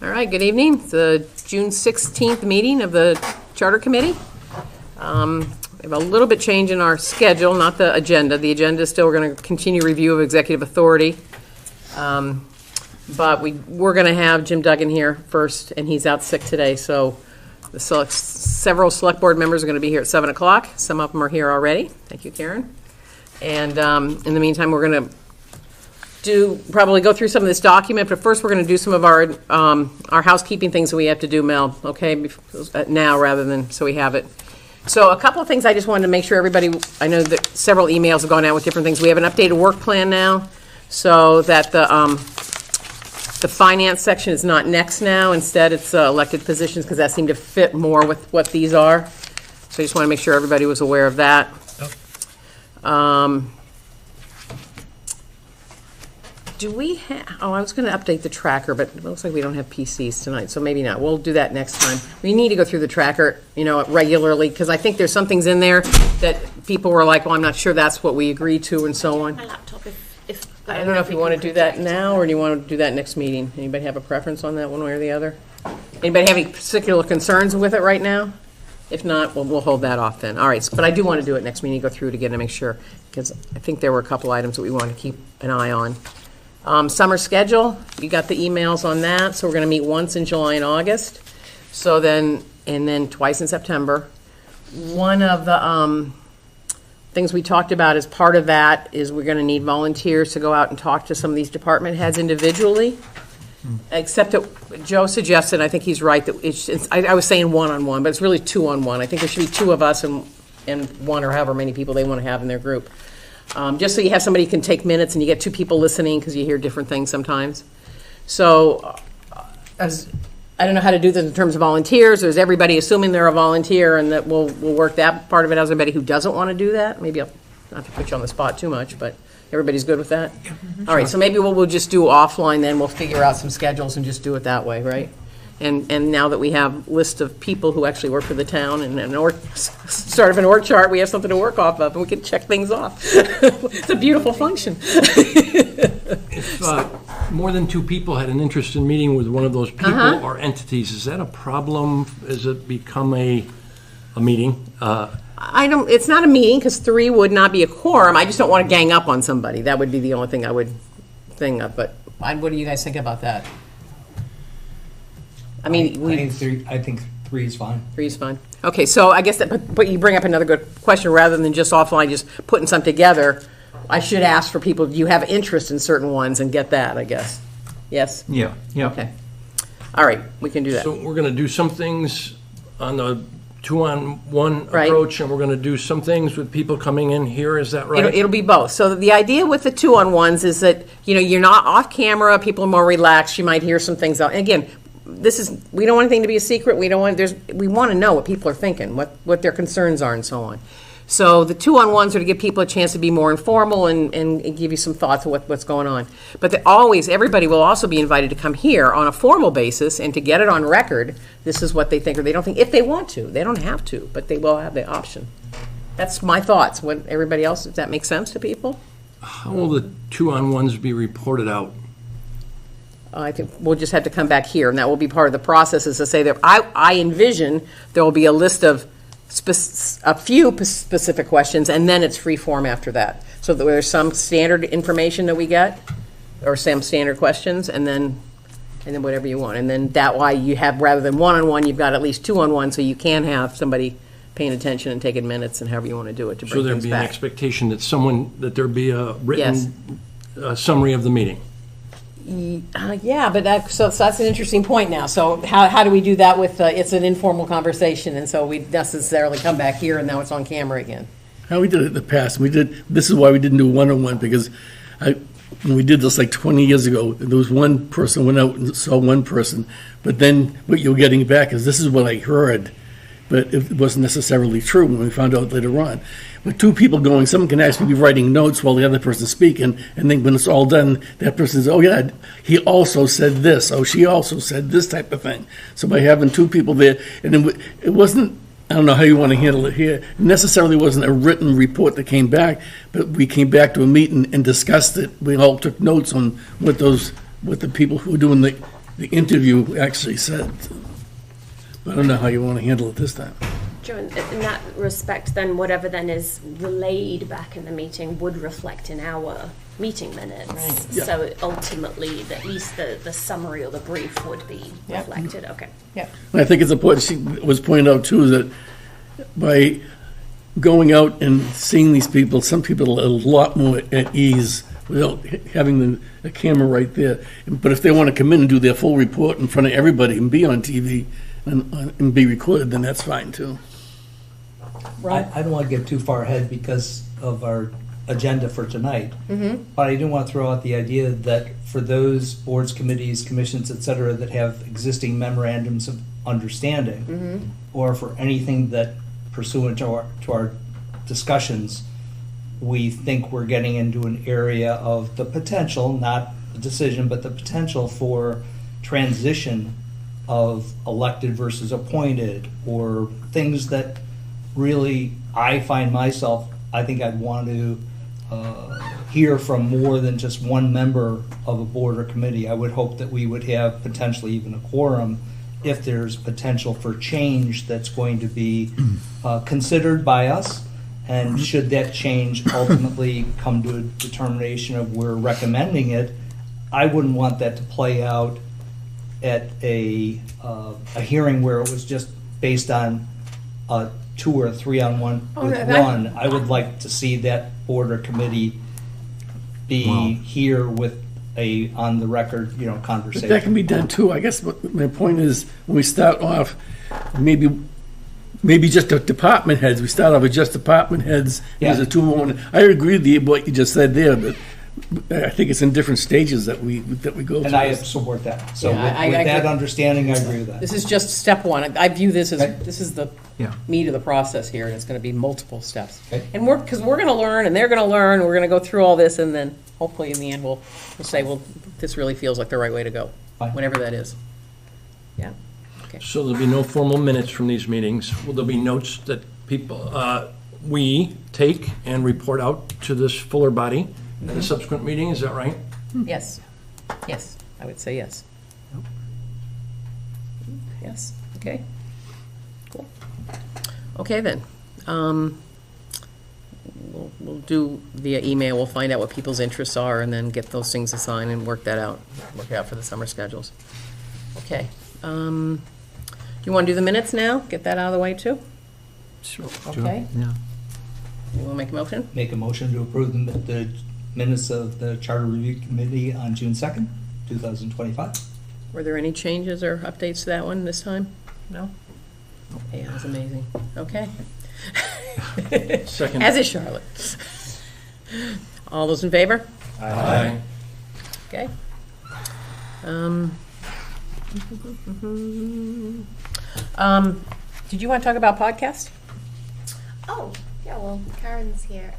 All right, good evening. It's the June 16th meeting of the Charter Committee. We have a little bit change in our schedule, not the agenda. The agenda is still, we're going to continue review of executive authority. But we're going to have Jim Duggan here first, and he's out sick today. So several select board members are going to be here at 7 o'clock. Some of them are here already. Thank you, Karen. And in the meantime, we're going to probably go through some of this document, but first we're going to do some of our housekeeping things that we have to do, Mel, okay, now rather than, so we have it. So a couple of things I just wanted to make sure everybody, I know that several emails have gone out with different things. We have an updated work plan now, so that the finance section is not next now. Instead, it's elected positions, because that seemed to fit more with what these are. So I just want to make sure everybody was aware of that. Do we have, I was going to update the tracker, but it looks like we don't have PCs tonight, so maybe not. We'll do that next time. We need to go through the tracker, regularly, because I think there's some things in there that people were like, well, I'm not sure that's what we agreed to, and so on. My laptop, if I don't know if you want to do that now, or do you want to do that next meeting? Anybody have a preference on that, one way or the other? Anybody have any particular concerns with it right now? If not, we'll hold that off then. All right, but I do want to do it next meeting, go through it again to make sure, because I think there were a couple items that we want to keep an eye on. Summer schedule, you got the emails on that, so we're going to meet once in July and August, and then twice in September. One of the things we talked about as part of that is we're going to need volunteers to go out and talk to some of these department heads individually, except that Joe suggested, I think he's right, that I was saying one-on-one, but it's really two-on-one. I think there should be two of us and one or however many people they want to have in their group. Just so you have somebody who can take minutes and you get two people listening, because you hear different things sometimes. So I don't know how to do this in terms of volunteers, or is everybody assuming they're a volunteer, and that we'll work that part of it out? Everybody who doesn't want to do that? Maybe I'll not to put you on the spot too much, but everybody's good with that? Yeah. All right, so maybe what we'll just do offline then, we'll figure out some schedules and just do it that way, right? And now that we have a list of people who actually work for the town and sort of an org chart, we have something to work off of, and we can check things off. It's a beautiful function. If more than two people had an interest in meeting with one of those people or entities, is that a problem? Has it become a meeting? It's not a meeting, because three would not be a quorum. I just don't want to gang up on somebody. That would be the only thing I would think of. But what do you guys think about that? I think three is fine. 3 is fine. Okay, so I guess but you bring up another good question. Rather than just offline, just putting some together, I should ask for people, do you have interest in certain ones, and get that, I guess. Yes? Yeah. Okay. All right, we can do that. So we're going to do some things on the two-on-one Right. approach, and we're going to do some things with people coming in here. Is that right? It'll be both. So the idea with the two-on-ones is that, you're not off camera, people are more relaxed, you might hear some things out. And again, we don't want anything to be a secret. We want to know what people are thinking, what their concerns are, and so on. So the two-on-ones are to give people a chance to be more informal and give you some thoughts of what's going on. But everybody will also be invited to come here on a formal basis and to get it on record. This is what they think or they don't think, if they want to. They don't have to, but they will have the option. That's my thoughts. What everybody else, does that make sense to people? How will the two-on-ones be reported out? I think we'll just have to come back here, and that will be part of the process, is to say that I envision there will be a list of a few specific questions, and then it's free form after that. So that there's some standard information that we get, or some standard questions, and then whatever you want. And then that why you have, rather than one-on-one, you've got at least two-on-one, so you can have somebody paying attention and taking minutes and however you want to do it to bring So there'd things be back. an expectation that there'd be a written summary of the meeting. Yeah, but so that's an interesting point now. So how do we do that with, it's an informal conversation, and so we necessarily come back here and now it's on camera again? How we did it in the past, this is why we didn't do one-on-one, because when we did this like 20 years ago, there was one person went out and saw one person, but then what you're getting back is, this is what I heard, but it wasn't necessarily true when we found out later on. With two people going, someone can actually be writing notes while the other person's speaking, and then when it's all done, that person says, oh yeah, he also said this, oh, she also said this type of thing. So by having two people there, and then it wasn't, I don't know how you want to handle it here, it necessarily wasn't a written report that came back, but we came back to a meeting and discussed it. We all took notes on what the people who were doing the interview actually said. I don't know how you want to handle it this time. Joe, in that respect, then whatever then is relayed back in the meeting would reflect in our meeting minutes. Yeah. So ultimately, at least the summary or the brief would be Yeah. reflected. Okay. Yeah. And I think it's important, she was pointed out too, that by going out and seeing these people, some people are a lot more at ease without having the camera right there. But if they want to come in and do their full report in front of everybody and be on TV and be recorded, then that's fine too. I don't want to get too far ahead because of our agenda for tonight. But I do want to throw out the idea that for those boards, committees, commissions, et cetera, that have existing memorandums of understanding, or for anything that pursuant to our discussions, we think we're getting into an area of the potential, not the decision, but the potential for transition of elected versus appointed, or things that really I find myself, I think I'd want to hear from more than just one member of a board or committee. I would hope that we would have potentially even a quorum if there's potential for change that's going to be considered by us. And should that change ultimately come to a determination of we're recommending it, I wouldn't want that to play out at a hearing where it was just based on a 2 or 3-on-1 Oh, with that- one. I would like to see that board or committee be here with a on the record, But conversation. that can be done too. I guess what my point is, when we start off, maybe just the department heads, we start off with just department heads. There's Yeah. a 2-on-1. I agree with what you just said there, but I think it's in different stages that we go through. And I support that. So Yeah, with I that agree. understanding, I agree with that. This is just step one. I view this as, Okay. this is the Yeah. meat of the process here, and it's gonna be multiple steps. Okay. And because we're gonna learn, and they're gonna learn, and we're gonna go through all this, and then hopefully in the end, we'll say, well, this really feels like the right way to go, Fine. whenever that is. Yeah, So there'll be no formal minutes from these meetings. Will there be notes that people, we take and report out to this fuller body at a subsequent meeting? Is that right? yes, yes, I would say yes. Yes, okay, cool. Okay, then. We'll do via email, we'll find out what people's interests are, and then get those things assigned and work that out, work it out for the summer schedules. Okay. Do you want to do the minutes now? Get that out of the way, too? Sure. Okay. Yeah. You want to make a motion? Make a motion to approve the minutes of the Charter Review Committee on June 2nd, 2025. Were there any changes or updates to that one this time? No? Okay, that was amazing. Okay. Second. As is Charlotte. All those in favor? Aye. Okay. Did you want to talk about podcast? Oh, yeah, well, Karen's here.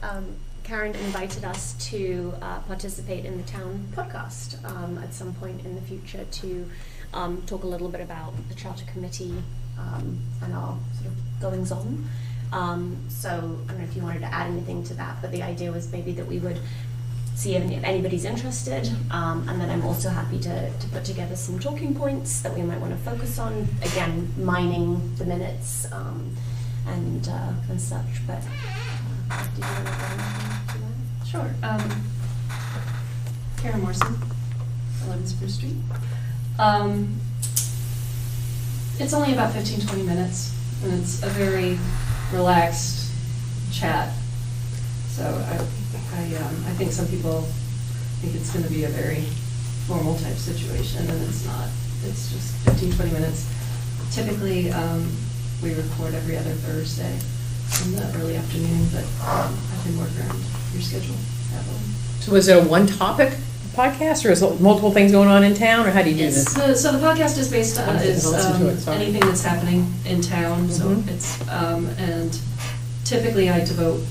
Karen invited us to participate in the town podcast at some point in the future to talk a little bit about the charter committee and our sort of goings on. So I don't know if you wanted to add anything to that, but the idea was maybe that we would see if anybody's interested, and then I'm also happy to put together some talking points that we might want to focus on, again, mining the minutes and such, but did you want to go into that? Sure. Karen Morrison, 11 Spruce Street. It's only about 15-20 minutes, and it's a very relaxed chat. So I think some people think it's going to be a very formal type situation, and it's not. It's just 15-20 minutes. Typically, we record every other Thursday in the early afternoon, but I can work around your schedule that way. So is it a one-topic podcast, or is it multiple things going on in town, or how do you do this? So the podcast is based on I'll listen to it, sorry. anything that's happening in town. So Mhm. it's and typically I devote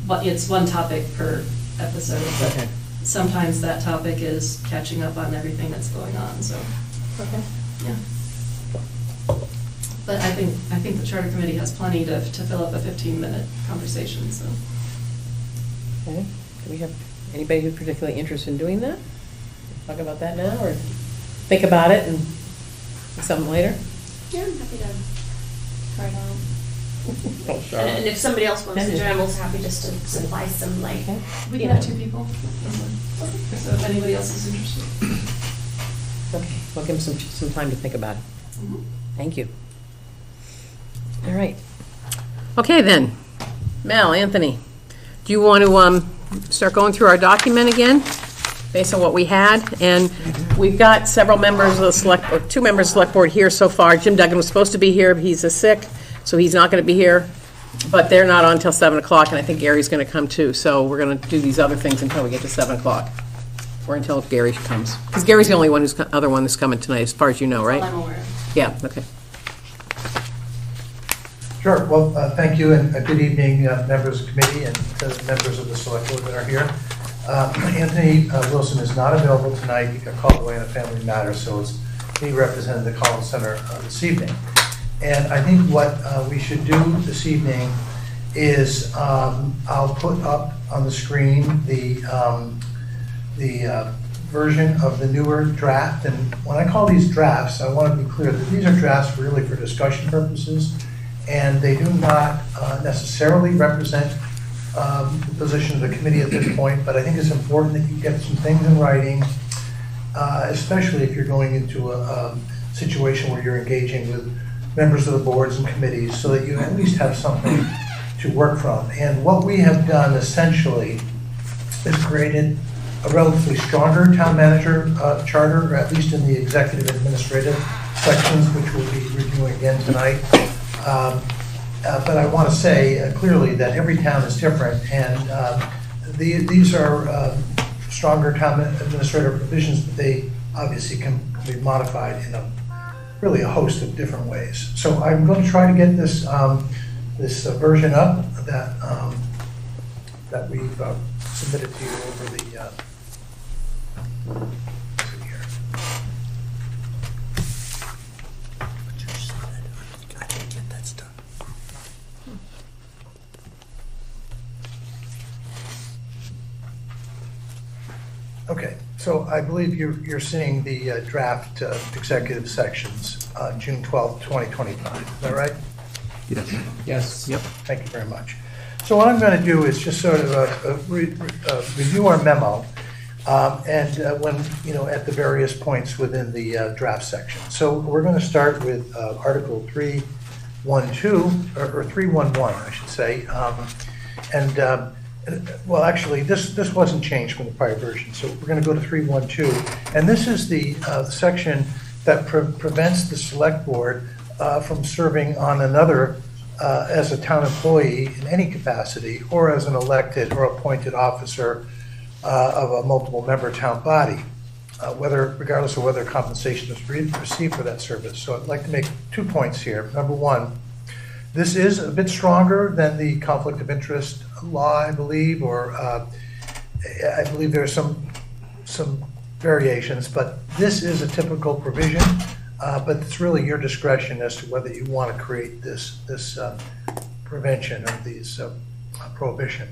but it's one topic per episode. But Okay. sometimes that topic is catching up on everything that's going on. So Okay. yeah. But I think the charter committee has plenty to fill up a 15-minute conversation. So Okay. Do we have anybody who's particularly interested in doing that? Talk about that now, or? think about it and something later? Yeah, I'm happy to try it out. Oh, And if somebody else wants to join, I'm also happy just to supply some, like, We you can have know. 2 people. So if anybody else is interested. Okay, we'll give him some time to think about it. Mhm. Thank you. All right. Okay, then. Mel, Anthony, do you want to start going through our document again, based on what we had? And we've got several members of the select, or 2 members of the select board here so far. Jim Duggan was supposed to be here, but he's sick, so he's not going to be here. But they're not on until 7 o'clock, and I think Gary's going to come too. So we're going to do these other things until we get to 7 o'clock, or until Gary comes. Because Gary's the only one other one that's coming tonight, as far as you know, right? All I'm aware of. Yeah, okay. Sure. Well, thank you, and good evening, members of the committee and members of the select board that are here. Anthony Wilson is not available tonight. He got called away on a family matter, so it's me representing the Collins Center this evening. And I think what we should do this evening is I'll put up on the screen the version of the newer draft. And when I call these drafts, I want to be clear that these are drafts really for discussion purposes, and they do not necessarily represent the position of the committee at this point, but I think it's important that you get some things in writing, especially if you're going into a situation where you're engaging with members of the boards and committees, so that you at least have something to work from. And what we have done essentially is created a relatively stronger town manager charter, or at least in the executive administrative sections, which we'll be reviewing again tonight. But I want to say clearly that every town is different, and these are stronger town administrative provisions, but they obviously can be modified in really a host of different ways. So I'm going to try to get this this version up that we've submitted to you over the. Let's see here. I think that that's done. Okay, so I believe you're seeing the draft executive sections, June 12th, 2025. Is that right? Yes. Yep. Thank you very much. So what I'm going to do is just sort of review our memo, and when, at the various points within the draft section. So we're going to start with Article 312, or 311, I should say. Well, actually, this wasn't changed from the prior version, so we're going to go to 312. And this is the section that prevents the select board from serving on another as a town employee in any capacity, or as an elected or appointed officer of a multiple member town body, regardless of whether compensation is received for that service. So I'd like to make 2 points here. Number one, this is a bit stronger than the conflict of interest law, I believe, or I believe there are some variations, but this is a typical provision, but it's really your discretion as to whether you want to create this prevention of these prohibition.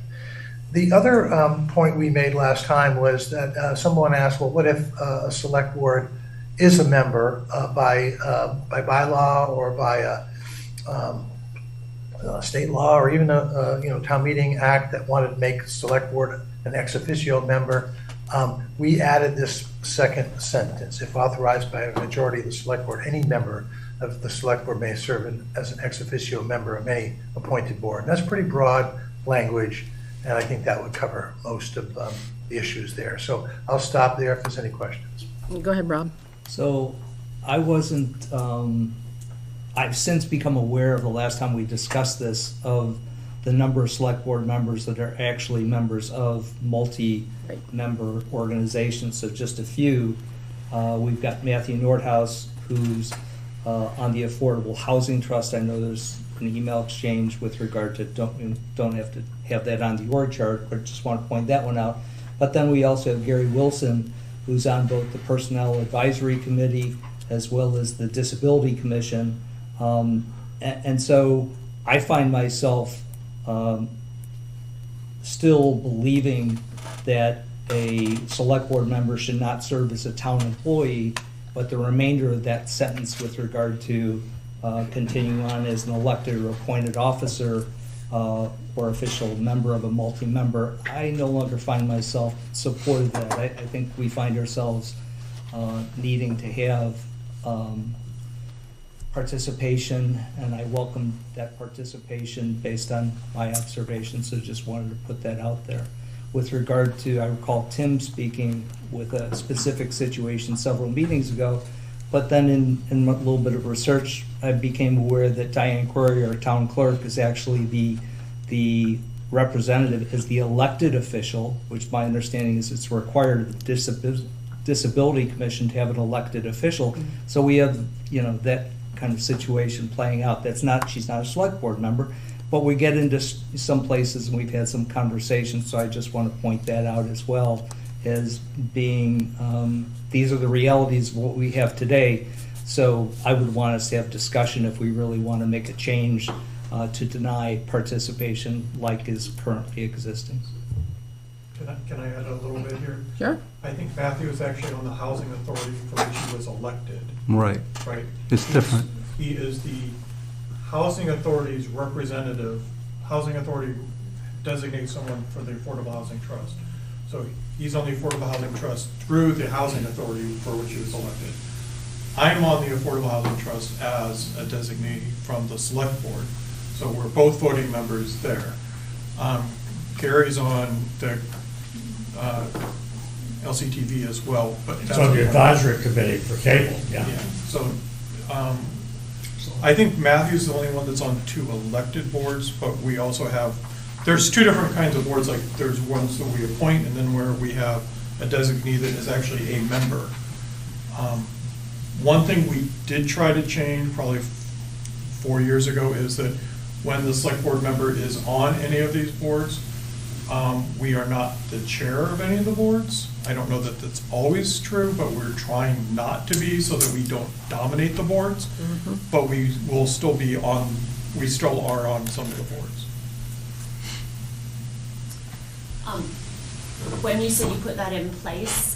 The other point we made last time was that someone asked, well, what if a select board is a member by bylaw or by state law, or even a town meeting act that wanted to make select board an ex officio member? We added this second sentence: if authorized by a majority of the select board, any member of the select board may serve as an ex officio member of any appointed board. And that's pretty broad language, and I think that would cover most of the issues there. So I'll stop there if there's any questions. Go ahead, Rob. So I wasn't, I've since become aware of the last time we discussed this, of the number of select board members that are actually members of multi-member organizations. So just a few. We've got Matthew Nordhaus, who's on the Affordable Housing Trust. I know there's an email exchange with regard to don't have to have that on the org chart, but just want to point that one out. But then we also have Gary Wilson, who's on both the Personnel Advisory Committee as well as the Disability Commission. And so I find myself still believing that a select board member should not serve as a town employee But the remainder of that sentence with regard to continuing on as an elected or appointed officer or official member of a multi-member, I no longer find myself supportive of that. I think we find ourselves needing to have participation, and I welcome that participation based on my observations, so just wanted to put that out there. With regard to, I recall Tim speaking with a specific situation several meetings ago, but then in a little bit of research, I became aware that Diane Corey, our town clerk, is actually the representative, is the elected official, which my understanding is it's required of the Disability Commission to have an elected official. So we have, that kind of situation playing out. She's not a select board member, but we get into some places and we've had some conversations, so I just want to point that out as well as being, these are the realities of what we have today. So I would want us to have discussion if we really want to make a change to deny participation like is currently existing. Can I add a little bit here? Sure. I think Matthew is actually on the Housing Authority for which he was elected, Right. right? It's different. He is the Housing Authority's representative. Housing Authority designates someone for the Affordable Housing Trust. So he's on the Affordable Housing Trust through the Housing Authority for which he was elected. I'm on the Affordable Housing Trust as a designee from the Select Board. So we're both voting members there. Gary's on the LCTV as well, but It's on the advisory committee for cable, yeah. So I think Matthew's the only one that's on 2 elected boards, but we also have, there's 2 different kinds of boards, like there's ones that we appoint and then where we have a designee that is actually a member. One thing we did try to change probably 4 years ago is that when the select board member is on any of these boards, we are not the chair of any of the boards. I don't know that that's always true, but we're trying not to be so that we don't dominate the boards. But we will still be on, we still are on some of the boards. When you say you put that in place,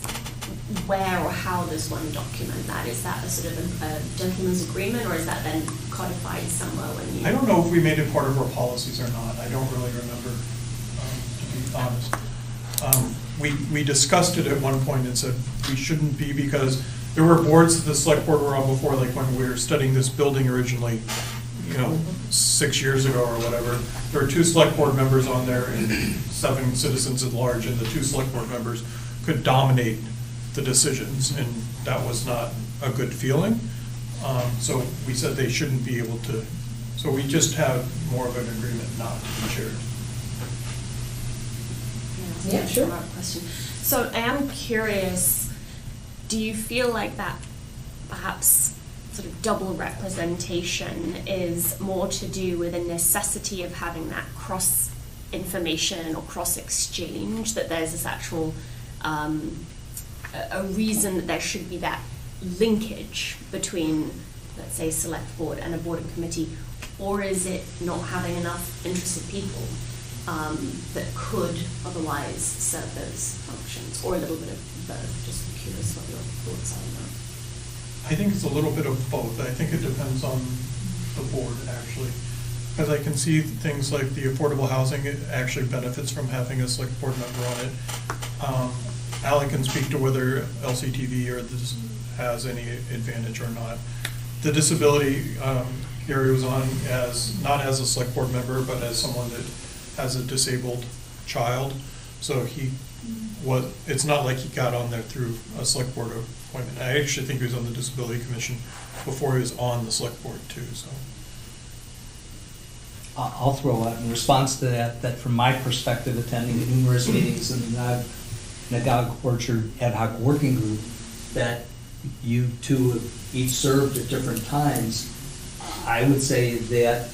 where or how does one document that? Is that a sort of a gentleman's agreement, or is that then codified somewhere when you? I don't know if we made it part of our policies or not. I don't really remember, to be honest. We discussed it at one point and said we shouldn't be, because there were boards that the select board were on before, like when we were studying this building originally, 6 years ago or whatever. There were 2 select board members on there and 7 citizens at large, and the 2 select board members could dominate the decisions, and that was not a good feeling. So we said they shouldn't be able to, so we just have more of an agreement not to be chaired. Yeah, sure. Question. So I am curious, do you feel like that perhaps sort of double representation is more to do with a necessity of having that cross information or cross exchange, that there's this actual a reason that there should be that linkage between, let's say, select board and a board and committee, or is it not having enough interested people that could otherwise serve those functions, or a little bit of both? Just curious what your thoughts are on that. I think it's a little bit of both. I think it depends on the board, actually. Because I can see things like the affordable housing, it actually benefits from having a select board member on it. Ally can speak to whether LCTV or this has any advantage or not. The disability, Gary was on as, not as a select board member, but as someone that has a disabled child. So it's not like he got on there through a select board appointment. I actually think he was on the Disability Commission before he was on the select board too, so. I'll throw out in response to that from my perspective, attending numerous meetings in the Nagog Orchard Ad Hoc Working Group, that you two have each served at different times, I would say that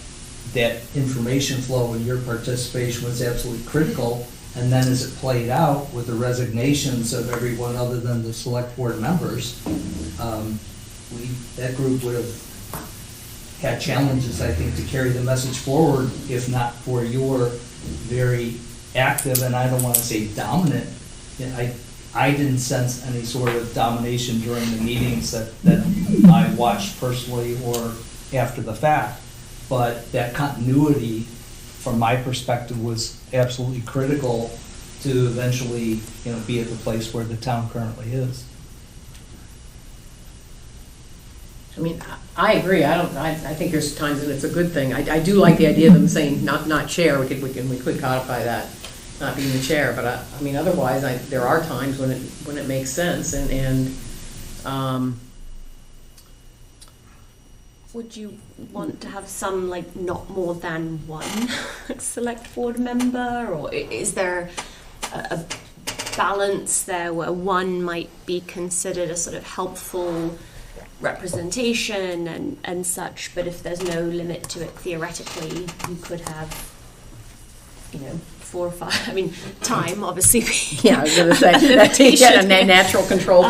information flow and your participation was absolutely critical. And then as it played out with the resignations of everyone other than the select board members, that group would have had challenges, I think, to carry the message forward, if not for your very active, and I don't want to say dominant. I didn't sense any sort of domination during the meetings that I watched personally or after the fact. But that continuity, from my perspective, was absolutely critical to eventually, be at the place where the town currently is. I mean, I agree. I think there's times that it's a good thing. I do like the idea of them saying not chair. We could codify that, not being the chair. But I mean, otherwise, there are times when it makes sense. Would you want to have some, like, not more than one select board member, or is there a balance there where one might be considered a sort of helpful representation and such, but if there's no limit to it, theoretically, you could have, 4 or 5, I mean, time, obviously. Yeah, I was going to say, that's a natural control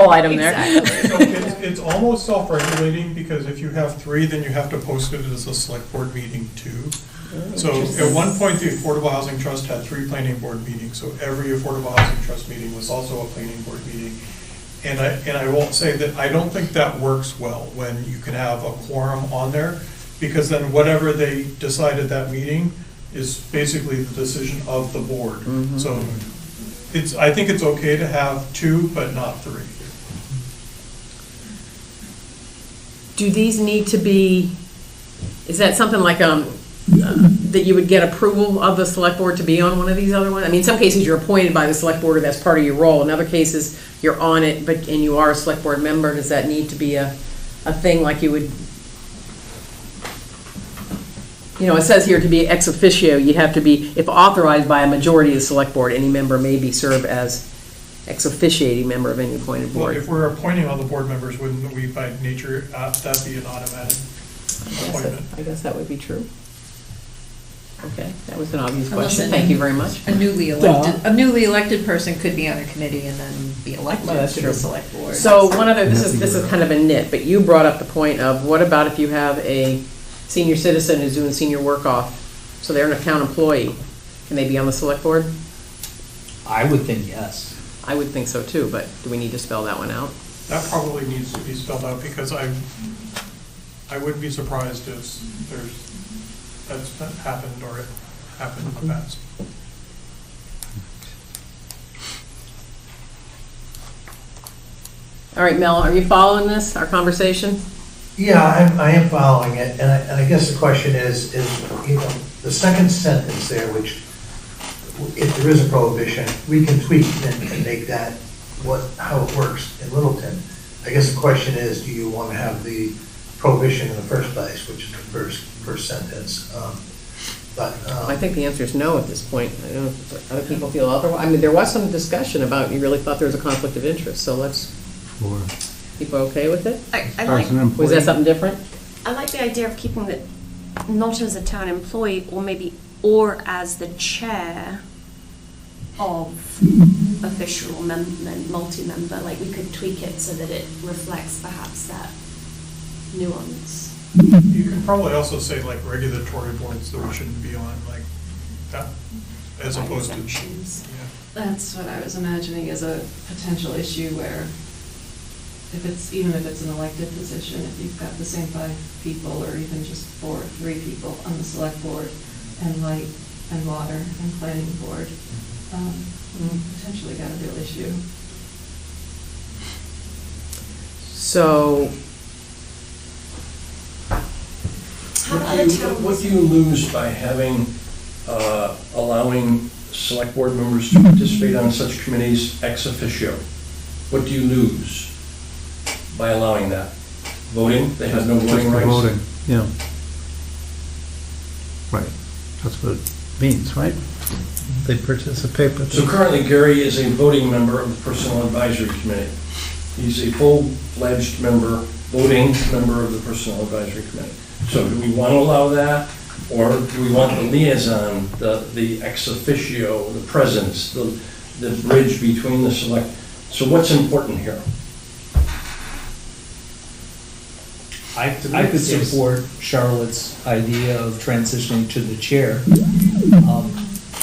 item there. Exactly. So it's almost self-regulating, because if you have 3, then you have to post it as a select board meeting too. So at one point, the Affordable Housing Trust had 3 planning board meetings, so every Affordable Housing Trust meeting was also a planning board meeting. And I won't say that, I don't think that works well when you can have a quorum on there, because then whatever they decide at that meeting is basically the decision of the board. Mm-hmm. So I think it's okay to have 2, but not 3. Do these need to be, is that something like, that you would get approval of the select board to be on one of these other ones? I mean, in some cases, you're appointed by the select board, or that's part of your role. In other cases, you're on it, and you are a select board member. Does that need to be a thing like you would, it says here to be ex officio, you'd have to be, if authorized by a majority of the select board, any member may be served as ex officiating member of any appointed Well, board. if we're appointing all the board members, wouldn't we by nature, that be an automatic appointment? I guess that would be true. Okay, that was an obvious Unless question. it- Thank you very much. A newly elected person could be on a committee and then be elected Well, that's to true. the select board. So one other, this is kind of a nit, but you brought up the point of, what about if you have a senior citizen who's doing senior work off, so they're an town employee, can they be on the select board? I would think yes. I would think so too, but do we need to spell that one out? That probably needs to be spelled out, because I wouldn't be surprised if that's happened, or it happened in the past. All right, Mel, are you following this, our conversation? Yeah, I am following it, and I guess the question is, the second sentence there, which, if there is a prohibition, we can tweak and make that how it works in Littleton. I guess the question is, do you want to have the prohibition in the first place, which is the first sentence? I think the answer is no at this point. I don't know if other people feel otherwise. I mean, there was some discussion about, you really thought there was a conflict of interest, so people okay with it? I like Was that something different? I like the idea of keeping it not as a town employee, or as the chair of official multi-member. Like, we could tweak it so that it reflects perhaps that nuance. You can probably also say like regulatory boards that we shouldn't be on, like that, as opposed to. Exemptions. Yeah. That's what I was imagining as a potential issue where even if it's an elected position, if you've got the same 5 people or even just 4 or 3 people on the select board and light and water and planning board, potentially got a real issue. So, How about other towns? What do you lose by allowing select board members to participate on such committees ex officio? What do you lose by allowing that? Voting? They have no voting rights? Voting, yeah. Right, that's what it means, right? They participate, but So currently Gary is a voting member of the Personnel Advisory Committee. He's a full-fledged voting member of the Personnel Advisory Committee. So do we want to allow that, or do we want the liaison, the ex officio, the presence, the bridge between the select? So what's important here? I could support Charlotte's idea of transitioning to the chair.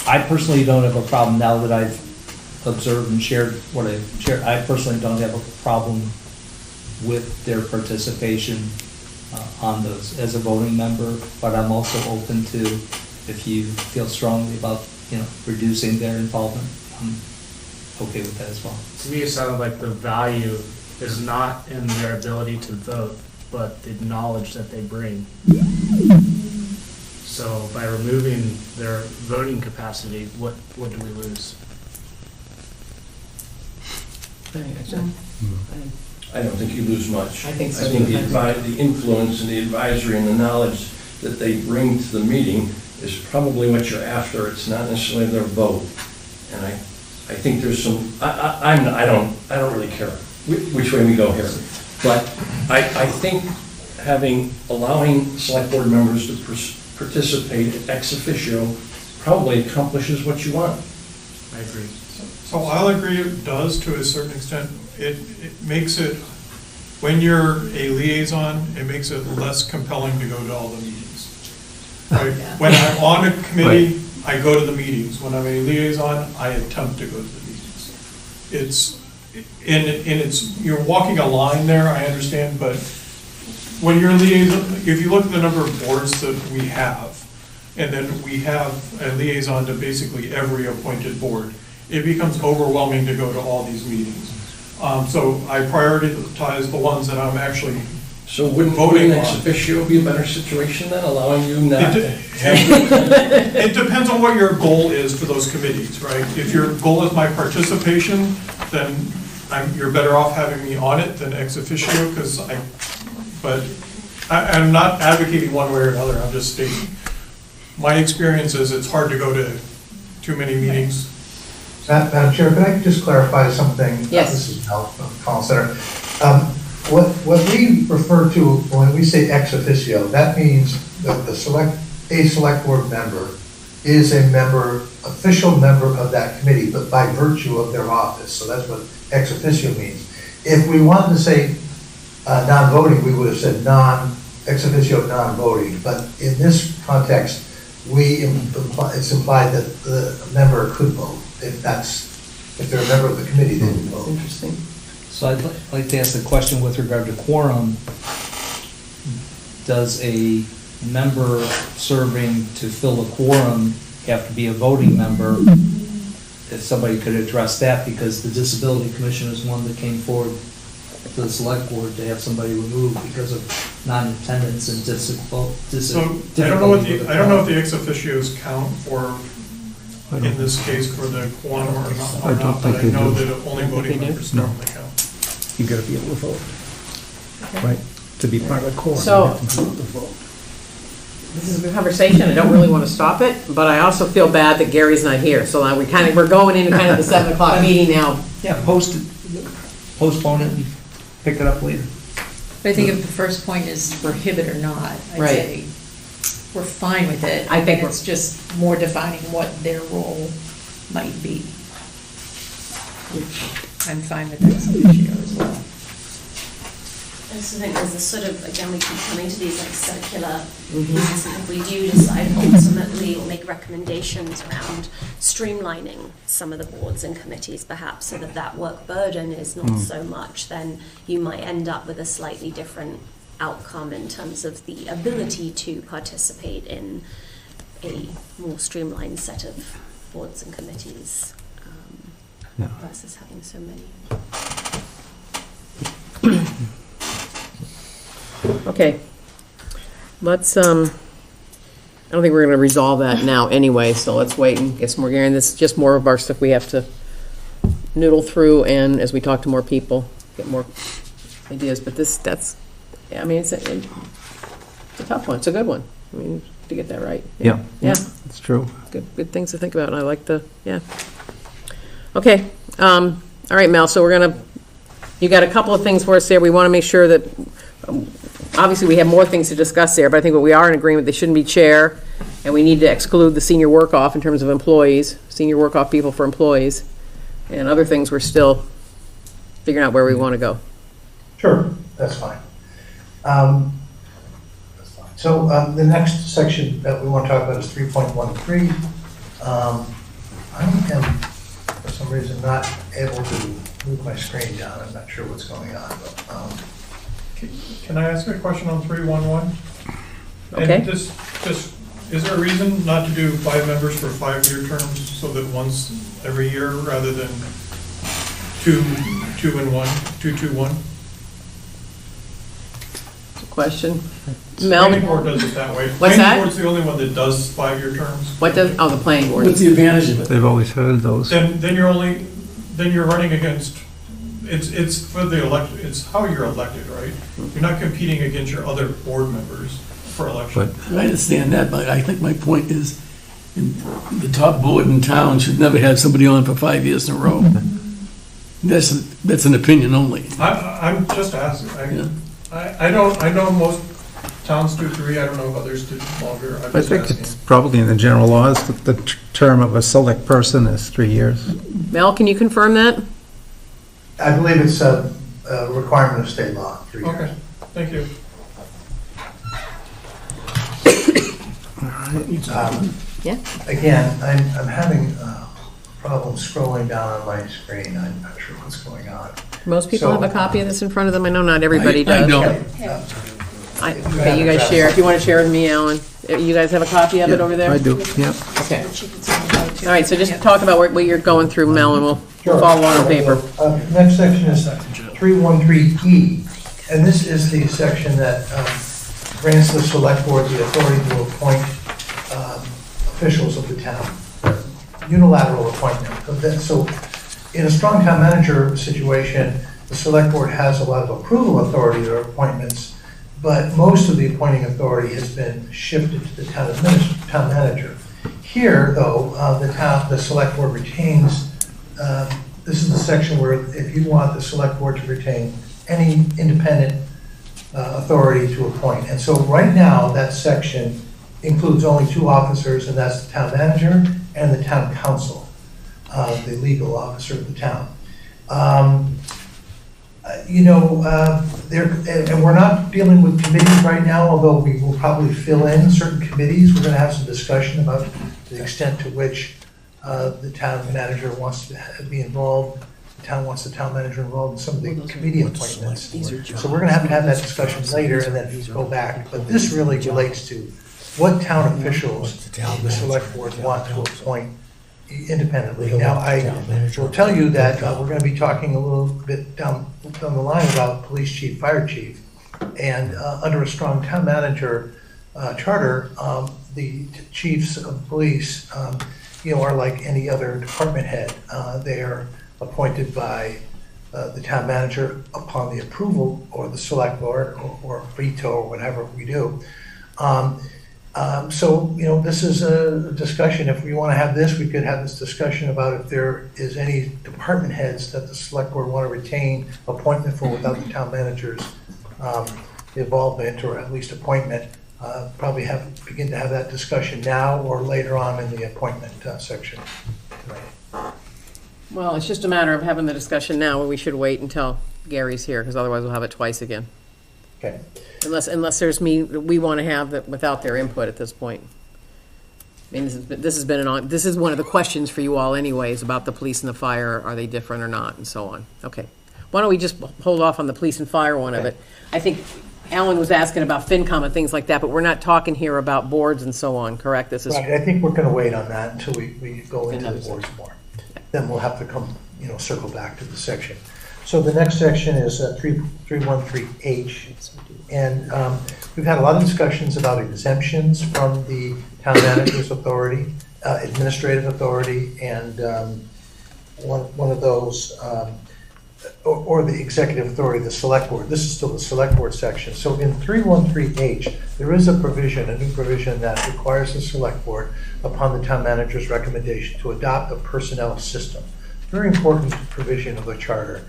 I personally don't have a problem now that I've observed and shared what I shared. I personally don't have a problem with their participation on those as a voting member, but I'm also open to, if you feel strongly about, reducing their involvement, I'm okay with that as well. To me, it sounded like the value is not in their ability to vote, but the knowledge that they bring. So by removing their voting capacity, what do we lose? I don't think you lose much. I think so. I think the influence and the advisory and the knowledge that they bring to the meeting is probably what you're after. It's not necessarily their vote. And I think there's some, I don't really care which way we go here. But I think allowing select board members to participate ex officio probably accomplishes what you want. I agree. So I'll agree it does to a certain extent. It makes it, when you're a liaison, it makes it less compelling to go to all the meetings. Right? When I'm on a committee, I go to the meetings. When I'm a liaison, I attempt to go to the meetings. You're walking a line there, I understand, but when you're a liaison, if you look at the number of boards that we have, and then we have a liaison to basically every appointed board, it becomes overwhelming to go to all these meetings. So I prioritize the ones that I'm actually So wouldn't voting ex on. officio be a better situation then, allowing you not to It depends on what your goal is for those committees, right? If your goal is my participation, then you're better off having me on it than ex officio, but I'm not advocating one way or another, I'm just stating. My experience is it's hard to go to too many meetings. Madam Chair, could I just clarify something? Yes. This is Mel from Collins Center. What we refer to when we say ex officio, that means that a select board member is a official member of that committee, but by virtue of their office. So that's what ex officio means. If we wanted to say non-voting, we would have said ex officio non-voting. But in this context, it's implied that the member could vote. If they're a member of the committee, they would vote. Interesting. So I'd like to ask a question with regard to quorum. Does a member serving to fill a quorum have to be a voting member? If somebody could address that, because the Disability Commission is one that came forward to the select board to have somebody removed because of non-attendance and So I don't know if the ex officios count for, in this case, for the quorum or not, but I know that only voting members normally count. You gotta be able to vote, right? To be part of the quorum. So- you have to be able to vote. This is a good conversation. I don't really want to stop it, but I also feel bad that Gary's not here. So now we're going into kind of the 7 o'clock meeting now. Yeah, postpone it and pick it up later. But I think if the first point is prohibit or not, I'd Right. say we're fine with it. I think And it's just more defining what their role might be. I'm fine with ex officio as well. I just think there's a sort of, again, we keep coming to these like circular pieces, and if we do decide ultimately or make recommendations around streamlining some of the boards and committees perhaps so that work burden is not so much, then you might end up with a slightly different outcome in terms of the ability to participate in a more streamlined set of boards and committees versus having so many. Okay. Let's, I don't think we're going to resolve that now anyway, so let's wait and get some more, Gary. This is just more of our stuff we have to noodle through, and as we talk to more people, get more ideas. But I mean, it's a tough one. It's a good one. I mean, to get that right. Yeah. Yeah. It's true. Good things to think about, and I like Okay. All right, Mel, so you got a couple of things for us there. We want to make sure that, obviously, we have more things to discuss there, but I think what we are in agreement, they shouldn't be chair, and we need to exclude the senior work-off in terms of employees, senior work-off people for employees, and other things we're still figuring out where we want to go. Sure, that's fine. So the next section that we want to talk about is 3.13. I am, for some reason not able to move my screen down. I'm not sure what's going on, but, Can I ask a question on 311? Okay. And this, is there a reason not to do 5 members for 5-year terms so that once every year rather than 2 and 1, 2, 2, 1? Question? Planning Mel, board does it that way. What's that? Planning board's the only one that does 5-year terms. what does, oh, the planning board. What's the advantage of it? They've always heard those. Then you're running against, it's for the elect, it's how you're elected, right? You're not competing against your other board members for election. But I understand that, but I think my point is, the top board in town should never have somebody on for 5 years in a row. That's an opinion only. I'm just asking. Yeah. I know most towns do 3, I don't know if others do longer. I'm I just think asking. it's probably in the general laws that the term of a select person is 3 years. Mel, can you confirm that? I believe it's a requirement of state law, 3 years. Okay, thank you. Yeah. Again, I'm having problems scrolling down on my screen. I'm not sure what's going on. Most people So- have a copy of this in front of them. I know not everybody I does. don't. Okay, you guys share. If you want to share with me, Alan. You guys have a copy of it over there? I do, yeah. Okay. All right, so just talk about what you're going through, Mel, and we'll Sure. follow along on paper. Next section is 313E, and this is the section that grants the select board the authority to appoint officials of the town, unilateral appointment. So in a strong town manager situation, the select board has a lot of approval authority or appointments, but most of the appointing authority has been shifted to the town manager. Here, though, the select board retains, this is the section where if you want the select board to retain any independent authority to appoint. And so right now, that section includes only 2 officers, and that's the town manager and the town council, the legal officer of the town. And we're not dealing with committees right now, although we will probably fill in certain committees. We're going to have some discussion about the extent to which the town manager wants to be involved. The town wants the town manager involved in some of the committee appointments. So we're going to have that discussion later and then go back. But this really relates to what town officials the select board want to appoint independently. Now, I will tell you that we're going to be talking a little bit down the line about police chief, fire chief, and under a strong town manager charter, the chiefs of police, are like any other department head. They are appointed by the town manager upon the approval or the select board or veto or whatever we do. This is a discussion. If we want to have this, we could have this discussion about if there is any department heads that the select board want to retain appointment for without the town manager's involvement or at least appointment. Probably begin to have that discussion now or later on in the appointment section. Well, it's just a matter of having the discussion now, or we should wait until Gary's here, because otherwise we'll have it twice again. Okay. Unless there's we want to have that without their input at this point. I mean, this is one of the questions for you all anyways, about the police and the fire. Are they different or not, and so on. Okay. Why don't we just hold off on the police and fire one of it? I think Alan was asking about FinCom and things like that, but we're not talking here about boards and so on, correct? This is Right, I think we're going to wait on that until we go into the boards more. Then we'll have to come, circle back to the section. So the next section is 313H, and we've had a lot of discussions about exemptions from the town manager's authority, administrative authority, and one of those, or the executive authority, the select board. This is still the select board section. So in 313H, there is a provision, a new provision that requires the select board, upon the town manager's recommendation, to adopt a personnel system. Very important provision of the charter.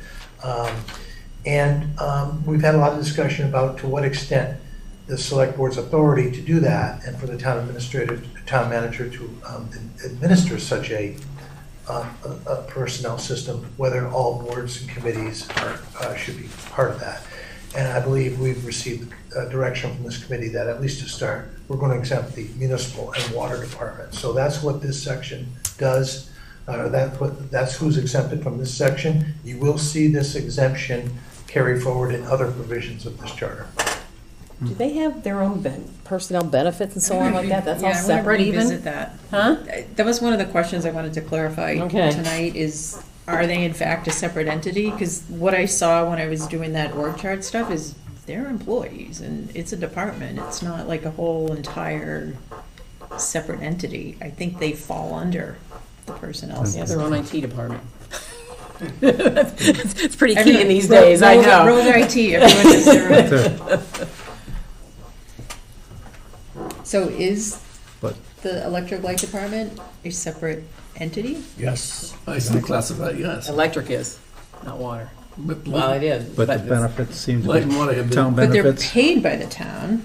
We've had a lot of discussion about to what extent the select board's authority to do that, and for the town manager to administer such a personnel system, whether all boards and committees should be part of that. And I believe we've received direction from this committee that, at least to start, we're going to exempt the municipal and water department. So that's what this section does. That's who's exempted from this section. You will see this exemption carry forward in other provisions of this charter. Do they have their own personnel benefits and so on like that? That's all Yeah, I wanna separate even? revisit that. Huh? That was one of the questions I wanted to clarify Okay. tonight is, are they in fact a separate entity? Because what I saw when I was doing that org chart stuff is they're employees and it's a department. It's not like a whole entire separate entity. I think they fall under the personnel Yeah, their system. own IT department. It's pretty key in these days, I Road- know. Road IT, everyone has their own. So is But- the electric light department a separate entity? Yes. I still classify, yes. Electric is, not water. But Well, it is. But the benefits seem to Light and water be have been- town But they're benefits. paid by the town.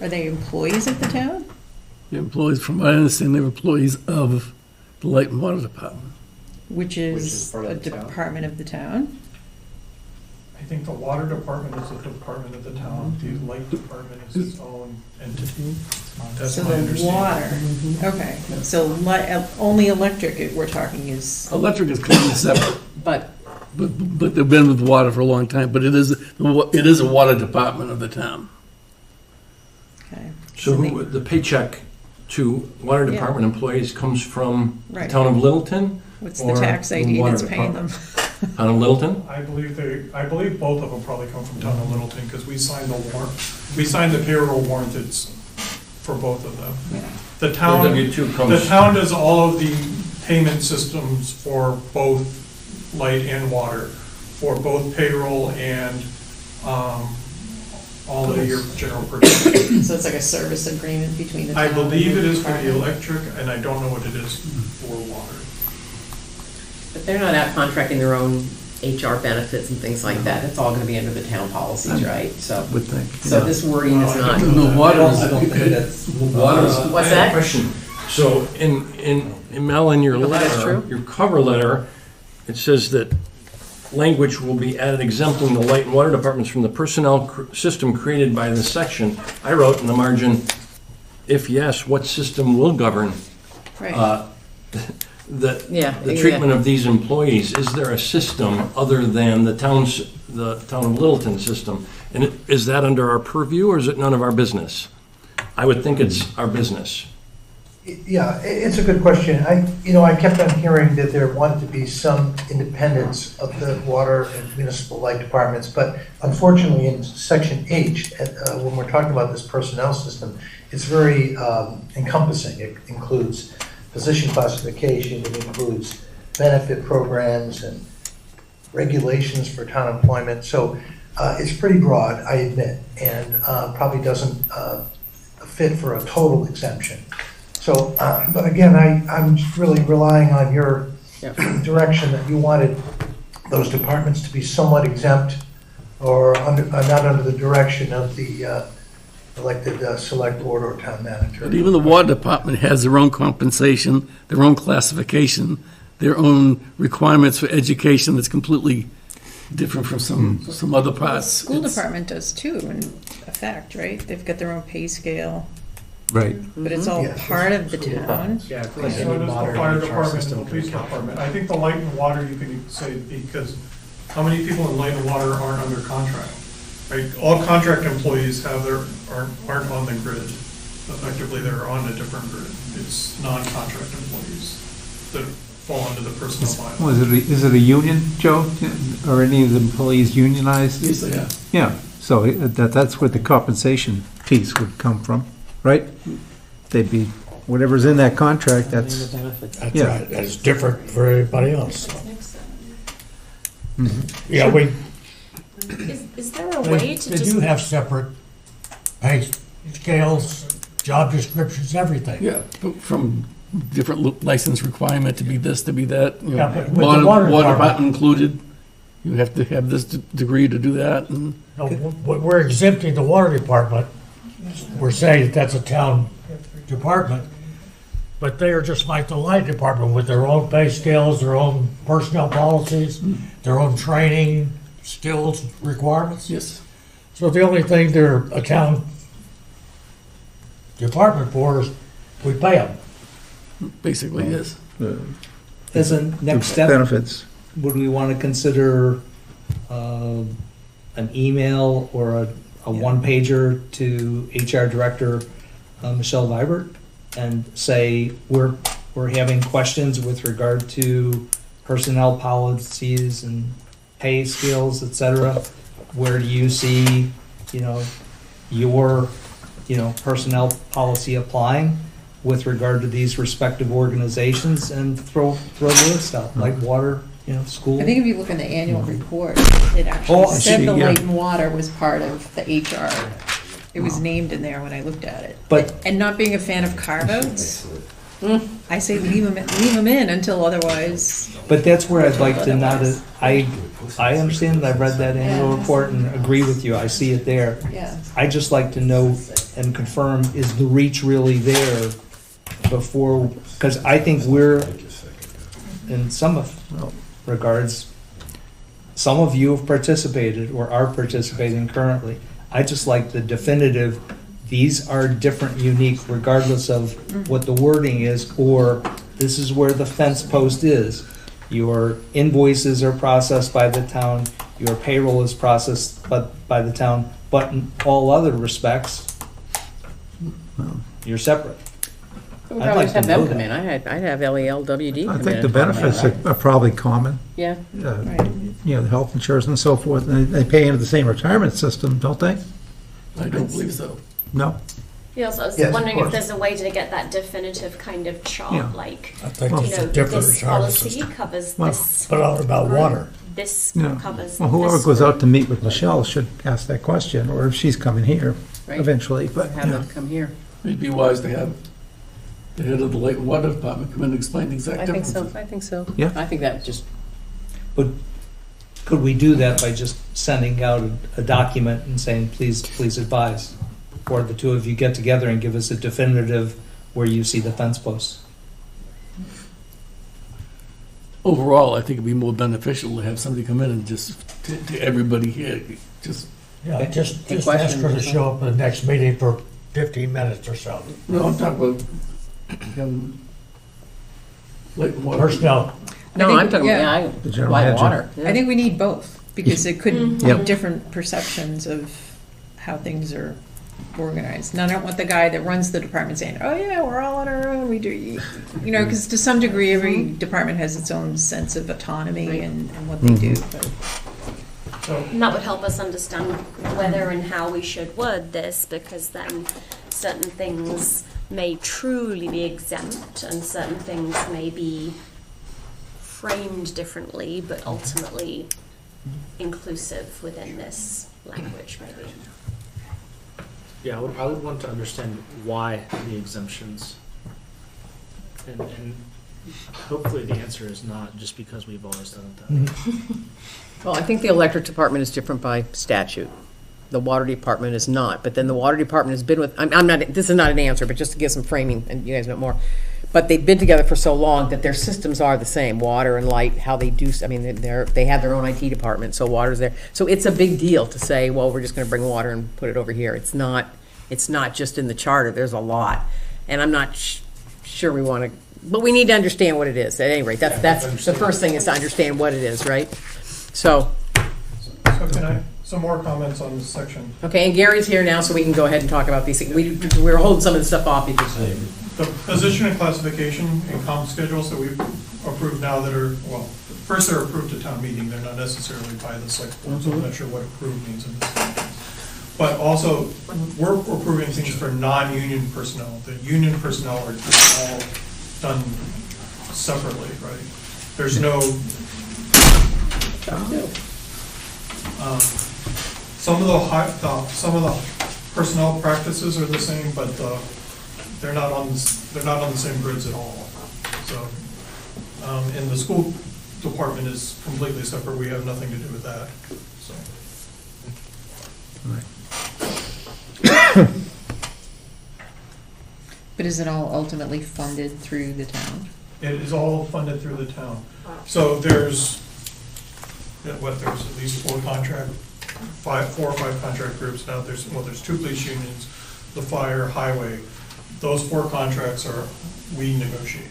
Are they employees of the town? the employees, from what I understand, they're employees of the Light and Water Department. Which is is part of a the town. department of the town? I think the water department is a department of the town, the light department is its own entity. That's So my the understanding. water, okay, so only electric we're talking is, Electric is completely separate, But, but they've been with water for a long time, but it is a water department of the town. okay. So the paycheck to water Yeah. department employees comes from the Right. town of Littleton? What's the or tax the ID water that's paying them? Town of Littleton? I believe both of them probably come from town of Littleton, because we signed the warrant, we signed the payroll warrant, it's for both of them. The Their town, W-2 the comes, town does all of the payment systems for both light and water, for both payroll and, all of your general purchasing. So it's like a service agreement between the town? I and believe the it is for the department? electric, and I don't know what it is for water. but they're not out contracting their own HR benefits and things like that. It's all gonna be under the town policies, right? So, Would think. so this wording is not. No, water is. I don't think that's. Water is. What's I have that? a question. So in Mel, in your You know if that's letter, true? your cover letter, it says that language will be added exempting the light and water departments from the personnel system created by this section. I wrote in the margin, if yes, what system will govern Right, Yeah, the treatment of these employees? Is there a system other than the town of Littleton system? And is that under our purview, or is it none of our business? I would think it's our business. Yeah, it's a good question. I kept on hearing that there wanted to be some independence of the water and municipal light departments, but unfortunately in section H, when we're talking about this personnel system, it's very encompassing. It includes position classification, it includes benefit programs and regulations for town employment. So it's pretty broad, I admit, and probably doesn't fit for a total exemption. So, but again, I'm really relying on your direction that you wanted those departments to be somewhat exempt or not under the direction of the elected select board or town manager. But even the water department has their own compensation, their own classification, their own requirements for education that's completely different from some other parts. school It's- department does too, in effect, right? They've got their own pay scale, Right. but it's all Yeah. part of the School town. departments. Yeah, So does the fire department and the police department. I think the light and water you can say, because how many people in light and water aren't under contract? Right, all contract employees aren't on the grid. Effectively, they're on a different grid. It's non-contract employees that fall under the personnel bylaw. Is it a union, Joe? Are any of the employees unionized? Yes, they are. Yeah, so that's where the compensation piece would come from, right? They'd be, whatever's in that contract, that's, That's Yeah. right, that's different for everybody else. Yeah, Is there a way to they just? do have separate pay scales, job descriptions, everything. Yeah, from different license requirement to be this, to be that. You know, Yeah, but with the water department- department included, you have to have this degree to do that, and No, we're exempting the water department. We're saying that that's a town department, but they are just like the light department with their own pay scales, their own personnel policies, their own training, skills requirements. yes. So the only thing they're a town department for is we pay them. Basically, yes. as a next step, Benefits. would we want to consider an email or a one-pager to HR Director Michelle Vibert and say, we're having questions with regard to personnel policies and pay scales, et cetera. Where do you see, your, personnel policy applying with regard to these respective organizations, and throw the list out, like water, school. I think if you look in the annual report, it Oh, actually I said see, the yeah. light and water was part of the HR. It was named in there when I looked at it. But- And not being a fan of carve-outs, I say leave them in until otherwise. But that's where I'd like to not, Otherwise. I understand, I've read that annual Yeah. report and agree with you, I see it there. Yeah. I just like to know and confirm, is the reach really there before, because I think we're, in some regards, some of you have participated or are participating currently. I just like the definitive, these are different, unique, regardless of what the wording is, or this is where the fence post is. Your invoices are processed by the town, your payroll is processed by the town, but in all other respects, you're separate. We'd I'd probably like have to know them come that. in. I'd have LELWD come I in. think the and talk about benefits that. are probably common. Yeah, Right. The health insurance and so forth, and they pay into the same retirement system, don't they? I don't believe so. No? Yeah, so I was Yes, of wondering if course. there's a way to get that definitive kind of chart, Yeah. like, I think Well, it's a different this retirement policy system. covers Well, this. But out about water. This Yeah. covers. Well, whoever this goes out to group. meet with Michelle should ask that question, or if she's coming here Right. eventually, but, have them come here. It'd be wise to have the head of the Light and Water Department come in and explain the exact I think differences. so, I think so. Yeah. I think that just, But could we do that by just sending out a document and saying, please advise? Or the two of you get together and give us a definitive where you see the fence posts? Overall, I think it'd be more beneficial to have somebody come in and just, to everybody here, just, Yeah, just Any ask her to questions? show up at the next meeting for 15 minutes or so. no, I'm talking about, Light and Water. Personnel, no, think- I'm talking, yeah. yeah, The general light manager. water. I think we need both, because it could be Yep. different perceptions of how things are organized. And I don't want the guy that runs the department saying, oh yeah, we're all on our own, we do, because to some degree, every department has its own sense of autonomy and what they do. But And that would help us understand whether and how we should word this, because then certain things may truly be exempt and certain things may be framed differently, but ultimately inclusive within this language, maybe. Yeah, I would want to understand why the exemptions. And hopefully the answer is not just because we've always done it that way. Well, I think the electric department is different by statute. The water department is not, but then the water department has been with, I'm not, this is not an answer, but just to give some framing, and you guys know more. But they've been together for so long that their systems are the same, water and light, how they do, I mean, they have their own IT department, so water's there. So it's a big deal to say, well, we're just gonna bring water and put it over here. It's not just in the charter, there's a lot. And I'm not sure we wanna, but we need to understand what it is, at any rate. That's the first thing, is to understand what it is, right? So, So can I, some more comments on this section? okay, and Gary's here now, so we can go ahead and talk about these things. We were holding some of this stuff off because, The position and classification and comp schedules that we've approved now that are, well, first they're approved at town meeting, they're not necessarily by the select board, so I'm not sure what approved means in this context. But also, we're approving things for non-union personnel. The union personnel are just all done separately, right? There's no, some of the personnel practices are the same, but they're not on the same grids at all. So, and the school department is completely separate. We have nothing to do with that. So, But is it all ultimately funded through the town? it is all funded through the town. So there's at least four or five contract groups now. There's two police unions, the fire, highway. Those four contracts we negotiate.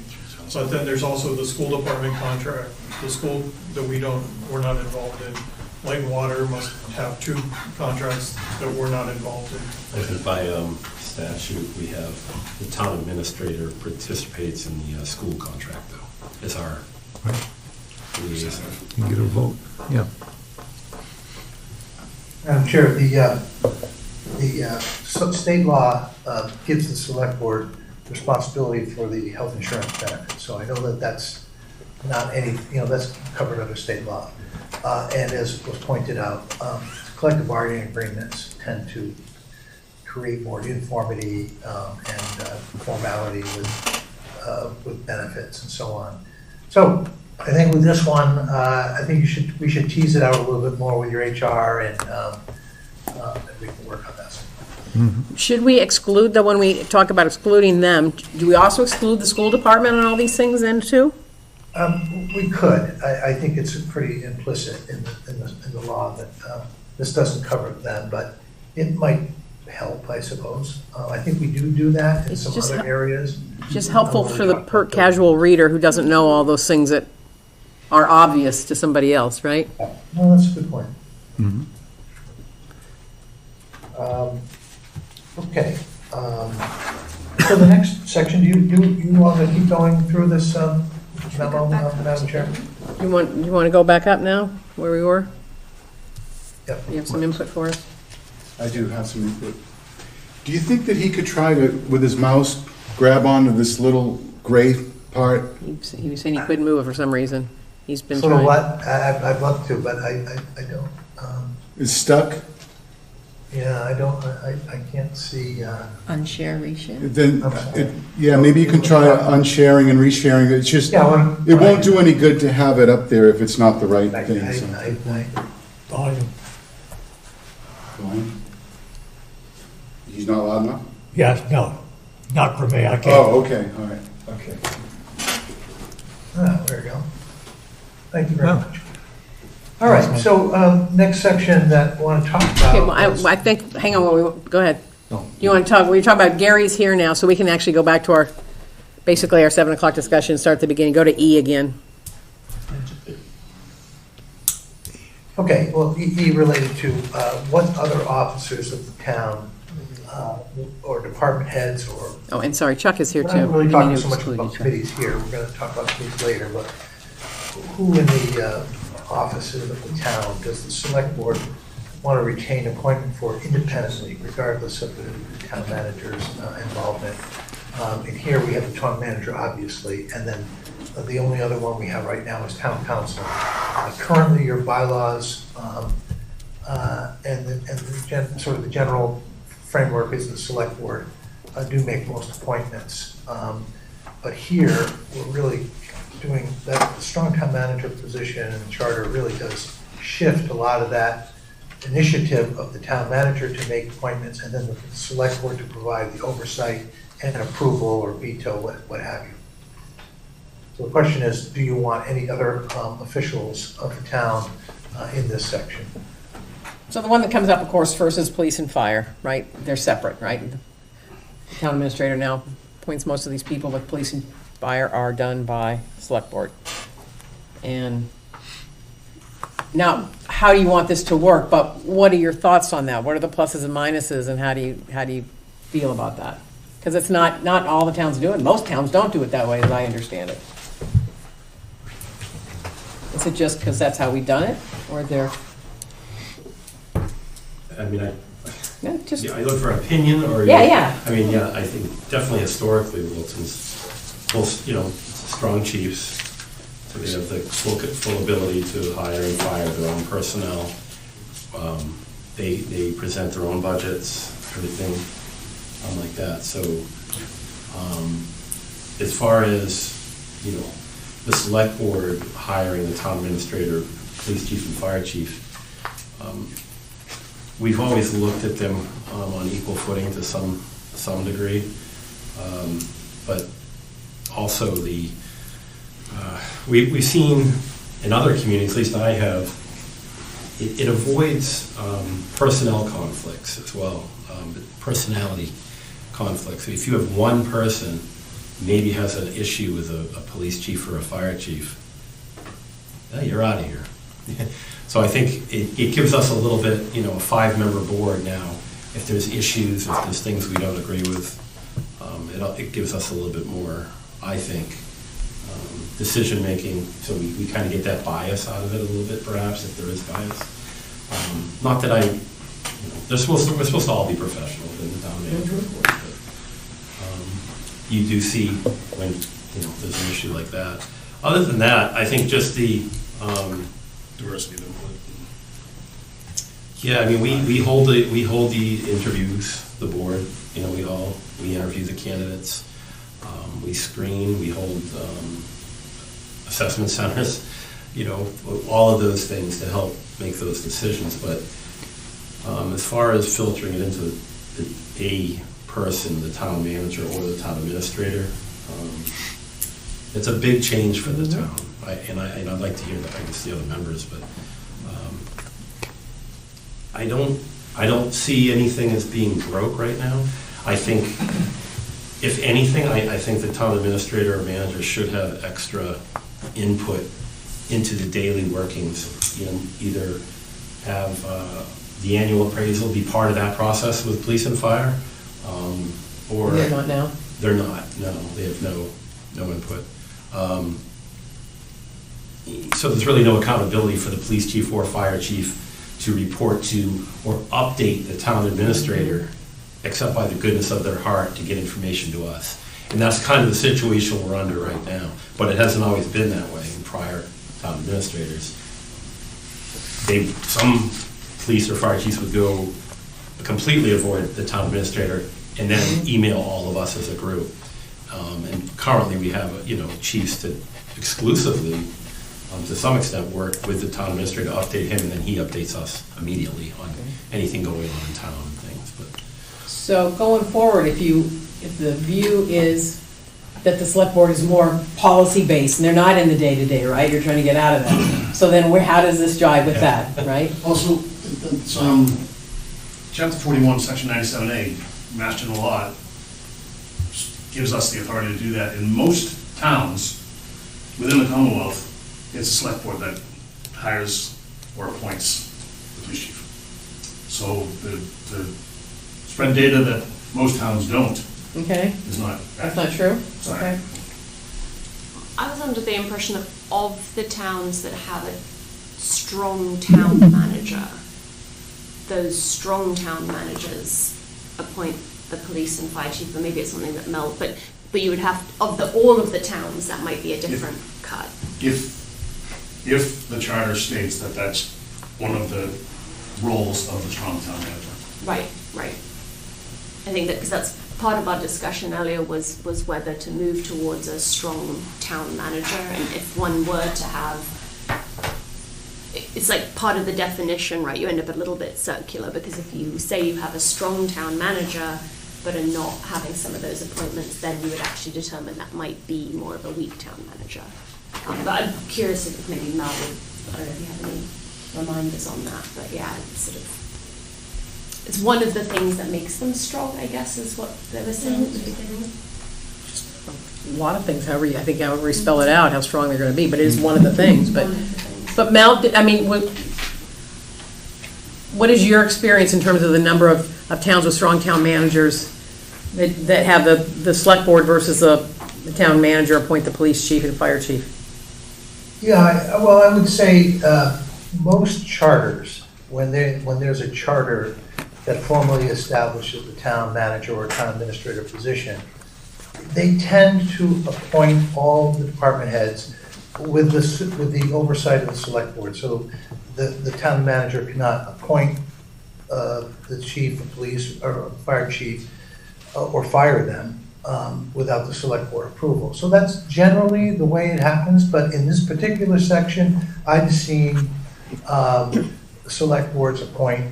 So then there's also the school department contract, the school that we're not involved in. Light and Water must have 2 contracts that we're not involved in. I think by statute, we have, the town administrator participates in the school contract, though, as our liaison. You get a vote, yeah. Madam Chair, the state law gives the select board responsibility for the health insurance benefits. So I know that that's not any, that's covered under state law. And as was pointed out, collective bargaining agreements tend to create more uniformity and formality with benefits and so on. So I think with this one, I think we should tease it out a little bit more with your HR and we can work on that. Should we exclude, though, when we talk about excluding them, do we also exclude the school department on all these things then, too? We could. I think it's pretty implicit in the law that this doesn't cover them, but it might help, I suppose. I think we do that in It's some just other areas. Just helpful for the casual reader who doesn't know all those things that are obvious to somebody else, right? No, that's a good point. Okay. So the next section, do you want to keep going through this memo, Madam Chair? You want to go back up now, where we were? Yep. You have some input for us? I do have some input. Do you think that he could try to, with his mouse, grab onto this little gray part? He was saying he couldn't move it for some reason. He's been So trying. what? I'd love to, but I don't. Is stuck? Yeah, I can't see. Unshare, reshare. Then, I'm sorry. yeah, maybe you can try unsharing and resharing. It's just, Yeah, it won't do any good to have it up there if it's not the right thing. So. Volume. Volume? He's not loud enough? Yes, no, not for me, I can't. Oh, okay, all right, okay. There we go. Thank you very much. All right, so next section that I want to talk about. Okay, well, I think, hang on, go ahead. You want to talk, we're talking about Gary's here now, so we can actually go back to our, basically our 7 o'clock discussion, start at the beginning, go to E again. Okay, well, E related to what other officers of the town or department heads or. Oh, and sorry, Chuck is here too. We're not really Didn't talking mean to so much exclude about you, Chuck. committees here, we're gonna talk about committees later, but who in the offices of the town does the select board want to retain appointment for independently, regardless of the town manager's involvement? And here we have the town manager, obviously, and then the only other one we have right now is town council. Currently, your bylaws and sort of the general framework is the select board do make most appointments. But here, we're really doing that, the strong town manager position and the charter really does shift a lot of that initiative of the town manager to make appointments and then the select board to provide the oversight and approval or veto, what have you. So the question is, do you want any other officials of the town in this section? So the one that comes up, of course, first is police and fire, right? They're separate, right? The town administrator now appoints most of these people, but police and fire are done by select board. And now, how do you want this to work? But what are your thoughts on that? What are the pluses and minuses, and how do you feel about that? Because it's not all the towns do it. Most towns don't do it that way, as I understand it. Is it just because that's how we've done it, or there? I mean, Yeah, just I look for opinion, or yeah. I mean, yeah, I think definitely historically, Wilton's both, strong chiefs, so they have the full ability to hire and fire their own personnel. They present their own budgets, everything like that. So, as far as the select board hiring the town administrator, police chief, and fire chief. We've always looked at them on equal footing to some degree, but also we've seen in other communities, at least I have, it avoids personnel conflicts as well, personality conflicts. If you have one person maybe has an issue with a police chief or a fire chief, you're out of here. So I think it gives us a little bit, a 5-member board now. If there's issues, if there's things we don't agree with, it gives us a little bit more, I think, decision-making. So we kind of get that bias out of it a little bit, perhaps, if there is bias. Not that we're supposed to all be professionals in the town manager, of course, but you do see when, there's an issue like that. Other than that, I think just the diversity of input. Yeah, I mean, we hold the interviews, the board, we interview the candidates, we screen, we hold assessment centers, all of those things to help make those decisions. But as far as filtering it into a person, the town manager or the town administrator, it's a big change for the town. I'd like to hear that, I guess, the other members, but I don't see anything as being broke right now. I think, if anything, I think the town administrator or manager should have extra input into the daily workings. Either have the annual appraisal be part of that process with police and fire, or They're not now? They're not. No, they have no input. So there's really no accountability for the police chief or fire chief to report to or update the town administrator, except by the goodness of their heart to get information to us. And that's kind of the situation we're under right now. But it hasn't always been that way in prior town administrators. Some police or fire chiefs would go completely avoid the town administrator and then email all of us as a group. And currently we have, chiefs that exclusively, to some extent, work with the town administrator to update him, and then he updates us immediately on anything going on in town and things. But So going forward, if the view is that the select board is more policy-based, and they're not in the day-to-day, right? You're trying to get out of that. So then how does this jive with that, right? Also, it's, Chapter 41, Section 97A, Mass General Law, gives us the authority to do that. In most towns within the Commonwealth, it's a select board that hires or appoints the police chief. So the spread data that most towns don't Okay. is not. That's not true? Sorry. Okay. I was under the impression that of the towns that have a strong town manager, those strong town managers appoint the police and fire chief, or maybe it's something that Mel, but you would have, all of the towns, that might be a different cut. If the charter states that that's one of the roles of the strong town manager. Right. I think that, because that's part of our discussion earlier was whether to move towards a strong town manager, and if one were to have, it's like part of the definition, right? You end up a little bit circular, because if you say you have a strong town manager but are not having some of those appointments, then you would actually determine that might be more of a weak town manager. But I'm curious if maybe Mel would, I don't know if you have any reminders on that, but yeah, it's one of the things that makes them strong, I guess, is what they were saying at the beginning. A lot of things, however you spell it out, how strong they're going to be, but it is one of the things. But Mel, I mean, what is your experience in terms of the number of towns with strong town managers that have the select board versus the town manager appoint the police chief and fire chief? Yeah, I would say most charters, when there's a charter that formally establishes the town manager or town administrator position, they tend to appoint all the department heads with the oversight of the select board. So the town manager cannot appoint the chief of police or fire chief or fire them without the select board approval. So that's generally the way it happens, but in this particular section, I've seen select boards appoint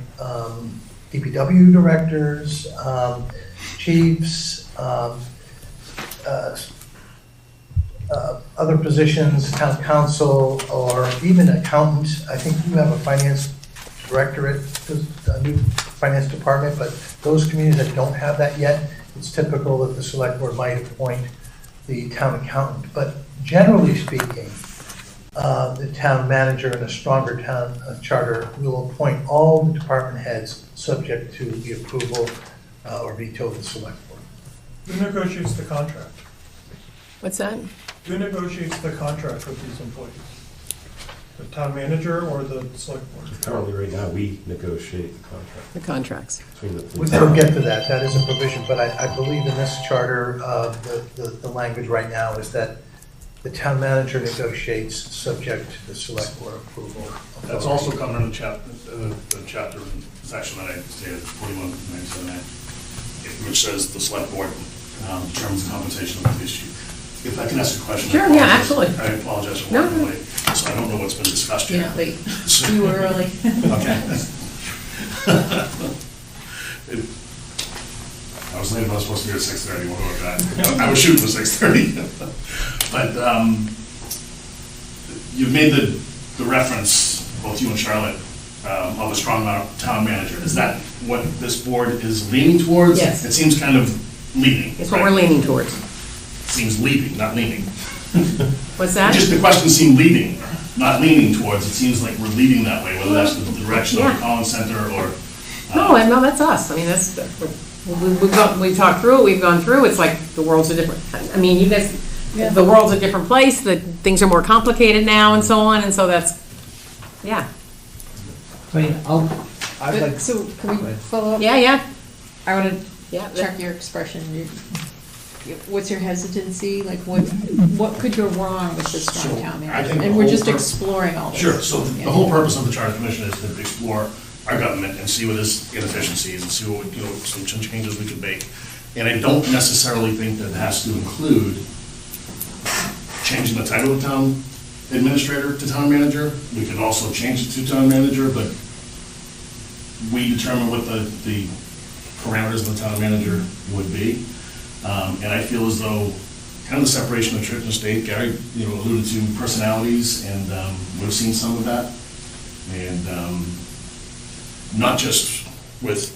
DPW directors, chiefs, other positions, town council, or even accountants. I think you have a finance directorate, a new finance department, but those communities that don't have that yet, it's typical that the select board might appoint the town accountant. But generally speaking, the town manager in a stronger town charter will appoint all the department heads subject to the approval or veto of the select board. Who negotiates the contract? What's that? Who negotiates the contract with these employees? The town manager or the select board? Currently, right now, we negotiate the contract The contracts. between the. We'll get to that, that is a provision, but I believe in this charter, the language right now is that the town manager negotiates subject to the select board approval. That's also covered in the chapter, section that I stated, 4197A, which says the select board determines the compensation of the police chief. If I can ask a question. Sure, yeah, absolutely. I apologize for No, walking no. late, so I don't know what's been discussed yet. Yeah, late. You were early. Okay. I was late, I was supposed to be here at 6:30, what about that? I was shooting for 6:30. But you've made the reference, both you and Charlotte, of a strong town manager. Is that what this board is leaning towards? Yes. It seems kind of leaning. It's what we're leaning towards. Seems leading, not leaning. What's that? Just the question seemed leading, not leaning towards. It seems like we're leading that way, whether that's the direction of the Collins Center or. No, that's us. I mean, we've talked through it, we've gone through, it's like the world's a different, I mean, you guys, the world's a different place, that things are more complicated now and so on, and so that's, yeah. I mean, I'd like. So can we follow up? Yeah. I want Yeah, to check your expression. What's your hesitancy? Like, what could go wrong with this strong town I manager? think the And we're whole just pur- exploring all this. Sure, so the whole purpose of the Charter Commission is to explore our government and see what is inefficiencies and see what, some changes we could make. And I don't necessarily think that it has to include changing the title of town administrator to town manager. We could also change it to town manager, but we determine what the parameters of the town manager would be. And I feel as though kind of the separation of church and state, Gary, alluded to personalities, and we've seen some of that. And not just with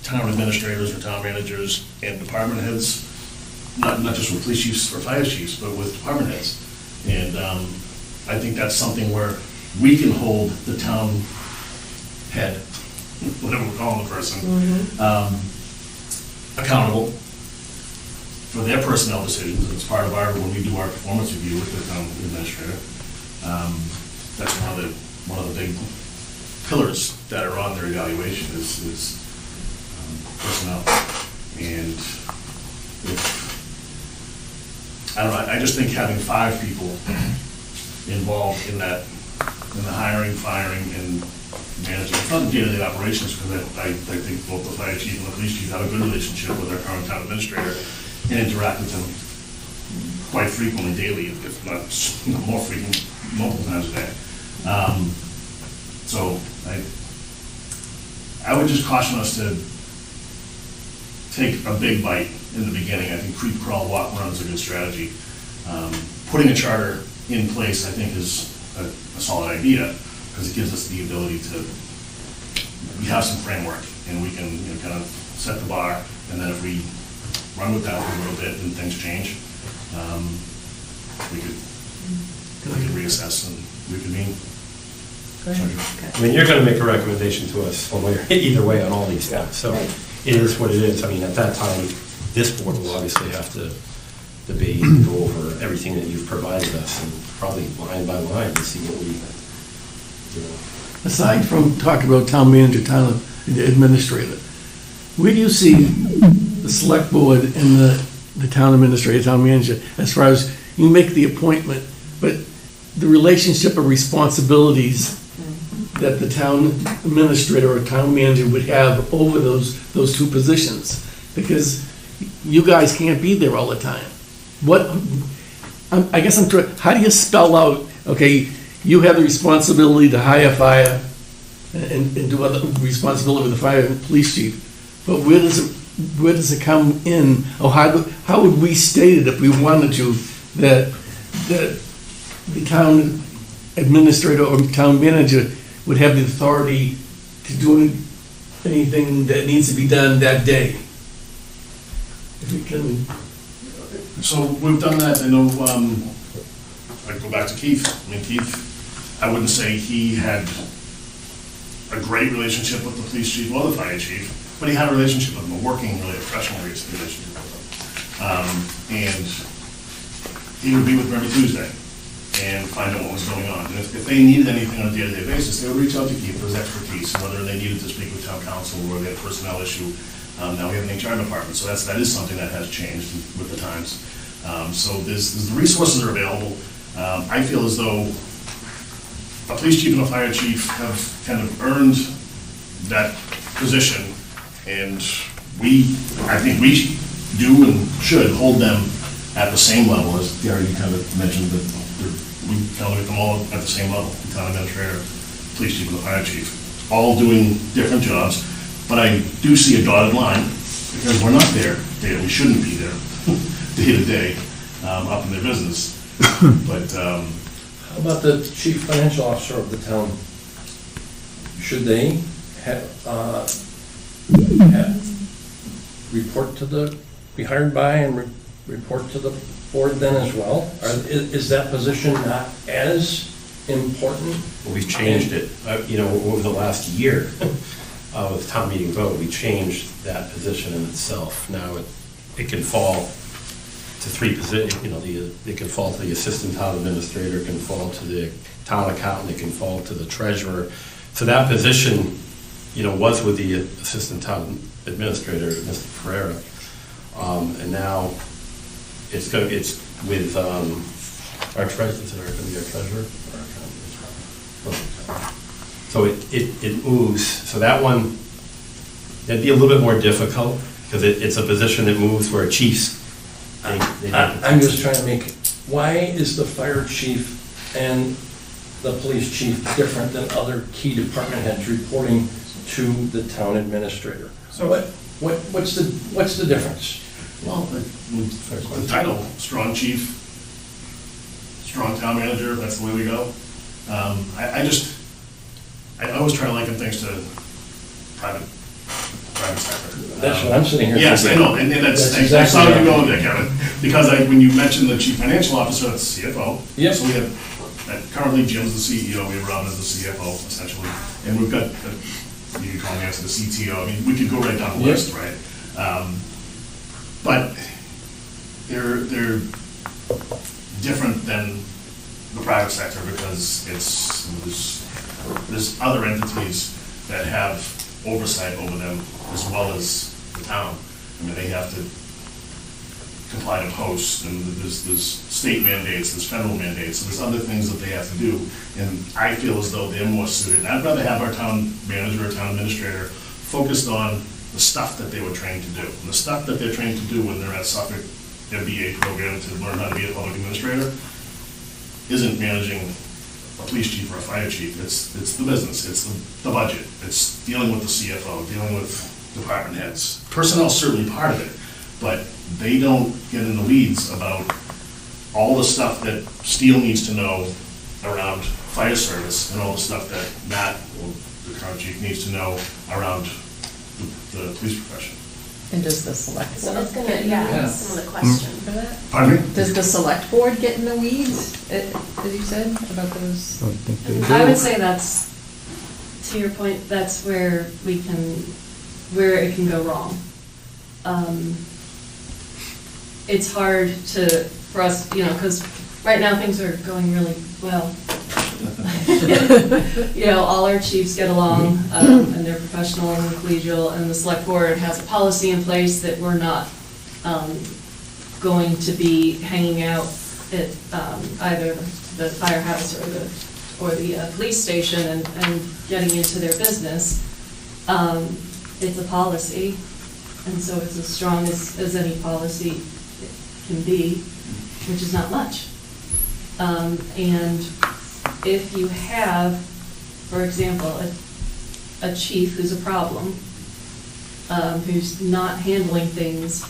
town administrators or town managers and department heads, not just with police chiefs or fire chiefs, but with department heads. And I think that's something where we can hold the town head, whatever we're calling the person, accountable for their personnel decisions. It's part of when we do our performance review with the town administrator. That's one of the big pillars that are on their evaluation is personnel. And I don't know, I just think having 5 people involved in the hiring, firing, and managing, it's not the day-to-day operations, because I think both the fire chief and the police chief have a good relationship with our current town administrator and interact with them quite frequently, daily, if not more frequent, multiple times a day. So I would just caution us to take a big bite in the beginning. I think creep, crawl, walk, run is a good strategy. Putting a charter in place, I think, is a solid idea, because it gives us the ability we have some framework, and we can kind of set the bar, and then if we run with that for a little bit and things change, we could reassess and reconvene. I mean, you're going to make a recommendation to us either way on all these things, so it is what it is. I mean, at that time, this board will obviously have to debate and go over everything that you've provided us, and probably line by line to see what we, Aside from talking about town manager, town administrator, where do you see the select board and the town administrator, town manager, as far as you make the appointment, but the relationship of responsibilities that the town administrator or town manager would have over those 2 positions? Because you guys can't be there all the time. I guess I'm trying, how do you spell out, okay, you have the responsibility to hire fire and do other responsibility with the fire and police chief, but where does it come in, or how would we state it if we wanted to, that the town administrator or town manager would have the authority to do anything that needs to be done that day? If we can, So we've done that, I know, I go back to Keith. I mean, Keith, I wouldn't say he had a great relationship with the police chief or the fire chief, but he had a relationship with them, a working, really a professional relationship with them. And he would be with them every Tuesday and find out what was going on. And if they needed anything on a day-to-day basis, they would reach out to Keith for his expertise, whether they needed to speak with town council or they had a personnel issue. Now we have an HR department, so that is something that has changed with the times. So the resources are available. I feel as though a police chief and a fire chief have kind of earned that position, and I think we do and should hold them at the same level, as Gary kind of mentioned, that we kind of look at them all at the same level, the town administrator, police chief and the fire chief, all doing different jobs. But I do see a dotted line, because we're not there, we shouldn't be there, day to day, up in their business. But, How about the chief financial officer of the town? Should they report to be hired by and report to the board then as well? Is that position not as important? Well, we've changed it, over the last year. With town meeting vote, we changed that position in itself. Now it can fall to three positions, it can fall to the assistant town administrator, it can fall to the town accountant, it can fall to the treasurer. So that position, was with the assistant town administrator, Mr. Ferreira. And now it's with our treasurer, is it going to be our treasurer or our accountant? So it moves. So that one, that'd be a little bit more difficult because it's a position that moves where chiefs. I'm just trying to make, why is the fire chief and the police chief different than other key department heads reporting to the town administrator? So what's the difference? well, the title, strong chief, strong town manager, that's the way we go. I always try to liken things to private sector. That's what I'm sitting here Yes, thinking. I know, and that's That's I saw exactly you right. going there, Kevin, because when you mentioned the chief financial officer, that's the CFO. Yep. So we have, currently Jim's the CEO, we have Robin as the CFO, essentially, and we've got, you can call me as the CTO, I mean, we could go right down the Yep. list, right? But they're different than the private sector because there's other entities that have oversight over them as well as the town. I mean, they have to comply to posts, and there's state mandates, there's federal mandates, and there's other things that they have to do. And I feel as though they're more suited. And I'd rather have our town manager or town administrator focused on the stuff that they were trained to do. And the stuff that they're trained to do when they're at Suffolk MBA program to learn how to be a public administrator isn't managing a police chief or a fire chief. It's the business, it's the budget, it's dealing with the CFO, dealing with department heads. Personnel's certainly part of it, but they don't get in the weeds about all the stuff that Steele needs to know around fire service and all the stuff that Matt, or the current chief, needs to know around the police profession. And does the select So board that's gonna, get in the yeah, weeds some of the question. for that? Pardon me? Does the select board get in the weeds, as you said, about those? I don't think they do. I would say that's, to your point, that's where where it can go wrong. It's hard for us, because right now things are going really well. All our chiefs get along, and they're professional and collegial, and the select board has a policy in place that we're not going to be hanging out at either the firehouse or the police station and getting into their business. It's a policy, and so it's as strong as any policy can be, which is not much. And if you have, for example, a chief who's a problem, who's not handling things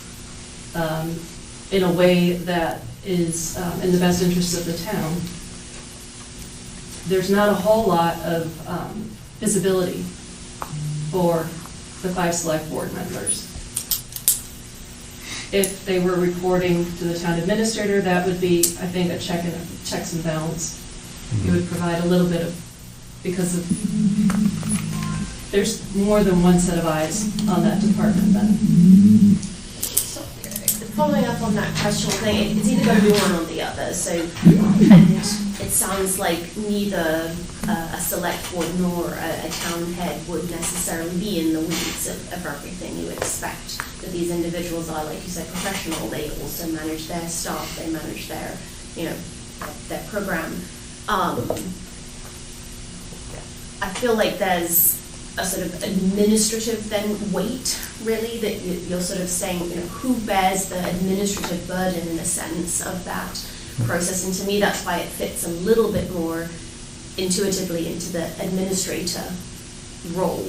in a way that is in the best interest of the town, there's not a whole lot of visibility for the 5 select board members. if they were reporting to the town administrator, that would be, I think, a checks and balance. It would provide a little bit of, because there's more than one set of eyes on that department then. So, following up on that question, it's either going to be one or the other. So, and it sounds like neither a select board nor a town head would necessarily be in the weeds of everything. You expect that these individuals are, like you said, professional. They also manage their staff. They manage their, their program. I feel like there's a sort of administrative then weight, really, that you're sort of saying, who bears the administrative burden in a sense of that process. And to me, that's why it fits a little bit more intuitively into the administrator role.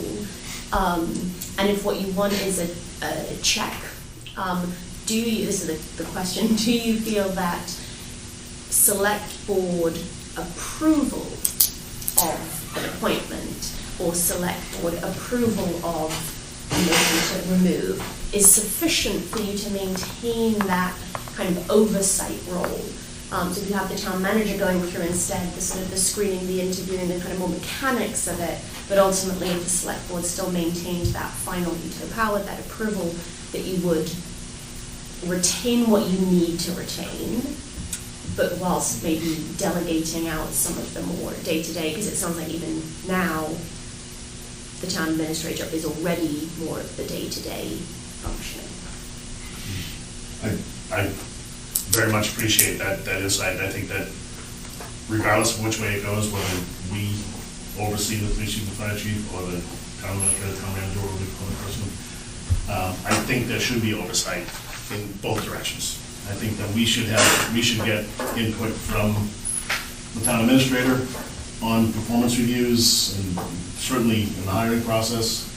And if what you want is a check, this is the question, do you feel that select board approval of an appointment or select board approval of a motion to remove is sufficient for you to maintain that kind of oversight role? So you have the town manager going through instead the sort of the screening, the interviewing, the kind of more mechanics of it, but ultimately if the select board still maintained that final veto power, that approval, that you would retain what you need to retain, but whilst maybe delegating out some of the more day-to-day, because it sounds like even now the town administrator is already more of the day-to-day functioning. I very much appreciate that insight. I think that regardless of which way it goes, whether we oversee the police chief and fire chief or the town administrator, town manager, or the other person, I think there should be oversight in both directions. I think that we should get input from the town administrator on performance reviews and certainly in the hiring process.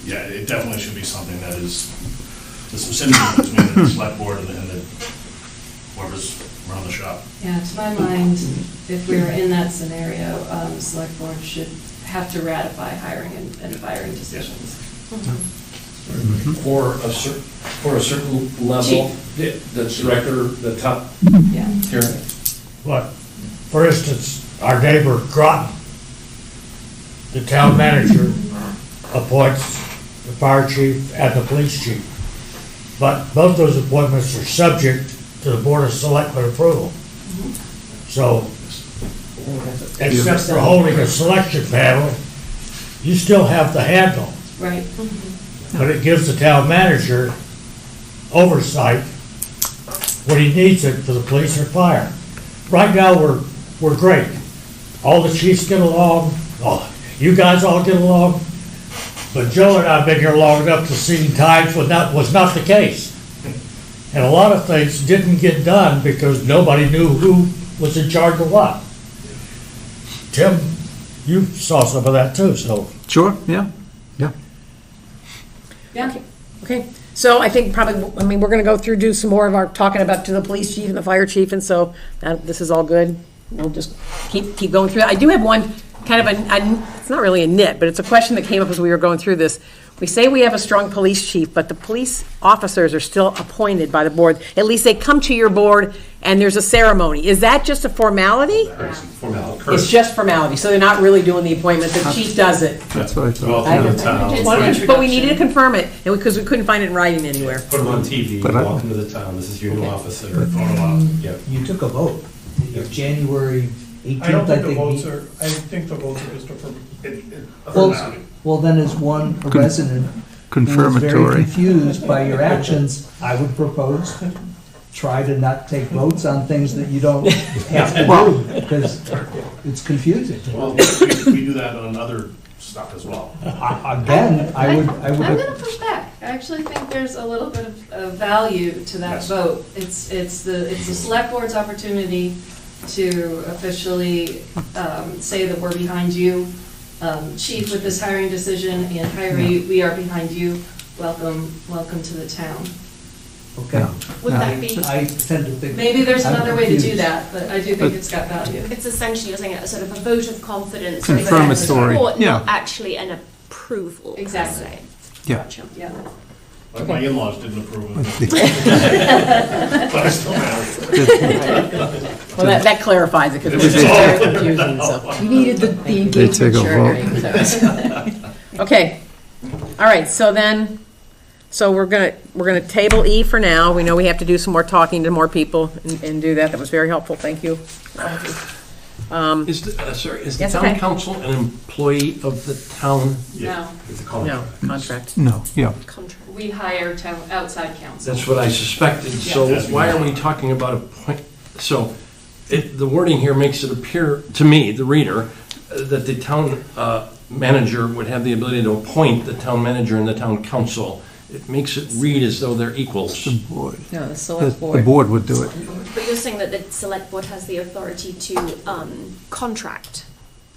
It definitely should be something that is, there's some synergy between the select board and the whoever's around the shop. Yeah, to my mind, if we were in that scenario, the select board should have to ratify hiring and firing decisions. For a certain level, the director, the top tier. But, for instance, our neighbor Groton, the town manager appoints the fire chief and the police chief. But both those appointments are subject to the Board of Selectmen approval. So, except for holding a selection panel, you still have the handle. Right. But it gives the town manager oversight when he needs it for the police or fire. Right now, we're great. All the chiefs get along, you guys all get along, but Joe and I have been here long enough to see times when that was not the case. And a lot of things didn't get done because nobody knew who was in charge of what. Tim, you saw some of that too, so. Sure, yeah. Yeah. Okay, so I think probably, we're gonna go through, do some more of our talking about to the police chief and the fire chief, and so this is all good. We'll just keep going through that. I do have one kind of it's not really a nit, but it's a question that came up as we were going through this. We say we have a strong police chief, but the police officers are still appointed by the board. At least they come to your board and there's a ceremony. Is that just a formality? Formality. It's just formality, so they're not really doing the appointment. The chief does it. That's what I thought. Welcome to the town. But we needed to confirm it, and because we couldn't find it in writing anywhere. Put them on TV, But welcome to the town, this is your new officer. Yep. You took a vote. January 18th, I don't think the we- votes are, I think the votes are just a Well, well, then as one resident who was Confirmatory. very confused by your actions, I would propose try to not take votes on things that you don't have to do, because it's confusing. Well, we do that on other stuff as well. Again, I would. I'm gonna push back. I actually think there's a little bit of value to that Yes. vote. It's the select board's opportunity to officially say that we're behind you. Chief, with this hiring decision, and Kyrie, we are behind you. Welcome to the town. Okay. Would that be? I tend to think. Maybe there's I'm another way to do confused. that, but I do think it's got value. It's essentially, you're saying, a sort of a vote of confidence. Confirmatory, Support, yeah. not actually an approval. per Exactly. se. Yeah. Gotcha. Yeah. But my in-laws didn't approve of it. But I still married. Well, that clarifies it, because it was very confusing, so. You needed the They engagement take a shirt. vote. Right, so- Okay, all right, so then, we're gonna table E for now. We know we have to do some more talking to more people and do that. That was very helpful, thank you. Is the Yes, town okay. council an employee of the town? No, It's a No, contract. contract. No, yeah. we hire outside counsel. That's what I suspected, so Yeah. why are we talking about a point, so, the wording here makes it appear, to me, the reader, that the town manager would have the ability to appoint the town manager and the town council. It makes it read as though they're equals. Board. No, the The select the board. board would do it. But you're saying that the select board has the authority to contract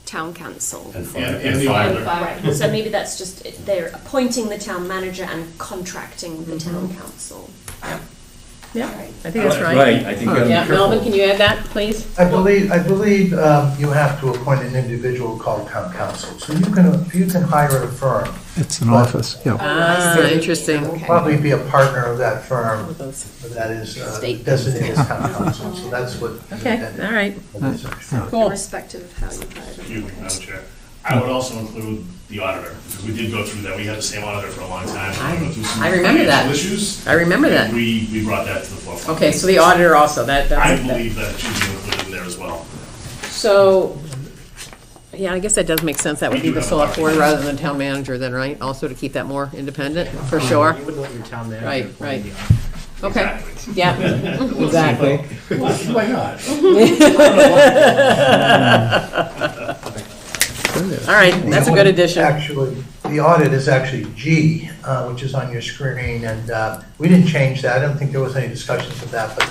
town council. And And the fire. auditor. Right, so maybe that's just, they're appointing the town manager and contracting the town council. Yeah, Right. I think that's right. Right, I think you gotta be Yeah, careful. Melvin, can you add that, please? I believe you have to appoint an individual called town council. So you can hire a firm. It's an office, yeah. Ah, interesting. You'll probably be a partner of that firm With those- that is State. designated as town council. So that's what. Okay, all right, cool. Irrespective of how you hire them. Excuse me, Madam Chair. I would also include the auditor, because we did go through that. We had the same auditor for a long time. We went through some I remember that. financial issues. I remember that. And we brought that to the forefront. Okay, so the auditor also, I that's, believe that should be included in there as well. so, yeah, I guess that does make sense. That would be We do the have select board authority. rather than town manager then, right? Also to keep that more independent, for sure. You wouldn't want your town manager. Right, appointing right. the Okay, Exactly. yeah, exactly. Why not? All right, that's a good addition. Actually, the audit is actually G, which is on your screen, and we didn't change that. I don't think there was any discussions of that, but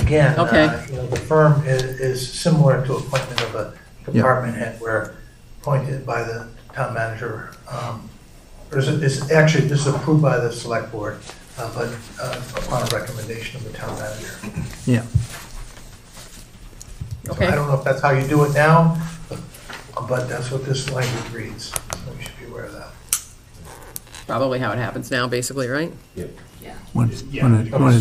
again, Okay. the firm is similar to appointment of a department head, where appointed by the town manager, or actually, this is approved by the select board, but upon a recommendation of the town manager. Yeah. So Okay. I don't know if that's how you do it now, but that's what this language reads, so we should be aware of that. Probably how it happens now, basically, right? When it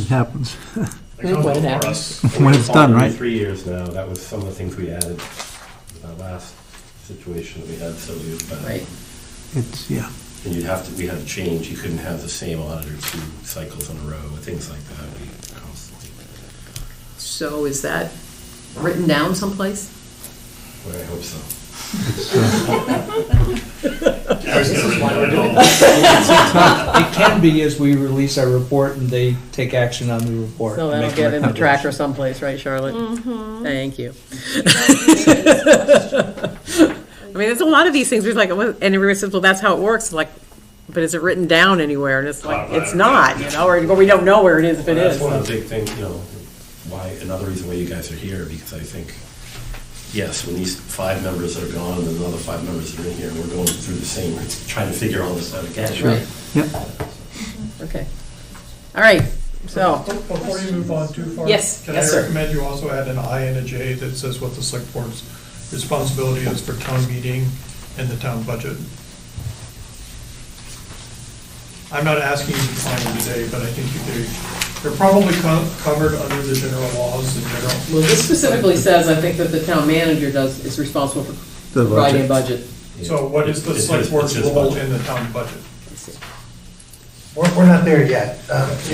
happens. It comes When it before happens. us. When it's done, right? 3 years now, that was some of the things we added with our last situation that we had several years back. Right. It's, yeah. And we had to change, you couldn't have the same auditor 2 cycles in a row, and things like that. We constantly, So is that written down someplace? well, I hope so. Gary's gonna read that, I know. It's not, it can be as we release our report and they take action on the report. So and that'll make a get in the recommendation. tracker someplace, right, Charlotte? Thank you. I mean, there's a lot of these things, we're like, and everybody says, well, that's how it works, like, but is it written down anywhere? And it's like, it's not, or we don't know where it is if it Well, is. that's one of the big things, why, another reason why you guys are here, because I think, yes, when these 5 members are gone, and another 5 members are in here, we're going through the same, we're trying to figure all this out again. Right. Yep. Okay. All right, so, Before you move on too far. Yes, Can yes, I sir. recommend you also add an I and a J that says what the select board's responsibility is for town meeting and the town budget? I'm not asking you to define them today, but I think they're probably covered under the general laws in general. well, this specifically says, I think that the town manager is responsible for The providing a budget. budget. So what is the It's select his- board's it's his role budget. in the town budget? We're not there yet.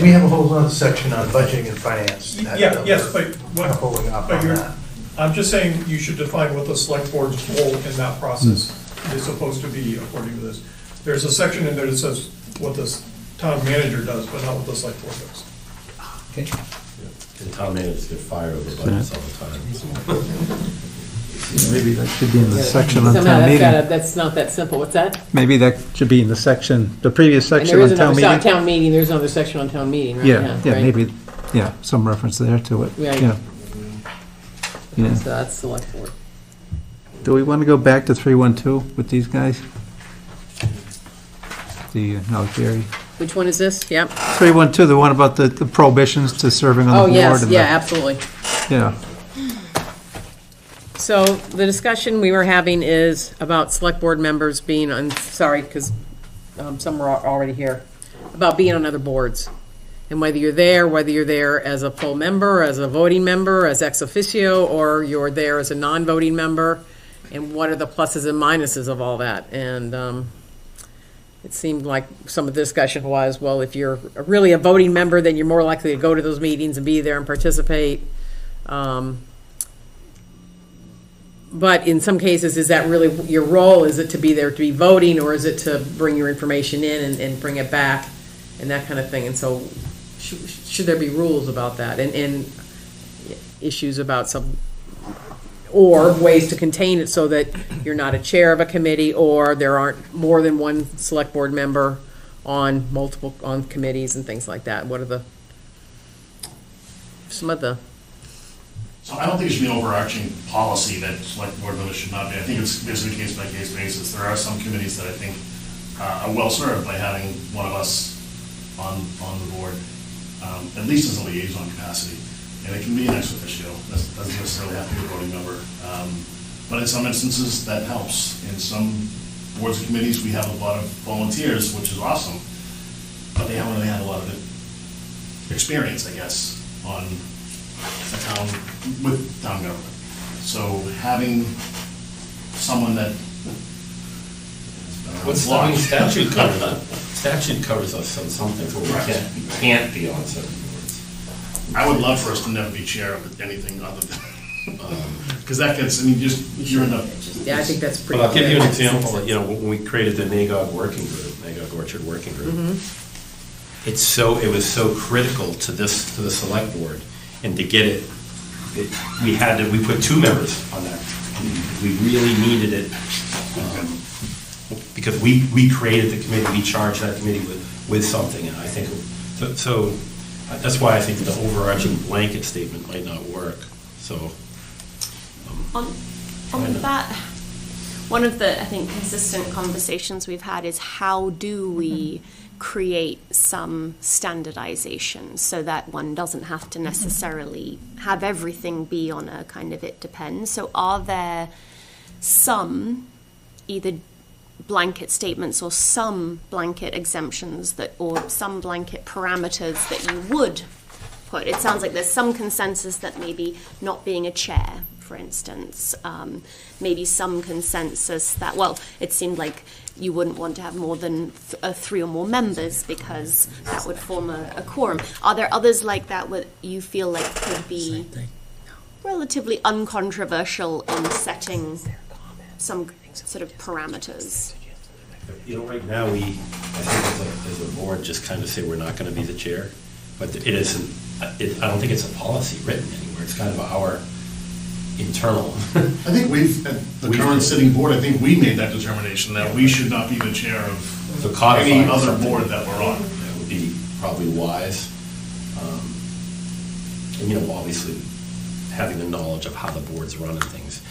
We have a whole other section on budgeting and finance. that, Yeah, yes, we're but kind of holding up but on you're, that. I'm just saying you should define what the select board's role in that process is supposed to be according to this. There's a section in there that says what the town manager does, but not what the select board does. Okay. And town managers get fired over budgets all the time. Maybe that should be in the section on Somehow town meeting. that's not that simple, what's that? Maybe that should be in the section, the previous And section there on is town another, meeting. town meeting, there's another section on town meeting, right? Yeah, yeah, right? maybe, yeah, some reference there to it. Right. Yeah. Yeah. So that's select board. Do we want to go back to 312 with these guys? No, Gary. Which one is this? Yep. 312, the one about the prohibitions to serving on the Oh, board? yes, and yeah, the- absolutely. Yeah. So the discussion we were having is about select board members being, I'm sorry, because some were already here, about being on other boards. And whether you're there as a full member, as a voting member, as ex officio, or you're there as a non-voting member, and what are the pluses and minuses of all that? And it seemed like some of the discussion was, well, if you're really a voting member, then you're more likely to go to those meetings and be there and participate. But in some cases, is that really your role? Is it to be there to be voting, or is it to bring your information in and bring it back and that kind of thing? And so should there be rules about that and issues about some, or ways to contain it so that you're not a chair of a committee, or there aren't more than one select board member on committees and things like that? What are some of the... So I don't think it should be an overarching policy that select board members should not be. I think it's a case-by-case basis. There are some committees that I think are well-served by having one of us on the board, at least as a liaison capacity. And it can be an ex officio. Doesn't necessarily have to be a voting member. But in some instances, that helps. In some boards and committees, we have a lot of volunteers, which is awesome. But they haven't really had a lot of experience, I guess, on a town, with town government. So having someone that statute covers that. Statute covers us on some things where we can't be on certain boards. I would love for us to never be chair of anything other than, because that gets, I mean, you're in the. Yeah, I think that's pretty. But I'll give you an example. When we created the NAGOG working group, NAGOG Orchard Working Group, it was so critical to the select board, and to get it, we put 2 members on that. We really needed it. Because we created the committee, we charged that committee with something, and I think, so that's why I think the overarching blanket statement might not work, so. On that, one of the, I think, consistent conversations we've had is how do we create some standardization so that one doesn't have to necessarily have everything be on a kind of it depends. So are there some either blanket statements or some blanket exemptions or some blanket parameters that you would put? It sounds like there's some consensus that maybe not being a chair, for instance, maybe some consensus that, well, it seemed like you wouldn't want to have more than 3 or more members because that would form a quorum. Are there others like that what you feel like could be relatively uncontroversial in setting some sort of parameters? Right now, I think as a board, just kind of say we're not going to be the chair, but it isn't, I don't think it's a policy written anywhere. It's kind of our internal. I think at the current sitting board, I think we made that determination that we should not be the chair of any other board that we're on. That would be probably wise. And, obviously, having the knowledge of how the board's run and things,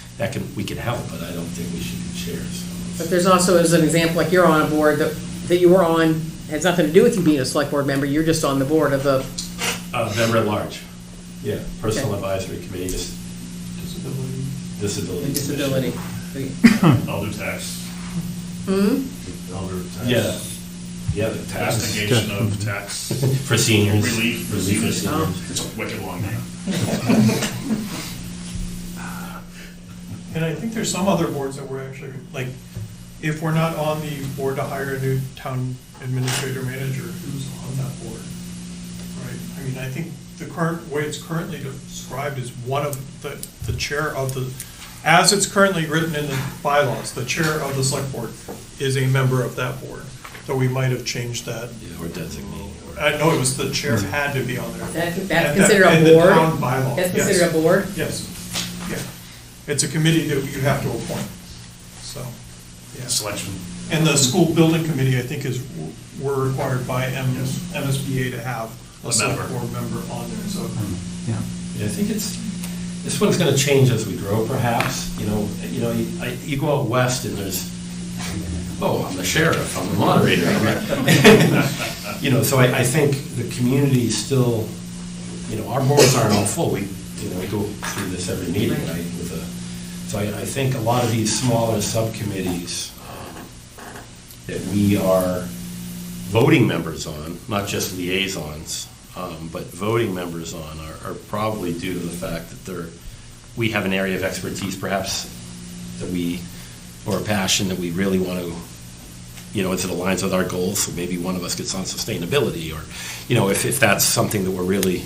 we can help, but I don't think we should be chairs. But there's also, as an example, like you're on a board that you were on, has nothing to do with you being a select board member, you're just on the board of the... member at large. Yeah, personal advisory committee, just disability. Elder tax. Elder tax. Yeah, the tax. Investigation of tax. For seniors. Relief for seniors. It's a wicked long name. And I think there's some other boards that we're actually, like, if we're not on the board to hire a new town administrator manager, who's on that board, right? I mean, I think the current way it's currently described is one of the chair of the, as it's currently written in the bylaws, the chair of the select board is a member of that board. So we might have changed that. Yeah, or designate. I know it was the chair had to be on there. That's considered a board? The town bylaw. That's considered a board? Yes, yeah. It's a committee that you have to appoint, so, yeah. Selection. And the school building committee, I think, we're required by MSBA to have a select board member on there, so. Yeah, I think this one's gonna change as we grow, perhaps, you go out west and there's, I'm the sheriff, I'm the moderator. So I think the community is still, our boards aren't all full. We go through this every meeting, right? So I think a lot of these smaller subcommittees that we are voting members on, not just liaisons, but voting members on are probably due to the fact that we have an area of expertise perhaps or a passion that we really want to, as it aligns with our goals, so maybe one of us gets on sustainability, or, if that's something that we're really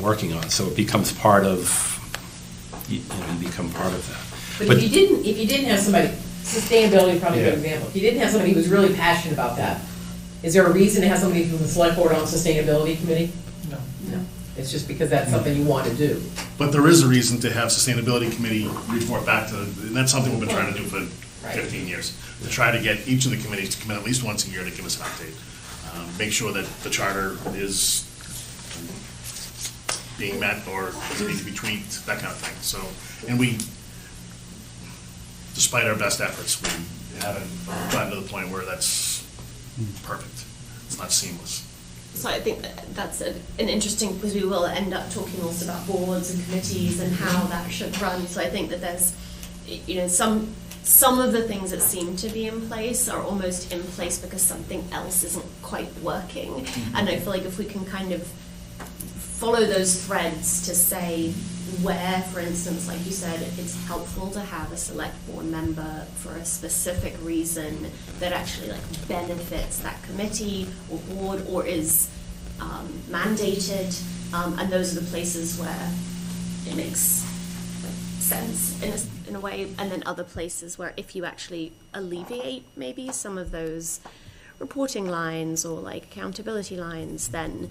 working on. So it becomes part of, you become part of that. But if you didn't have somebody, sustainability is probably a good example. If you didn't have somebody who was really passionate about that, is there a reason to have somebody from the select board on the sustainability committee? No. No. It's just because that's something you want to do. But there is a reason to have sustainability committee report back to, and that's something we've been trying to do for 15 years, to try to get each of the committees to come in at least once a year to give us an update. Make sure that the charter is being met, or does it need to be tweaked, that kind of thing. So, and we, despite our best efforts, we haven't gotten to the point where that's perfect. It's not seamless. So I think that's an interesting, because we will end up talking also about boards and committees and how that should run. So I think that there's, some of the things that seem to be in place are almost in place because something else isn't quite working. And I feel like if we can kind of follow those threads to say where, for instance, like you said, it's helpful to have a select board member for a specific reason that actually benefits that committee or board or is mandated, and those are the places where it makes sense in a way, and then other places where if you actually alleviate maybe some of those reporting lines or accountability lines, then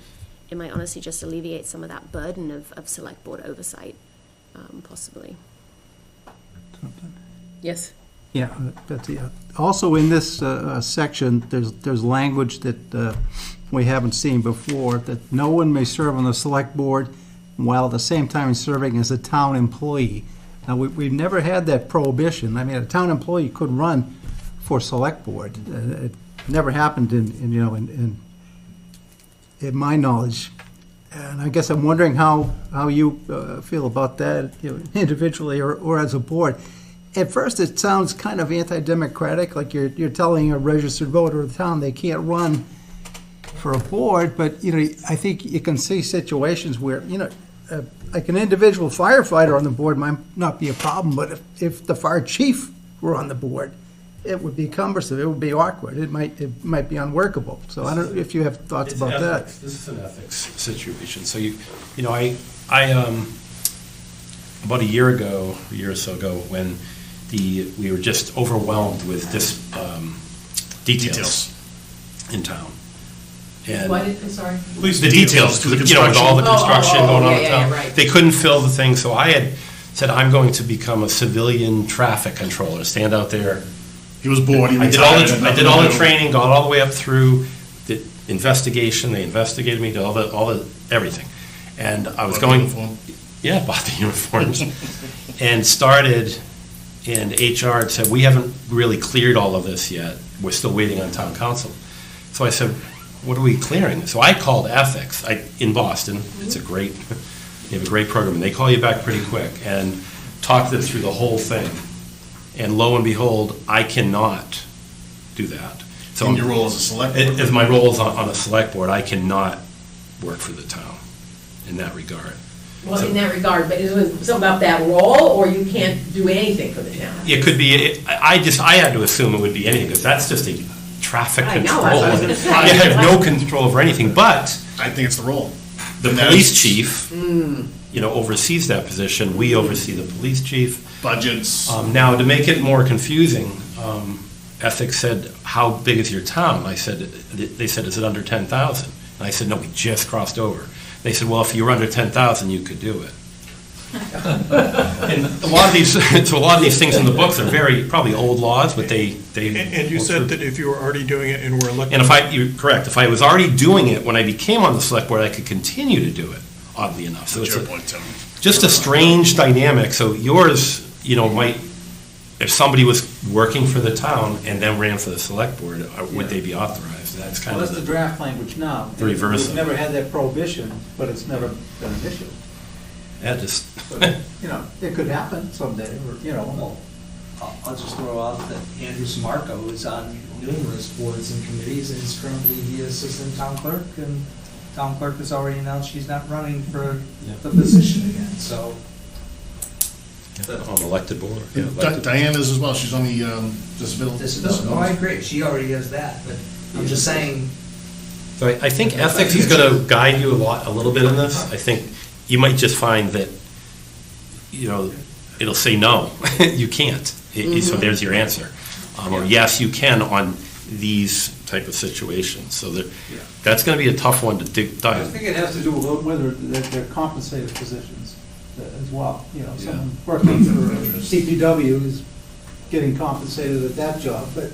it might honestly just alleviate some of that burden of select board oversight, possibly. Yes? Yeah, Betsy. Also in this section, there's language that we haven't seen before, that no one may serve on the select board while at the same time serving as a town employee. Now, we've never had that prohibition. I mean, a town employee could run for select board. It never happened in my knowledge. And I guess I'm wondering how you feel about that, individually or as a board. At first, it sounds kind of anti-democratic, like you're telling a registered voter of the town they can't run for a board. But I think you can see situations where like an individual firefighter on the board might not be a problem, but if the fire chief were on the board, it would be cumbersome. It would be awkward. It might be unworkable. So I don't know if you have thoughts about that. This is an ethics situation. So I about a year or so ago, when we were just overwhelmed with details in town. And What? I'm sorry? the details, with all the construction going on in town. Right. They couldn't fill the thing, so I had said, I'm going to become a civilian traffic controller, stand out there. He was bored. I did all the training, got all the way up through the investigation. They investigated me, did all the everything. And I was going, bought the uniforms, and started, and HR had said, we haven't really cleared all of this yet. We're still waiting on town council. So I said, what are we clearing? So I called ethics in Boston. It's they have a great program, and they call you back pretty quick, and talked them through the whole thing. And lo and behold, I cannot do that. So in your role as a select board? As my role is on a select board, I cannot work for the town in that regard. Well, in that regard, but is it something about that role, or you can't do anything for the town? It could be, I had to assume it would be anything, because that's just a traffic control. I know, I was gonna say. You have no control over anything, but I think it's the role. the police chief, oversees that position. We oversee the police chief. Budgets. Now, to make it more confusing, ethics said, how big is your town? They said, is it under 10,000? And I said, no, we just crossed over. They said, well, if you were under 10,000, you could do it. And a lot of these things in the books are probably old laws, but they. And you said that if you were already doing it and were elected. And you're correct, if I was already doing it when I became on the select board, I could continue to do it, oddly enough. So it's just a strange dynamic. So yours, might, if somebody was working for the town and then ran for the select board, would they be authorized? That's kind Well, of that's the draft language now. the reverse. We've never had that prohibition, but it's never been an issue. Yeah, just. But, it could happen someday, or, I'll just throw out that Andrew Smarco is on numerous boards and committees and is currently the assistant town clerk. And town clerk has already announced she's not running for the position again, so. On elected board. Diane is as well, she's on the disability. Oh, I agree, she already has that, but I'm just saying. So I think ethics is going to guide you a little bit in this. I think you might just find that, it'll say no, you can't. So there's your answer. Or yes, you can on these type of situations. So that's going to be a tough one to dive. I think it has to do with whether they're compensated positions as well. Someone working for CPW is getting compensated at that job, but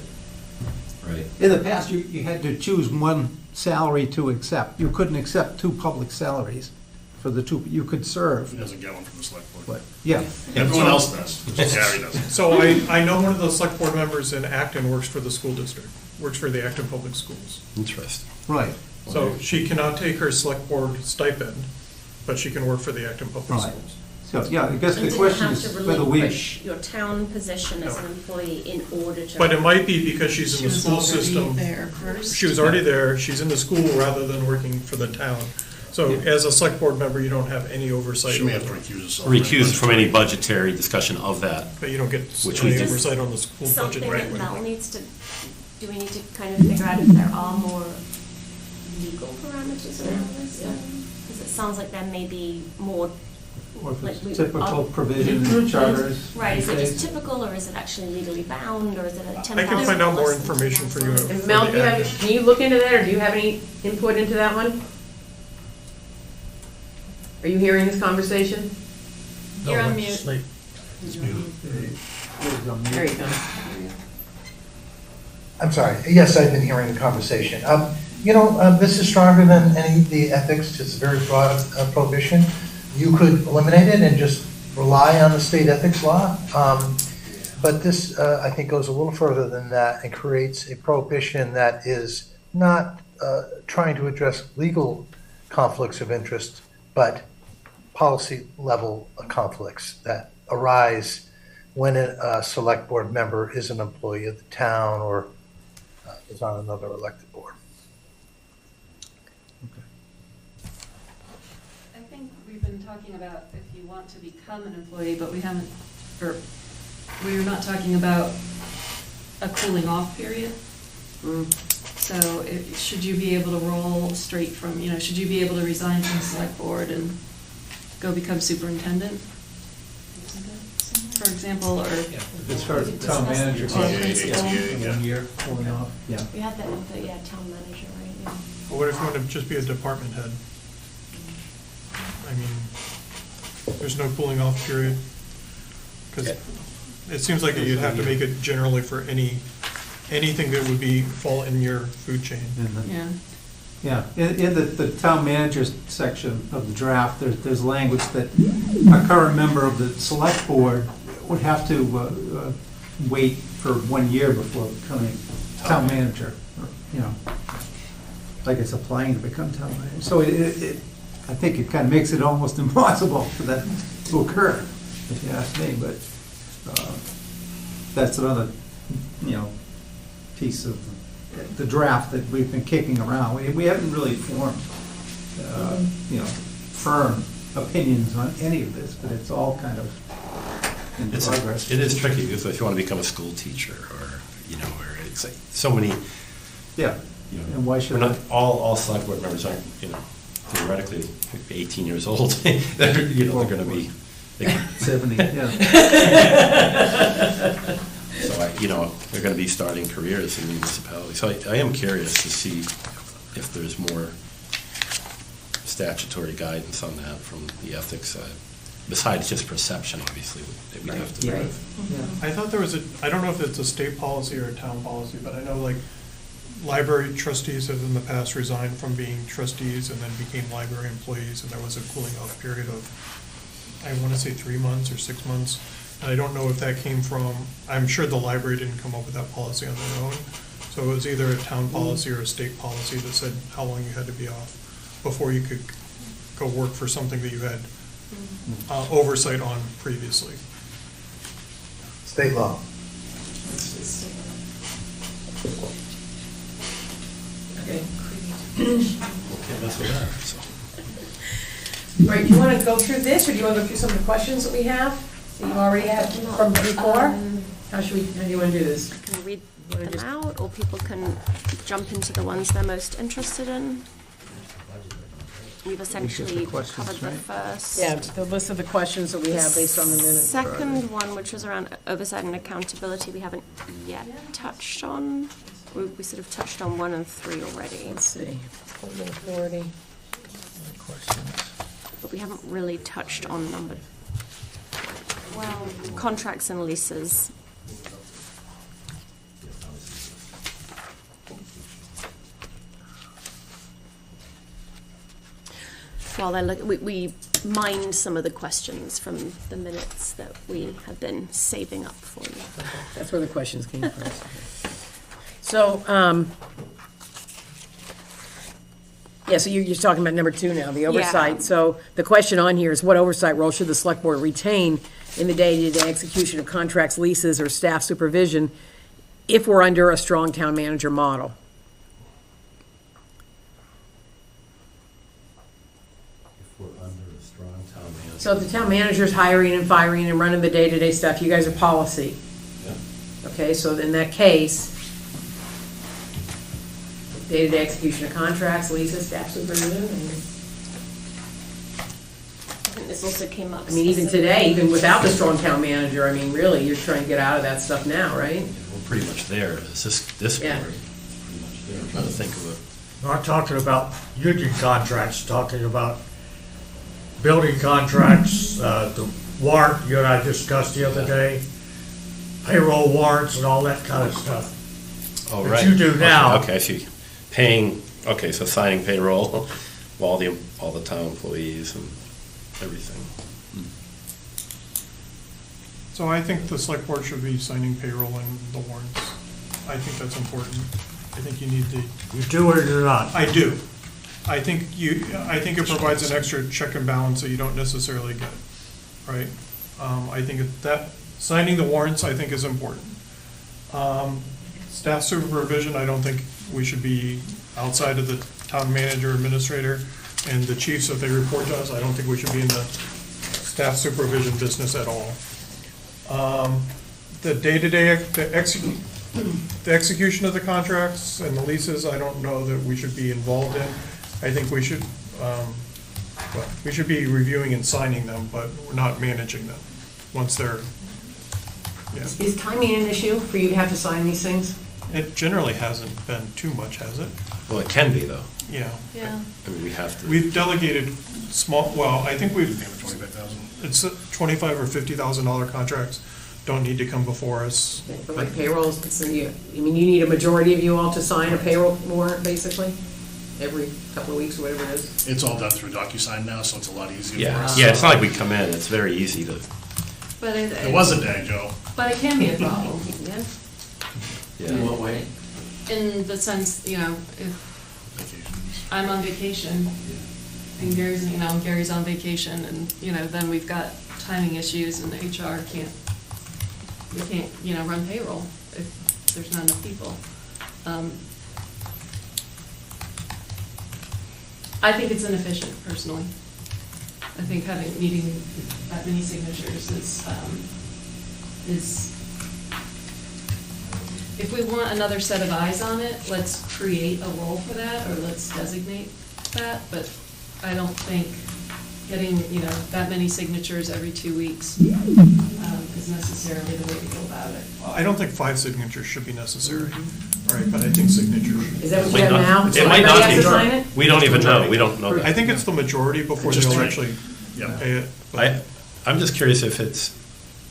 right. In the past, you had to choose one salary to accept. You couldn't accept two public salaries for the two, you could serve. He doesn't get one from the select board. But, yeah. Everyone else does, just Gary doesn't. So I know one of the select board members in Acton works for the school district, works for the Acton Public Schools. Interesting. Right. So she cannot take her select board stipend, but she can work for the Acton Public Right. Schools. So, yeah, I guess You the question didn't is have to whether we. relinquish your town position as an employee in order to. But it might be because she's in the school She was system. already there first. She was already there, she's in the school rather than working for the town. So as a select board member, you don't have any oversight. She may have to over it. recuse herself. Recuse from any budgetary discussion of that. But you don't get Which we any do. oversight on the school budget. Something right? that Mel needs to, do we need to kind of figure out if there are more legal parameters around this? Because it sounds like there may be more. Or if like it's typical provision in charters. Right, is it just typical, or is it actually legally bound, or is it a 10,000? I can find out more information for you. And Mel, can you look into that, or do you have any input into that one? Are you hearing this conversation? You're on mute. There you go. I'm sorry. Yes, I've been hearing the conversation. This is stronger than any of the ethics. It's a very broad prohibition. You could eliminate it and just rely on the state ethics law. But this, I think, goes a little further than that and creates a prohibition that is not trying to address legal conflicts of interest, but policy level conflicts that arise when a select board member is an employee of the town or is on another elected board. I think we've been talking about if you want to become an employee, but we're not talking about a cooling off period. So should you be able to roll straight from, should you be able to resign from the select board and go become superintendent? For example, or. If it's for town manager. Or principal. 1 year cooling off, yeah. We had that with the, town manager, right? Yeah. But what if you want to just be a department head? I mean, there's no cooling off period? Because it seems like you'd have to make it generally for anything that would fall in your food chain. Yeah. Yeah, in the town manager's section of the draft, there's language that a current member of the select board would have to wait for 1 year before becoming town manager, or, like it's applying to become town manager. So I think it kind of makes it almost impossible for that to occur, if you ask me, but that's another, piece of the draft that we've been kicking around. We haven't really formed, firm opinions on any of this, but it's all kind of in progress. It is tricky because if you want to become a school teacher or, where it's like so many. Yeah. And why should we're not all select board members aren't, theoretically 18 years old. they're going to be 70. Yeah. So they're going to be starting careers in municipalities. So I am curious to see if there's more statutory guidance on that from the ethics side, besides just perception, obviously, that we'd have to deal with. I thought there was I don't know if it's a state policy or a town policy, but I know library trustees have in the past resigned from being trustees and then became library employees, and there was a cooling off period of, I want to say 3 months or 6 months. And I don't know if that came from, I'm sure the library didn't come up with that policy on their own. So it was either a town policy or a state policy that said how long you had to be off before you could go work for something that you had oversight on previously. State law. Okay. Okay, that's what that, so. All right, do you want to go through this, or do you want to go through some of the questions that we have, that you already have from before? How do you want to do this? Can I read them out, or people can jump into the ones they're most interested in? We've essentially covered the first. Yeah, the list of the questions that we have based on the minutes. Second one, which was around oversight and accountability, we haven't yet touched on. We sort of touched on 1 and 3 already. Let's see. Appointment authority. But we haven't really touched on contracts and leases. While they're we mined some of the questions from the minutes that we have been saving up for you. That's where the questions came from. So, yeah, so you're talking about number 2 now, the oversight. Yeah. So the question on here is, what oversight role should the select board retain in the day-to-day execution of contracts, leases, or staff supervision if we're under a strong town manager model? If we're under a strong town manager. So if the town manager's hiring and firing and running the day-to-day stuff, you guys are policy. Yeah. Okay, so in that case, day-to-day execution of contracts, leases, staff supervision, and I think this also came up. I mean, even today, even without the strong town manager, I mean, really, you're trying to get out of that stuff now, right? We're pretty much there. It's just this board. Yeah. Pretty much there. I'm trying to think of Not talking about union contracts, talking about building contracts, the warrant you and I discussed the other day, payroll warrants and all that kind of stuff. Oh, That right. you do now. Okay, I see. So signing payroll, all the town employees and everything. So I think the select board should be signing payroll and the warrants. I think that's important. I think you need to. You do or you do not? I do. I think it provides an extra check and balance that you don't necessarily get, right? I think that, signing the warrants, I think is important. Staff supervision, I don't think we should be outside of the town manager, administrator, and the chiefs, if they report to us, I don't think we should be in the staff supervision business at all. The day-to-day, the execution of the contracts and the leases, I don't know that we should be involved in. I think we should be reviewing and signing them, but we're not managing them once they're, yeah. Is timing an issue for you to have to sign these things? It generally hasn't been too much, has it? Well, it can be, though. Yeah. Yeah. I mean, we have to. We've delegated I think we've, $25,000. it's $25,000 or $50,000 contracts don't need to come before us. For like payrolls, so you need a majority of you all to sign a payroll warrant, basically, every couple of weeks, or whatever it is? It's all done through DocuSign now, so it's a lot easier for Yeah, us. yeah, it's not like we come in, it's very easy to, But It was a day, Joe. But it can be a problem. Yeah. yeah. In what way? In the sense, if Vacations. I'm on vacation, and Gary's on vacation, and, then we've got timing issues, and the HR can't run payroll if there's not enough people. I think it's inefficient, personally. I think needing that many signatures is, if we want another set of eyes on it, let's create a role for that, or let's designate that, but I don't think getting, that many signatures every 2 weeks is necessarily the way to go about it. I don't think 5 signatures should be necessary, right, but I think signatures. Is that what you have now? It might not Everybody has to sign be. it? We don't even know, we don't know that. I think it's the majority before Just they'll three. actually Yeah. pay it. but- I'm just curious if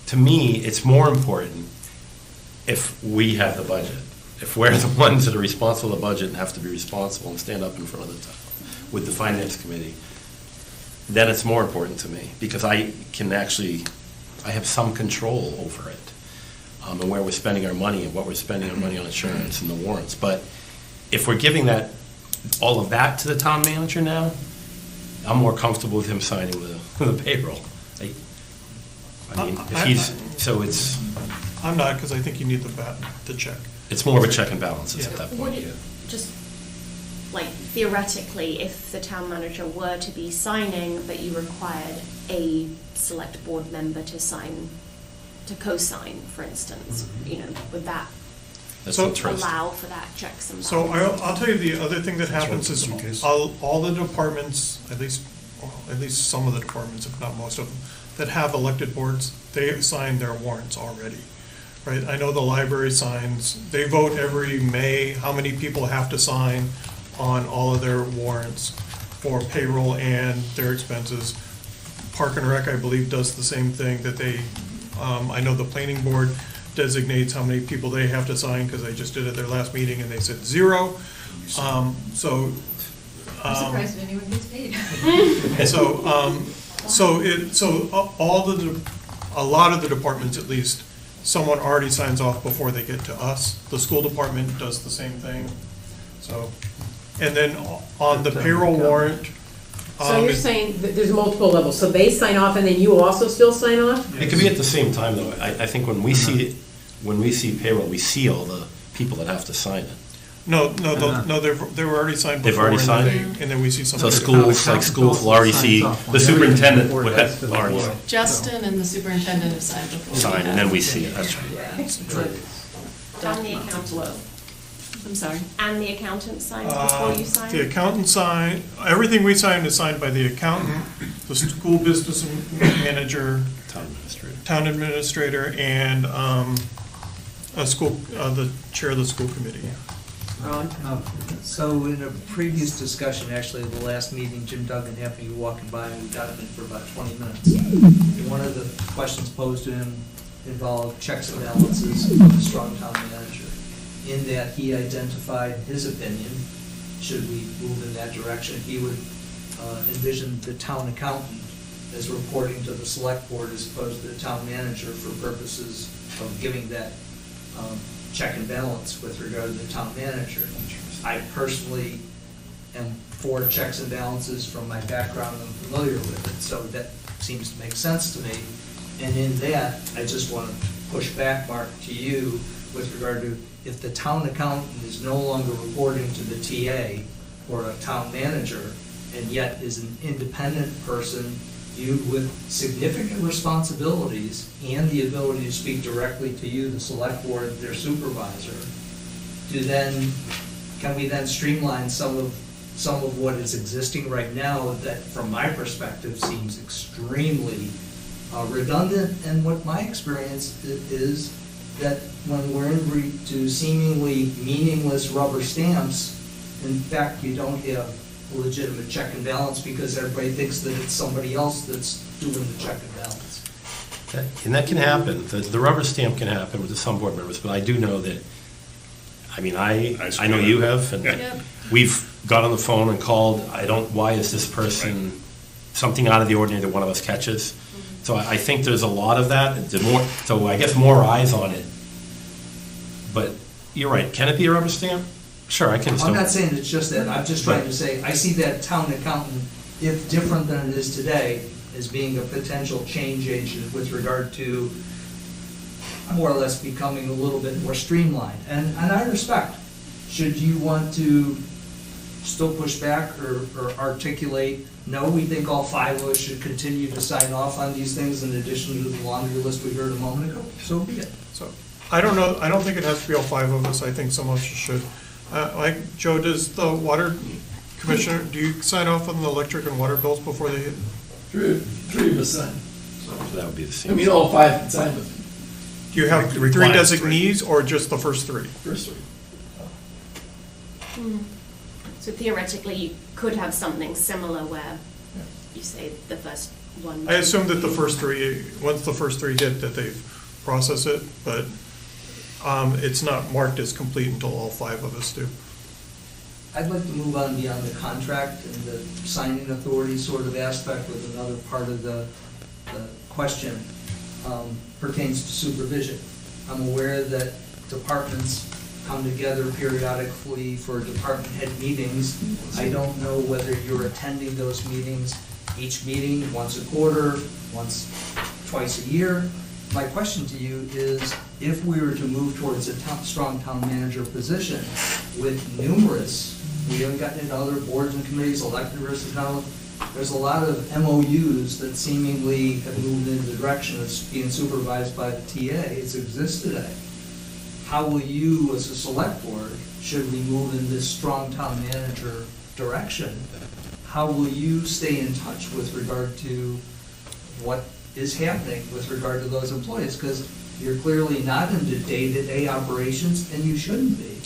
to me, it's more important if we have the budget. If we're the ones that are responsible for the budget and have to be responsible and stand up in front of the town with the finance committee, then it's more important to me, because I have some control over it, and where we're spending our money and what we're spending our money on insurance and the warrants. But if we're giving all of that to the town manager now, I'm more comfortable with him signing the payroll. I mean, if he's, so it's, I'm not, because I think you need the check. It's more of a check and balances at Yeah. that Would point, it yeah. just, like, theoretically, if the town manager were to be signing, but you required a select board member to sign, to co-sign, for instance, you know, would that That's So- interesting. allow for that checks and So balances? I'll tell you the other thing that happens is Suitcase. all the departments, at least some of the departments, if not most of them, that have elected boards, they sign their warrants already, right? I know the library signs, they vote every May, how many people have to sign on all of their warrants for payroll and their expenses. Park and Rec, I believe, does the same thing, that they, I know the planning board designates how many people they have to sign, because they just did it at their last meeting and they said 0. I'm surprised if anyone gets paid. A lot of the departments, at least, someone already signs off before they get to us. The school department does the same thing, so. And then on the payroll warrant. So you're saying that there's multiple levels, so they sign off and then you also still sign off? It could be at the same time, though. I think when we see payroll, we see all the people that have to sign it. No, they were already signed before. They've already signed? And then we see some. So schools will already see, the superintendent would have already Justin and the superintendent have signed before. signed, and then we see it, that's right. And the accountant, I'm sorry. and the accountant signs before you sign? The accountant sign, everything we sign is signed by the accountant, the school business manager, town administrator, and the chair of the school committee. So in a previous discussion, actually, the last meeting, Jim Duggan happened to be walking by and we got him in for about 20 minutes. And one of the questions posed to him involved checks and balances of a strong town manager. In that he identified his opinion, should we move in that direction, he would envision the town accountant as reporting to the select board as opposed to the town manager for purposes of giving that check and balance with regard to the town manager. I personally am for checks and balances from my background, I'm familiar with it, so that seems to make sense to me. And in that, I just want to push back, Mark, to you with regard to if the town accountant is no longer reporting to the TA or a town manager, and yet is an independent person viewed with significant responsibilities and the ability to speak directly to you, the select board, their supervisor, can we then streamline some of what is existing right now that, from my perspective, seems extremely redundant? And what my experience is that when we're into seemingly meaningless rubber stamps, in fact, you don't have a legitimate check and balance because everybody thinks that it's somebody else that's doing the check and balance. And that can happen. The rubber stamp can happen with some board members, but I do know that, I mean, I know you have, and we've got on the phone and called, why is this person, something out of the ordinary that one of us catches? So I think there's a lot of that. So I guess more eyes on it. But you're right. Can it be a rubber stamp? Sure, I can. I'm not saying it's just that. I'm just trying to say, I see that town accountant, if different than it is today, as being a potential change agent with regard to more or less becoming a little bit more streamlined. And I respect, should you want to still push back or articulate, no, we think all 5 of us should continue to sign off on these things in addition to the laundry list we heard a moment ago, so be it. So, I don't know, I don't think it has to be all 5 of us, I think some of us should. Like, Joe, does the water commissioner, do you sign off on the electric and water bills before they hit? 3%. So that would be the same. I mean, all 5 can sign, but Do you have 3 designees or just the first 3? first 3. So theoretically, you could have something similar where you say the first one. I assume that the first 3, once the first 3 hit, that they've processed it, but it's not marked as complete until all 5 of us do. I'd like to move on beyond the contract and the signing authority sort of aspect with another part of the question pertains to supervision. I'm aware that departments come together periodically for department head meetings. I don't know whether you're attending those meetings, each meeting once a quarter, twice a year. my question to you is, if we were to move towards a strong town manager position with numerous, we haven't gotten into other boards and committees, elected versus not, there's a lot of MOUs that seemingly have moved in the direction of being supervised by the TA as exists today. How will you, as a select board, should we move in this strong town manager direction, how will you stay in touch with regard to what is happening with regard to those employees? Because you're clearly not into day-to-day operations, and you shouldn't be.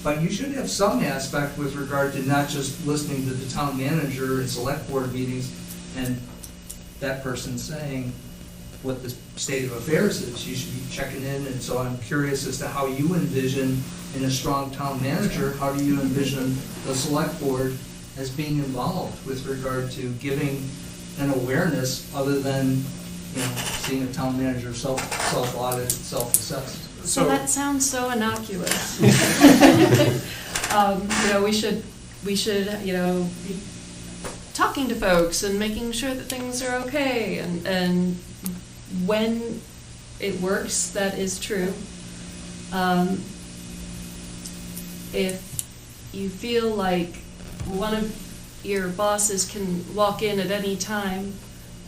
But you should have some aspect with regard to not just listening to the town manager in select board meetings and that person saying what the state of affairs is. You should be checking in, and so I'm curious as to how you envision, in a strong town manager, how do you envision the select board as being involved with regard to giving an awareness other than, seeing a town manager self-audit, self-assess? So that sounds so innocuous. We should, be talking to folks and making sure that things are okay, and when it works, that is true. If you feel like one of your bosses can walk in at any time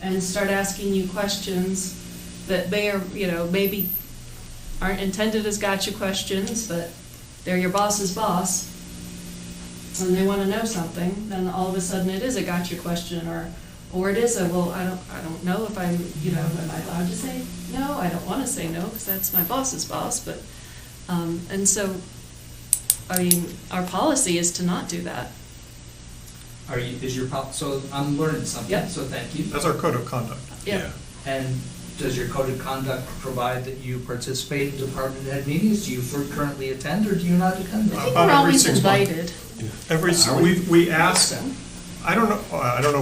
and start asking you questions that maybe aren't intended as gotcha questions, but they're your boss's boss, and they want to know something, then all of a sudden it is a gotcha question, or it is a, well, I don't know if I'm, am I allowed to say no? I don't want to say no because that's my boss's boss, but, and so, our policy is to not do that. So I'm learning something, Yep. so thank you. That's our code of conduct. Yeah. And does your code of conduct provide that you participate in department head meetings? Do you currently attend, or do you not attend them? I think we're always invited. We ask, I don't know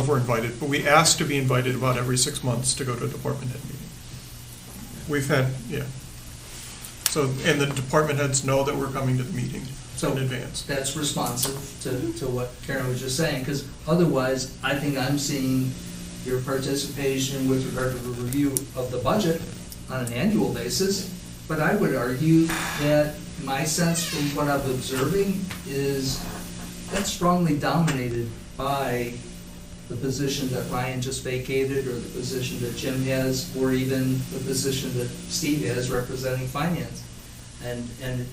if we're invited, but we ask to be invited about every 6 months to go to a department head meeting. We've had, so, and the department heads know that we're coming to the meeting in advance. That's responsive to what Karen was just saying, because otherwise, I think I'm seeing your participation with regard to the review of the budget on an annual basis, but I would argue that my sense from what I'm observing is that's strongly dominated by the position that Ryan just vacated, or the position that Jim has, or even the position that Steve has representing finance. And it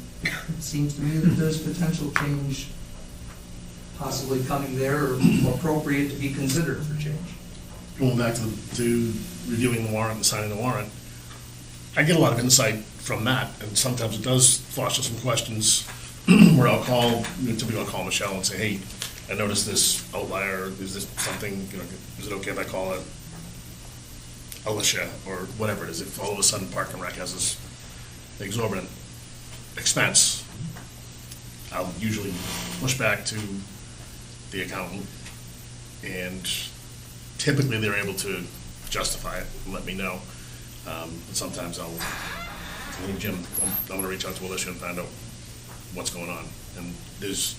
seems to me that there's potential change possibly coming there, or appropriate to be considered for change. Going back to reviewing the warrant and signing the warrant, I get a lot of insight from that, and sometimes it does foster some questions where I'll call, typically I'll call Michelle and say, hey, I noticed this outlier, is this something, is it okay if I call it Alicia, or whatever it is, if all of a sudden Park and Rec has this exorbitant expense, I'll usually push back to the accountant, and typically they're able to justify it and let me know. And sometimes I'll hey, Jim, I'm going to reach out to Alicia and find out what's going on. And there's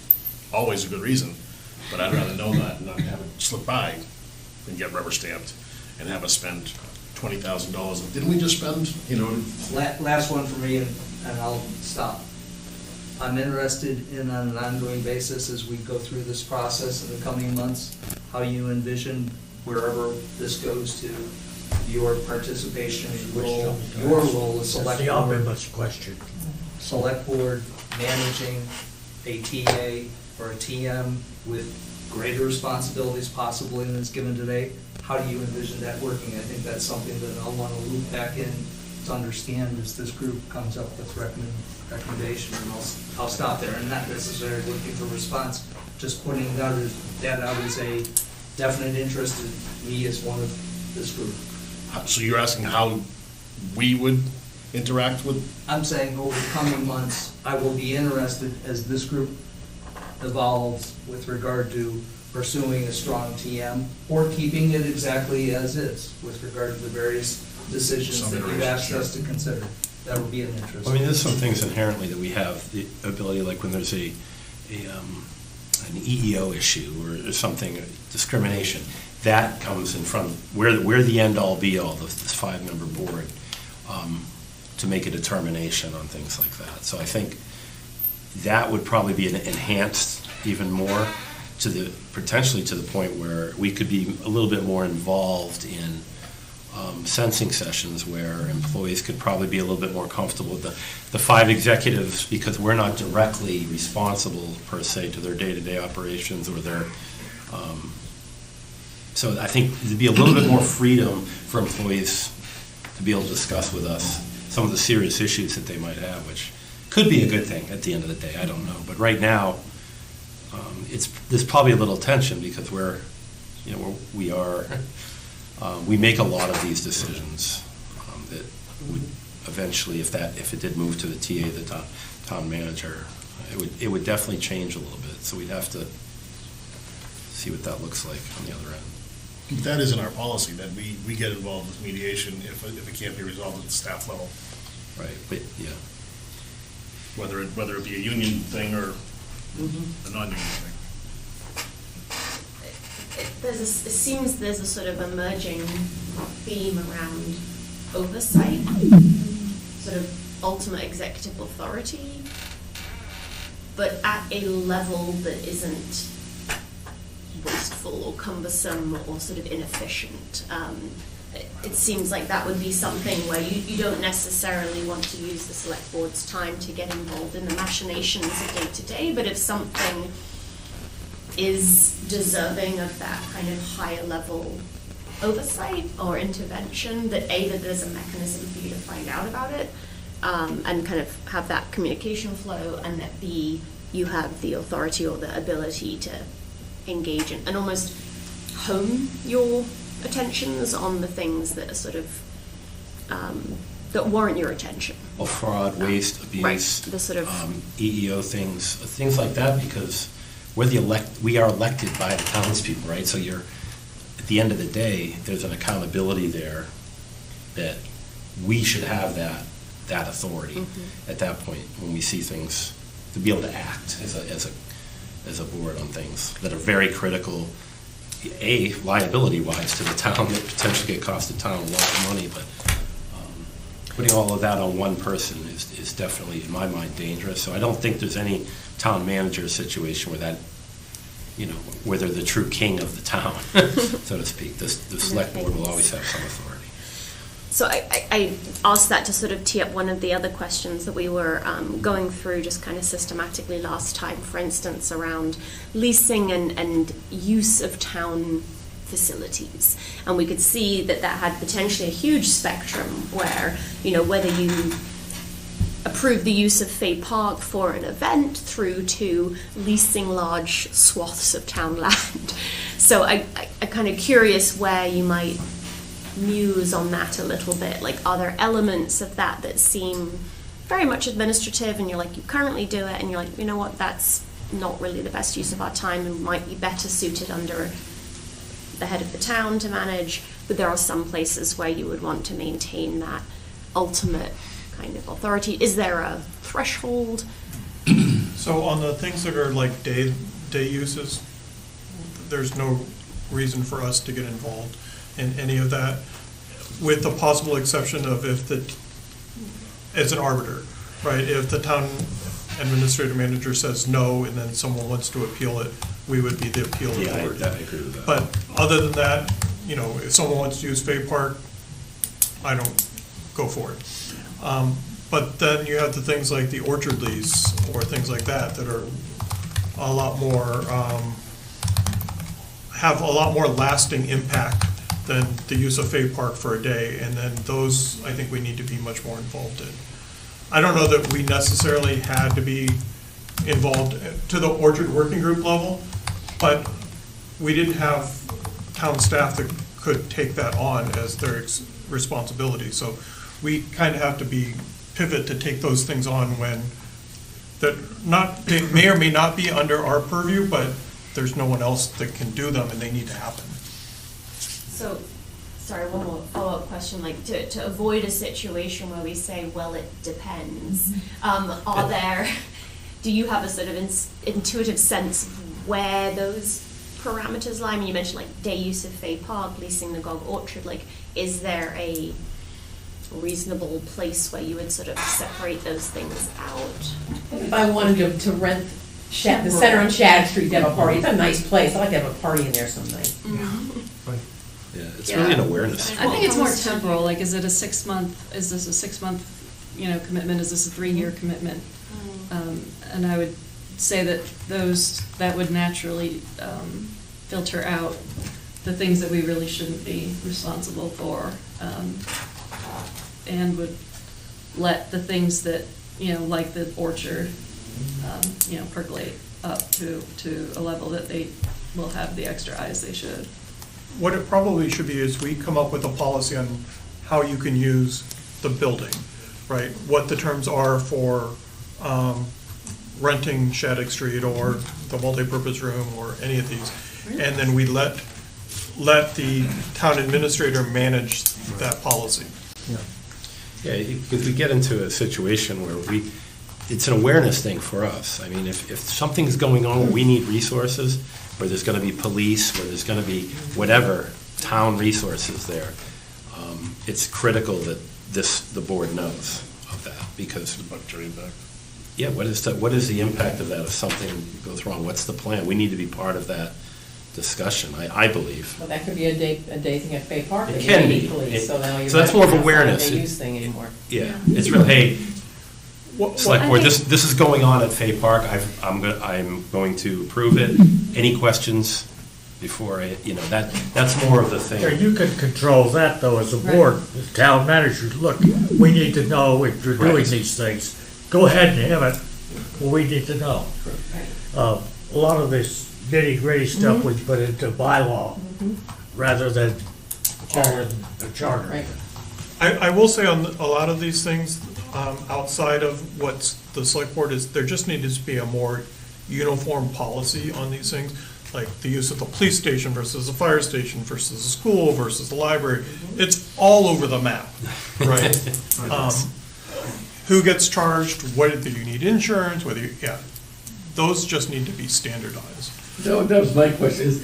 always a good reason, but I'd rather know that and not have it slip by and get rubber stamped and have us spend $20,000. Didn't we just spend, Last one for me, and I'll stop. I'm interested in, on an ongoing basis, as we go through this process in the coming months, how you envision wherever this goes to, your participation, your role as select board. That's the omnibus question. Select board managing a TA or a TM with greater responsibilities possibly than is given today. How do you envision that working? I think that's something that I'll want to loop back in to understand as this group comes up with recommendation, and I'll stop there. I'm not necessarily looking for response, just putting that out as a definite interest in me as one of this group. So you're asking how we would interact with? I'm saying over the coming months, I will be interested as this group evolves with regard to pursuing a strong TM or keeping it exactly as is with regard to the various decisions that you've asked us to consider. That would be an interest. There's some things inherently that we have the ability, like when there's an EEO issue or something, discrimination, that comes in front of, we're the end-all be-all, this 5-member board. to make a determination on things like that. So I think that would probably be enhanced even more to potentially to the point where we could be a little bit more involved in sensing sessions where employees could probably be a little bit more comfortable with the 5 executives, because we're not directly responsible per se to their day-to-day operations or their, so I think there'd be a little bit more freedom for employees to be able to discuss with us some of the serious issues that they might have, which could be a good thing at the end of the day, I don't know. But right now, there's probably a little tension because we make a lot of these decisions that would eventually, if it did move to the TA, the town manager, it would definitely change a little bit. So we'd have to see what that looks like on the other end. That isn't our policy, that we get involved with mediation if it can't be resolved at the staff level. Right, but yeah. Whether it be a union thing or a non-union thing. It seems there's a sort of emerging theme around oversight, sort of ultimate executive authority, but at a level that isn't wasteful or cumbersome or sort of inefficient. It seems like that would be something where you don't necessarily want to use the select board's time to get involved in the machinations of day-to-day, but if something is deserving of that kind of higher level oversight or intervention, that that there's a mechanism for you to find out about it, and kind of have that communication flow, and that you have the authority or the ability to engage in and almost hone your attentions on the things that are sort of that warrant your attention. Well, fraud, waste, abuse, right. The sort of EEO things like that, because we are elected by the townspeople, right? So at the end of the day, there's an accountability there that we should have that authority at that point when we see things, to be able to act as a board on things that are very critical, liability-wise to the town, that potentially could cost the town a lot of money, but putting all of that on one person is definitely, in my mind, dangerous. So I don't think there's any town manager situation where where they're the true king of the town, so to speak. The select board will always have some authority. So I asked that to sort of tee up one of the other questions that we were going through just kind of systematically last time, for instance, around leasing and use of town facilities. And we could see that had potentially a huge spectrum where, whether you approve the use of Fay Park for an event through to leasing large swaths of town land. So I'm kind of curious where you might muse on that a little bit. Like, are there elements of that seem very much administrative, and you're like, you currently do it, and you're like, you know what, that's not really the best use of our time and might be better suited under the head of the town to manage, but there are some places where you would want to maintain that ultimate kind of authority. Is there a threshold? So on the things that are like day uses, there's no reason for us to get involved in any of that, with the possible exception of as an arbiter, right? If the town administrator manager says no and then someone wants to appeal it, we would be the appeal authority. I agree with that. But other than that, if someone wants to use Fay Park, I don't go for it. But then you have the things like the orchard lease or things like that are a lot more, have a lot more lasting impact than the use of Fay Park for a day, and then those I think we need to be much more involved in. I don't know that we necessarily had to be involved to the Orchard Working Group level, but we didn't have town staff that could take that on as their responsibility. So we kind of have to pivot to take those things on when they may or may not be under our purview, but there's no one else that can do them and they need to happen. So, sorry, one more follow-up question, like to avoid a situation where we say, well, it depends, do you have a sort of intuitive sense of where those parameters lie? I mean, you mentioned like day use of Fay Park, leasing the Gog Orchard, like, is there a reasonable place where you would sort of separate those things out. If I wanted to rent the center on Shattuck Street to have a party, it's a nice place, I'd like to have a party in there some night. Yeah, it's really an awareness. I think it's more temporal, like, is it a 6-month, is this a 6-month, commitment, is this a 3-year commitment? And I would say that would naturally filter out the things that we really shouldn't be responsible for, and would let the things that, like the orchard, percolate up to a level that they will have the extra eyes they should. What it probably should be is we come up with a policy on how you can use the building, right? What the terms are for renting Shattuck Street or the multipurpose room or any of these. And then we let the town administrator manage that policy. Yeah, if we get into a situation where it's an awareness thing for us. I mean, if something's going on where we need resources, where there's going to be police, where there's going to be whatever town resources there, it's critical that the board knows of that, because. Yeah, what is the impact of that if something goes wrong? What's the plan? We need to be part of that discussion, I believe. Well, that could be a day thing at Fay Park. It can be. Police, so that's more of awareness. They use thing anymore. Yeah, it's real. Hey, select board, this is going on at Fay Park. I'm going to approve it. Any questions before that's more of the thing. Yeah, you can control that though as a board, as town manager. Look, we need to know if you're doing these things. Go ahead and have it. Well, we need to know. A lot of this nitty-gritty stuff we put into bylaw rather than all in a charter. Right. I will say on a lot of these things, outside of what the select board is, there just needs to be a more uniform policy on these things, like the use of the police station versus the fire station versus the school versus the library. It's all over the map, right? Who gets charged, whether you need insurance, those just need to be standardized. That was my question,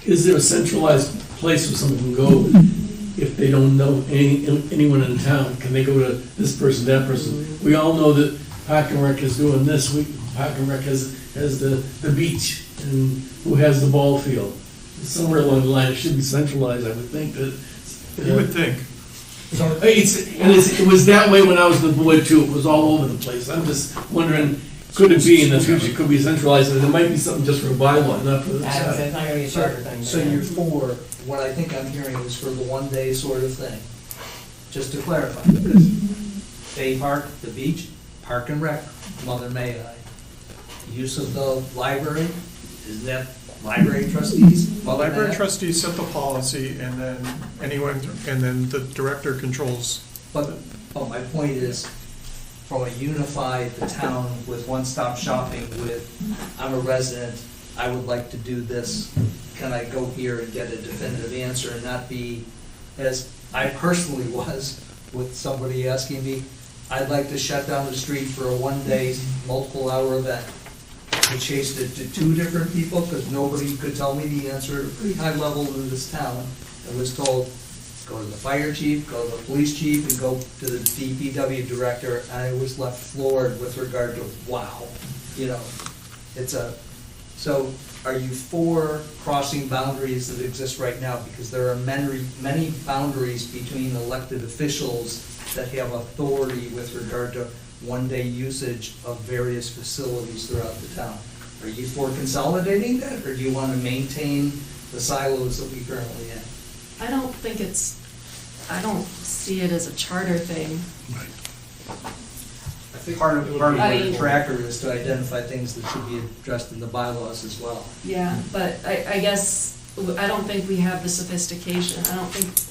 is there a centralized place where someone can go if they don't know anyone in town? Can they go to this person, that person? We all know that Park and Rec is doing this, Park and Rec has the beach, and who has the ball field. Somewhere along the line, it should be centralized, I would think that. You would think. It was that way when I was the board too, it was all over the place. I'm just wondering, could it be in the future, could be centralized, and it might be something just for a bylaw, not for the. It's not gonna be a charter thing. So you're for, what I think I'm hearing is for the one-day sort of thing, just to clarify, because Bay Park, the beach, Park and Rec, Mother May I. Use of the library, is that library trustees? Library trustees set the policy, and then the director controls. But my point is, from a unified town with one-stop shopping with, I'm a resident, I would like to do this, can I go here and get a definitive answer and not be, as I personally was, with somebody asking me, I'd like to shut down the street for a one-day, multiple-hour event. I chased it to 2 different people because nobody could tell me the answer at a pretty high level in this town. I was told, go to the fire chief, go to the police chief, and go to the DPW director, and I was left floored with regard to, wow, so are you for crossing boundaries that exist right now? Because there are many boundaries between elected officials that have authority with regard to one-day usage of various facilities throughout the town. Are you for consolidating that, or do you want to maintain the silos that we currently have? I don't see it as a charter thing. I think part of the tracker is to identify things that should be addressed in the bylaws as well. Yeah, but I guess, I don't think we have the sophistication.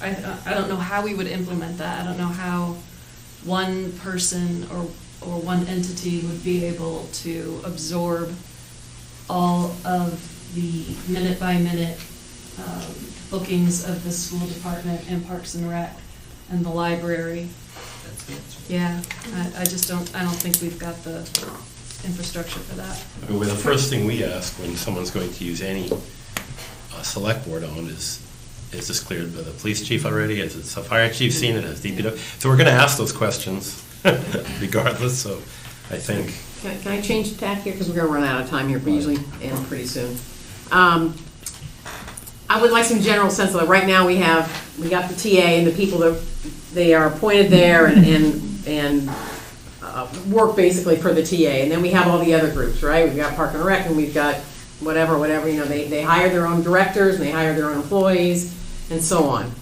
I don't know how we would implement that. I don't know how one person or one entity would be able to absorb all of the minute-by-minute bookings of the school department and Parks and Rec and the library. That's the answer. Yeah, I don't think we've got the infrastructure for that. Well, the first thing we ask when someone's going to use any select board owned is is this cleared by the police chief already? Has the fire chief seen it? Has DPW? So we're going to ask those questions regardless, so I think. Can I change the tack here, because we're going to run out of time here, we usually end pretty soon. I would like some general sense of it. Right now, we got the TA and the people that, they are appointed there and work basically for the TA, and then we have all the other groups, right? We've got Park and Rec, and we've got whatever, you know, they hire their own directors, and they hire their own employees, and so on.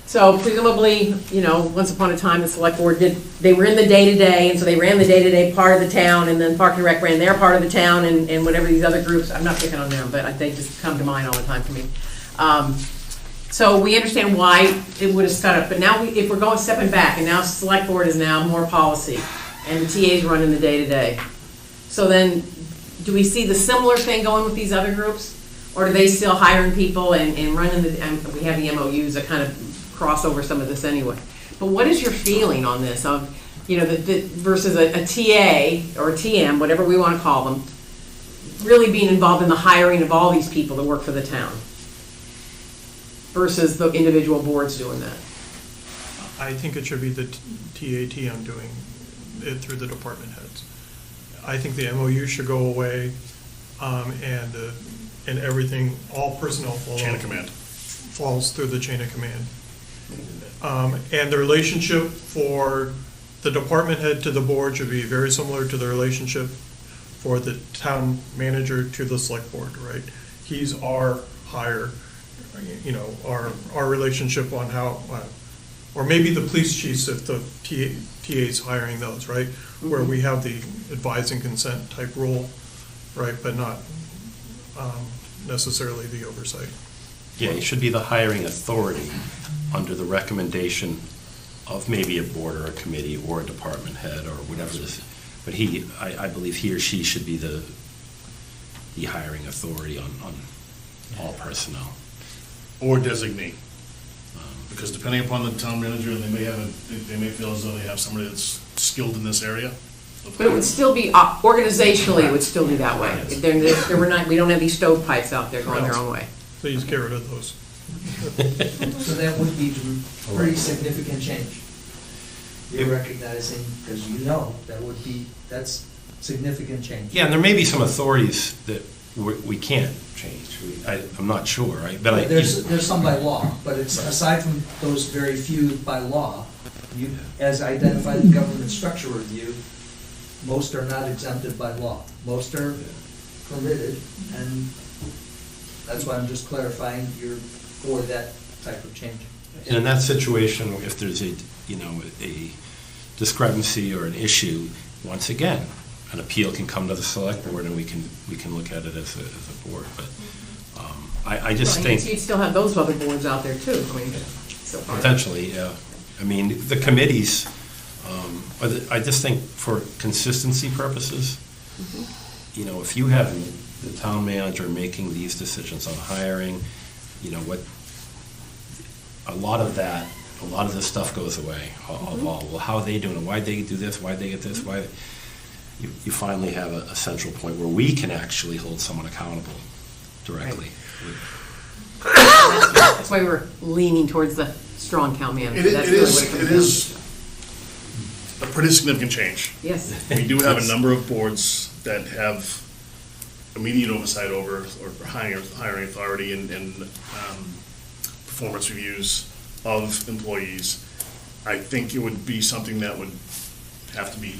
So presumably, you know, once upon a time, the select board they were in the day-to-day, and so they ran the day-to-day part of the town, and then Park and Rec ran their part of the town, and whatever these other groups, I'm not picking on them, but they just come to mind all the time for me. So we understand why it would have set up, but now if we're stepping back, and now select board is now more policy, and the TA's running the day-to-day. So then, do we see the similar thing going with these other groups? Or are they still hiring people and running we have the MOUs that kind of cross over some of this anyway. But what is your feeling on this, of, you know, versus a TA or a TM, whatever we want to call them, really being involved in the hiring of all these people that work for the town, versus the individual boards doing that? I think it should be the TATM doing it through the department heads. I think the MOU should go away, and everything, all personnel Chain of command. falls through the chain of command. And the relationship for the department head to the board should be very similar to the relationship for the town manager to the select board, right? He's our hire, you know, our relationship on how, or maybe the police chiefs if the TA's hiring those, right? Where we have the advise and consent type role, right, but not necessarily the oversight. Yeah, it should be the hiring authority under the recommendation of maybe a board or a committee or a department head or whatever this is. But I believe he or she should be the hiring authority on all personnel. Or designate. Because depending upon the town manager, they may feel as though they have somebody that's skilled in this area. But it would still be, organizationally, it would still be that way. We don't have these stovepipes out there going their own way. Please get rid of those. So that would be a pretty significant change. You're recognizing, because you know, that's significant change. Yeah, and there may be some authorities that we can't change. I'm not sure, right? But there's some by law, but it's aside from those very few by law, as identified in government structure review, most are not exempted by law. Most are permitted, and that's why I'm just clarifying you're for that type of change. And in that situation, if there's a discrepancy or an issue, once again, an appeal can come to the select board and we can look at it as a board. But I just think you'd still have those other boards out there too. I mean, so far. Potentially, yeah. I mean, the committees. I just think for consistency purposes, you know, if you have the town manager making these decisions on hiring, you know what, a lot of this stuff goes away. Well, how are they doing it? Why'd they do this? Why'd they get this? Why? You finally have a central point where we can actually hold someone accountable directly. Right. That's why we're leaning towards the strong town manager. It is a pretty significant change. Yes. We do have a number of boards that have immediate oversight over or hiring authority and performance reviews of employees. I think it would be something that would have to be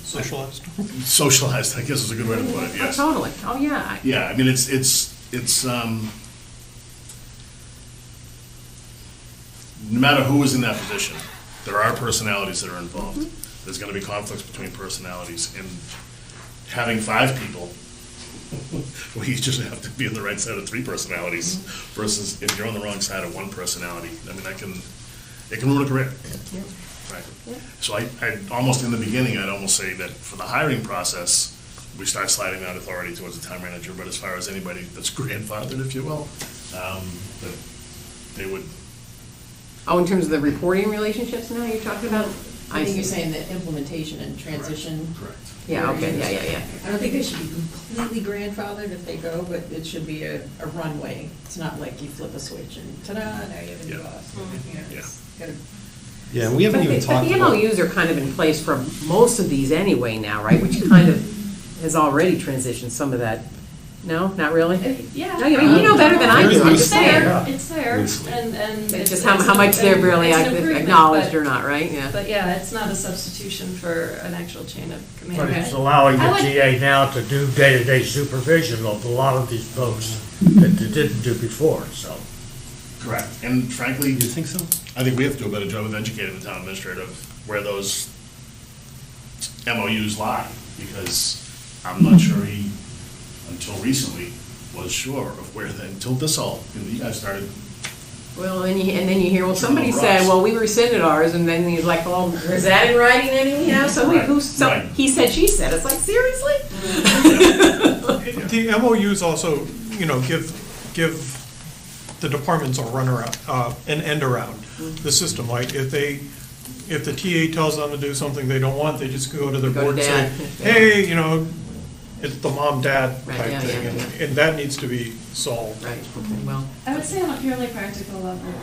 socialized. Socialized, I guess is a good way to put it. Yes. Oh, totally. Oh, yeah. Yeah, I mean it's no matter who is in that position, there are personalities that are involved. There's going to be conflicts between personalities, and having 5 people, well, you just have to be on the right side of 3 personalities versus if you're on the wrong side of 1 personality. I mean, it can ruin a career. Yeah. Right. Yeah. So I almost in the beginning, I'd almost say that for the hiring process, we start sliding that authority towards the town manager. But as far as anybody that's grandfathered, if you will, they would. Oh, in terms of the reporting relationships now you're talking about? I think you're saying that implementation and transition. Correct. Yeah, okay, yeah. I don't think they should be completely grandfathered if they go, but it should be a runway. It's not like you flip a switch and ta-da, now you have a new boss. You know, it's gotta- Yeah, and we haven't even talked But the about. MOUs are kind of in place for most of these anyway now, right? Which kind of has already transitioned some of that. No, not really? Yeah. No, you know better than I do, I'm just It's there, saying. it's there, and. It's just how much they're really it's an improvement, acknowledged but- or not, right? Yeah. But yeah, it's not a substitution for an actual chain of command. But it's allowing I the would- TA now to do day-to-day supervision of a lot of these folks that they didn't do before, so. Correct. And frankly, You think so? I think we have to do a better job of educating the town administrator of where those MOUs lie, because I'm not sure he, until recently, was sure of where they, until this all, you guys started. Well, and then you hear, well, somebody Rocks. said, well, we rescinded ours, and then he's like, well, is that in writing anyhow? So Right, right. he said, she said. It's like, seriously? The MOUs also, give the departments a runaround, an end around the system. Like if the TA tells them to do something they don't want, they just go to their Go to board and say, dad. hey, it's the mom-dad Right, type yeah, thing, yeah, and that needs to be solved. Right, okay, well. I would say on a purely practical level,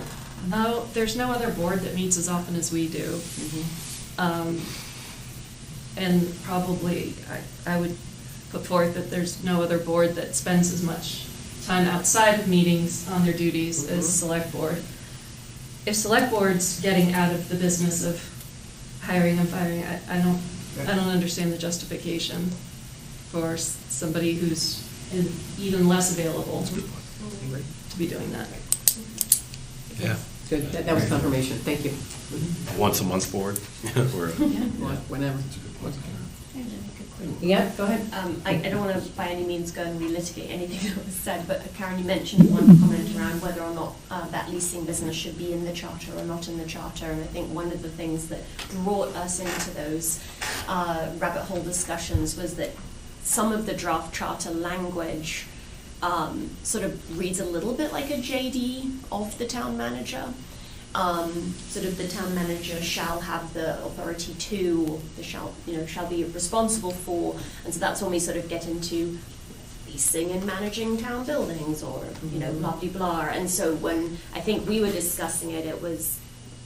no, there's no other board that meets as often as we do. And probably, I would put forth that there's no other board that spends as much time outside of meetings on their duties as select board. If select board's getting out of the business of hiring and firing, I don't understand the justification for somebody who's even less available to be doing that. Yeah. Good, that was confirmation, thank you. Once a month board, or. Whenever. Yeah, go ahead. I don't want to by any means go and relitigate anything that was said, but Karen, you mentioned one comment around whether or not that leasing business should be in the charter or not in the charter, and I think one of the things that brought us into those rabbit hole discussions was that some of the draft charter language sort of reads a little bit like a JD of the town manager. Sort of the town manager shall have the authority to, shall be responsible for, and so that's when we sort of get into leasing and managing town buildings, or blah blah blah. And so when I think we were discussing it, it was,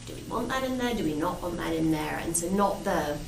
do we want that in there? Do we not want that in there? And so not the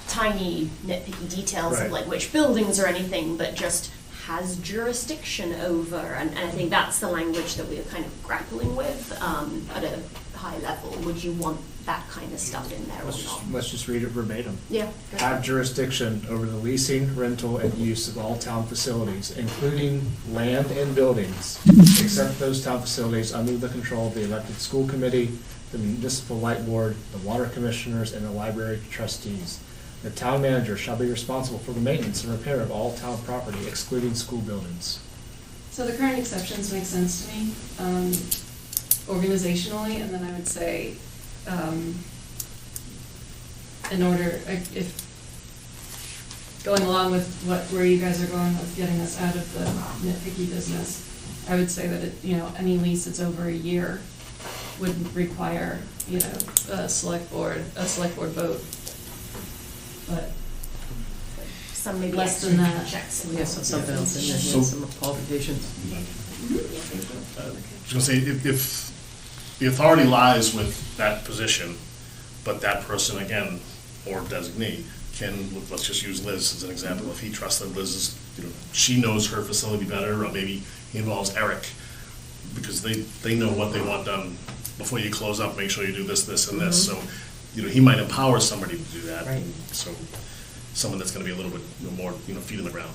tiny nitpicky details of like which buildings or anything, but just has jurisdiction over, and I think that's the language that we are kind of grappling with at a high level. Would you want that kind of stuff in there or not? Let's just read it verbatim. Yeah. Have jurisdiction over the leasing, rental, and use of all town facilities, including land and buildings, except those town facilities under the control of the elected school committee, the municipal light board, the water commissioners, and the library trustees. The town manager shall be responsible for the maintenance and repair of all town property, excluding school buildings. So the current exceptions make sense to me, organizationally, and then I would say, in order, if, going along with where you guys are going with getting us out of the nitpicky business, I would say that any lease that's over a year would require, a select board vote. But Some maybe less extra than that. checks. Yes, something else in there, So- some qualifications. I was gonna say, if the authority lies with that position, but that person again, or designee, let's just use Liz as an example, if he trusts that Liz is, she knows her facility better, or maybe he involves Eric, because they know what they want done before you close up, make sure you do this, this, and this, so, he might empower somebody to do that. Right. So, someone that's gonna be a little bit more, feet in the ground.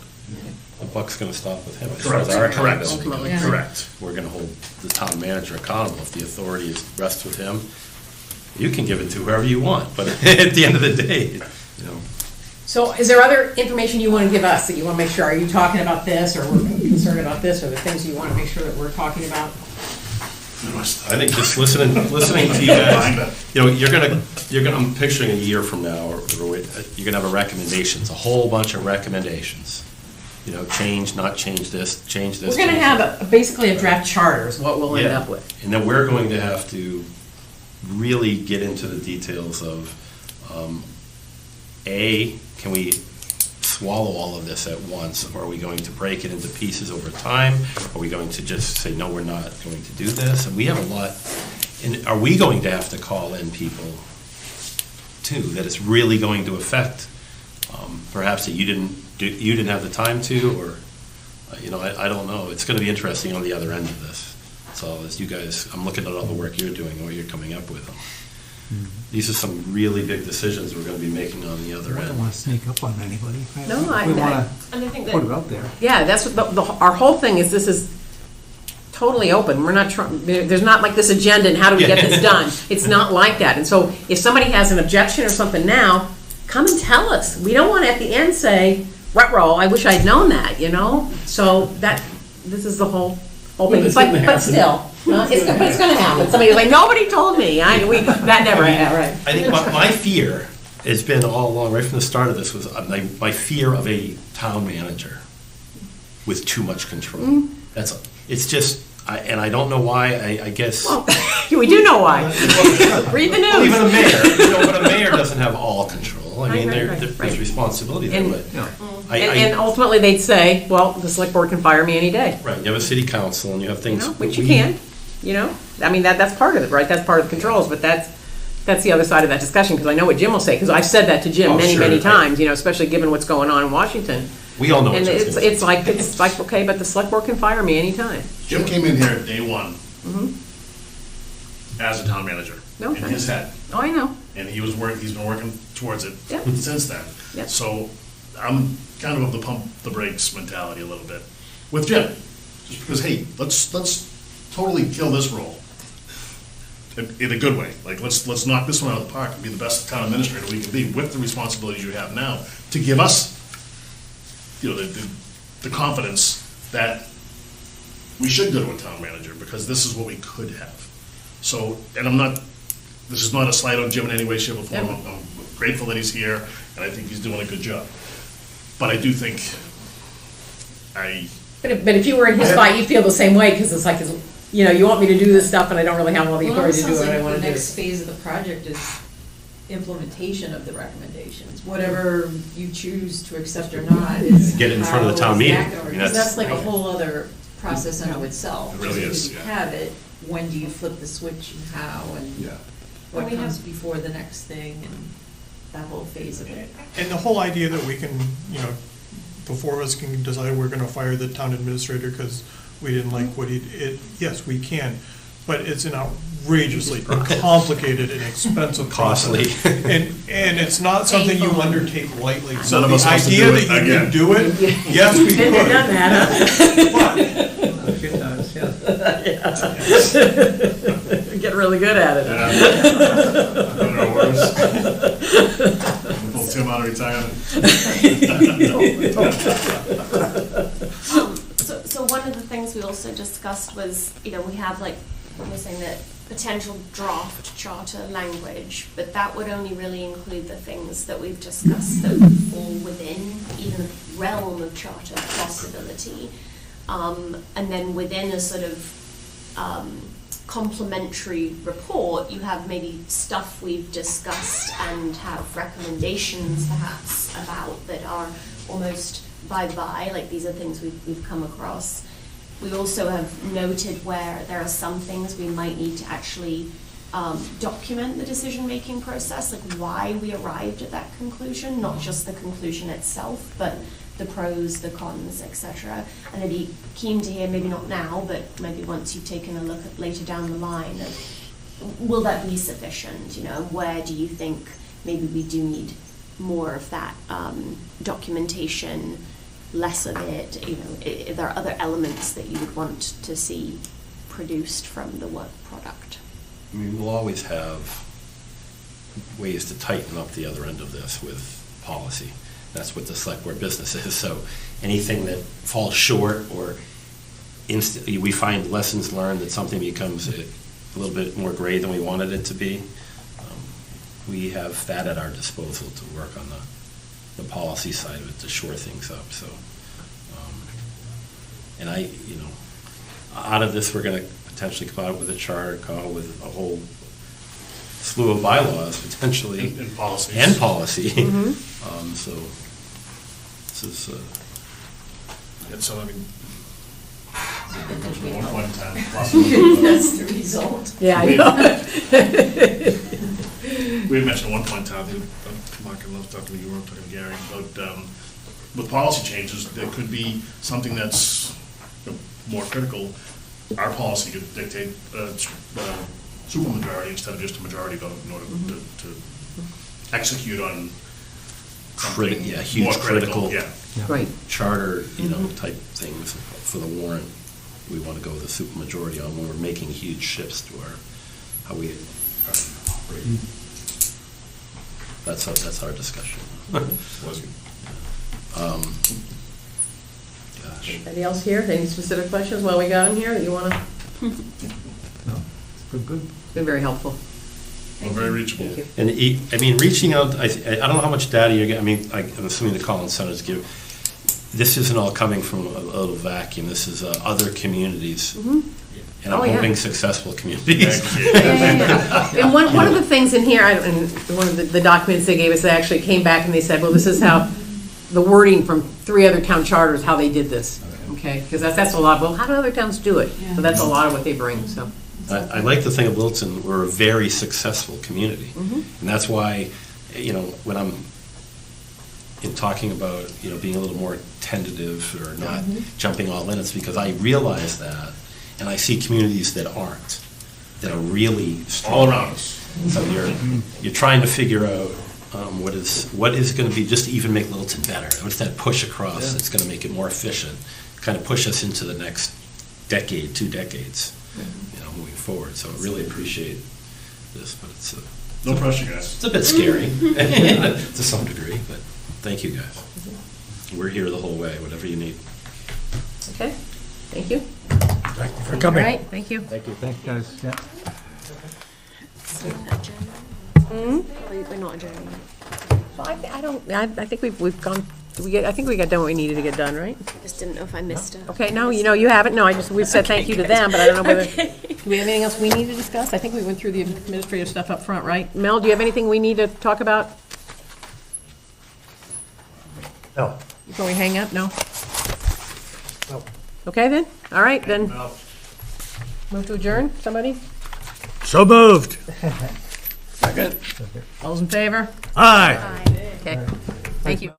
The buck's gonna stop with him. as far Correct, as our correct, accountability. Yeah. correct. We're gonna hold the town manager accountable. If the authority rests with him, you can give it to whoever you want, but at the end of the day, So is there other information you want to give us that you want to make sure, are you talking about this, or we're concerned about this, or the things you want to make sure that we're talking about? I think just listening to you guys, you're gonna, I'm picturing a year from now, or you're gonna have recommendations, a whole bunch of recommendations. Change, not change this, change this. We're going to have basically a draft charter is what we'll end Yeah. up with. And then we're going to have to really get into the details of Can we swallow all of this at once, or are we going to break it into pieces over time? Are we going to just say, no, we're not going to do this? And we have a lot, and are we going to have to call in people too, that it's really going to affect, perhaps that you didn't have the time to, or, I don't know. It's going to be interesting on the other end of this. So as you guys, I'm looking at all the work you're doing, what you're coming up with. These are some really big decisions we're going to be making on the other I end. don't want to sneak up on anybody. No, We want And I to think put it that, out there. Yeah, that's what our whole thing is. This is totally open. We're not trying. There's not like this agenda and how do we get this done. It's not like that. And so if somebody has an objection or something now, come and tell us. We don't want to at the end say, "Ruh-roh, I wish I'd known that." So this is the whole thing. it's But gonna but happen. still, it's going to happen. Somebody's like, "Nobody told me." That never happened. Right. I think my fear has been all along, right from the start of this, was my fear of a town manager with too much control. It's just, I don't know why, I guess. Well, we do know why. Read the news. Well, even a mayor, but a mayor doesn't have all control. I mean, Right. there's responsibility there, And- but And ultimately, they'd say, "Well, the select board can fire me any day." right, you have a city council and you have things. Which you can. I mean, that's part of it, right? That's part of the controls, but that's the other side of that discussion, because I know what Jim will say, because I've said that to Jim many, sure. many times, especially given what's going on in Washington. We all know what And Jim's it's gonna say. it's like, okay, but the select board can fire me anytime. Jim came in here day one as a town manager No, in his head. Oh, I know. And he's been working towards it Yeah. since then. Yeah. So I'm kind of the pump the brakes mentality a little bit with Jim. Just because, hey, let's totally kill this role in a good way. Like, let's knock this one out of the park and be the best town administrator we can be with the responsibilities you have now to give us, the confidence that we should go to a town manager because this is what we could have. So, and this is not a slight on Jim in any way, shape, or form. Yeah. I'm grateful that he's here, and I think he's doing a good job. But I do think But if you were in his spot, you'd feel the same way, because it's like, you want me to do this stuff, and I don't really have all the Well, it authority to do sounds what I like want the to do. next phase of the project is implementation of the recommendations. Whatever you choose to accept or not is. Get it in front of the how town is meeting. that gonna work? I mean, Because that's- that's like a whole other process unto itself. It really Just is, because yeah. you have it, when do you flip the switch and how, and what And we comes have- before the next thing, and that whole phase of it. And the whole idea that we can, the four of us can decide we're gonna fire the town administrator because we didn't like what he did, yes, we can. But it's an outrageously complicated and expensive Costly. process. And it's not something you undertake lightly. So None of the us wants to idea do that it you again. can do it, yes, we Been there, done could. that, But Good times, yeah. huh? Get really good at it. Or worse. Pull Tim out of retirement. So one of the things we also discussed was, we have we're saying that potential draft charter language, but that would only really include the things that we've discussed that would fall within even the realm of charter possibility. And then within a sort of complementary report, you have maybe stuff we've discussed and have recommendations perhaps about that are almost by, like these are things we've come across. We also have noted where there are some things we might need to actually document the decision-making process, like why we arrived at that conclusion, not just the conclusion itself, but the pros, the cons, etc. And I'd be keen to hear, maybe not now, but maybe once you've taken a look at later down the line, of will that be sufficient, and where do you think maybe we do need more of that documentation, less of it, if there are other elements that you would want to see produced from the work product. I mean, we'll always have ways to tighten up the other end of this with policy. That's what the select board business is. So anything that falls short or instantly we find lessons learned that something becomes a little bit more gray than we wanted it to be, we have that at our disposal to work on the policy side of it to shore things up. So, and out of this, we're going to potentially come out with a charter call with a whole slew of bylaws potentially. And policies. And policy. Mm-hmm. So, this is, And so, I mean, at one point in time, possibly, That's the result. Yeah, I know. we had mentioned at one point in time, Mark, I love talking to you, I'm talking to Gary, about, with policy changes, there could be something that's more critical. Our policy could dictate supermajority instead of just a majority vote in order to execute on something yeah, more huge critical Yeah. Right. charter, type things for the warrant. We want to go with a supermajority on when we're making huge shifts to how we operate. That's our discussion. Gosh. Anybody else here? Any specific questions while we got them here that you want to? Good. It's been very helpful. Well, very reachable. Thank you. And, I mean, reaching out, I don't know how much data you're getting, I mean, I'm assuming the Collins Center's give, this isn't all coming from a little vacuum, this is other communities. And I'm Oh, yeah. hoping successful communities. And one of the things in here, and one of the documents they gave us, they actually came back and they said, well, this is how, the wording from 3 other town charters, how they did this, okay? Because that's a lot, well, how do other towns do it? So that's a lot of what they bring, so. I like the thing of Littleton, we're a very successful community. Mhm. And that's why, when I'm in talking about, being a little more tentative or not jumping all in, it's because I realize that, and I see communities that aren't, that are really strong. All around us. So you're trying to figure out what is going to be, just to even make Littleton better. What's that push across that's going to make it more efficient, kind of push us into the next decade, 2 decades, moving forward. So I really appreciate this, but it's No pressure, guys. it's a bit scary to some degree, but thank you guys. We're here the whole way, whatever you need. Okay, thank you. Thank you for All coming. right, thank you. Thanks, guys. Yeah. We're not adjourning. Well, I think we've gone, I think we got done what we needed to get done, right? Just didn't know if I missed it. Okay, no, you haven't, no, we've said thank you to them, but I don't know whether, do we have anything else we need to discuss? I think we went through the administrative stuff up front, right? Mel, do you have anything we need to talk about No. before we hang up? No? No. Okay, then, all right, then. Move to adjourn, somebody? So moved. Second. All's in favor? Aye. Okay, thank you.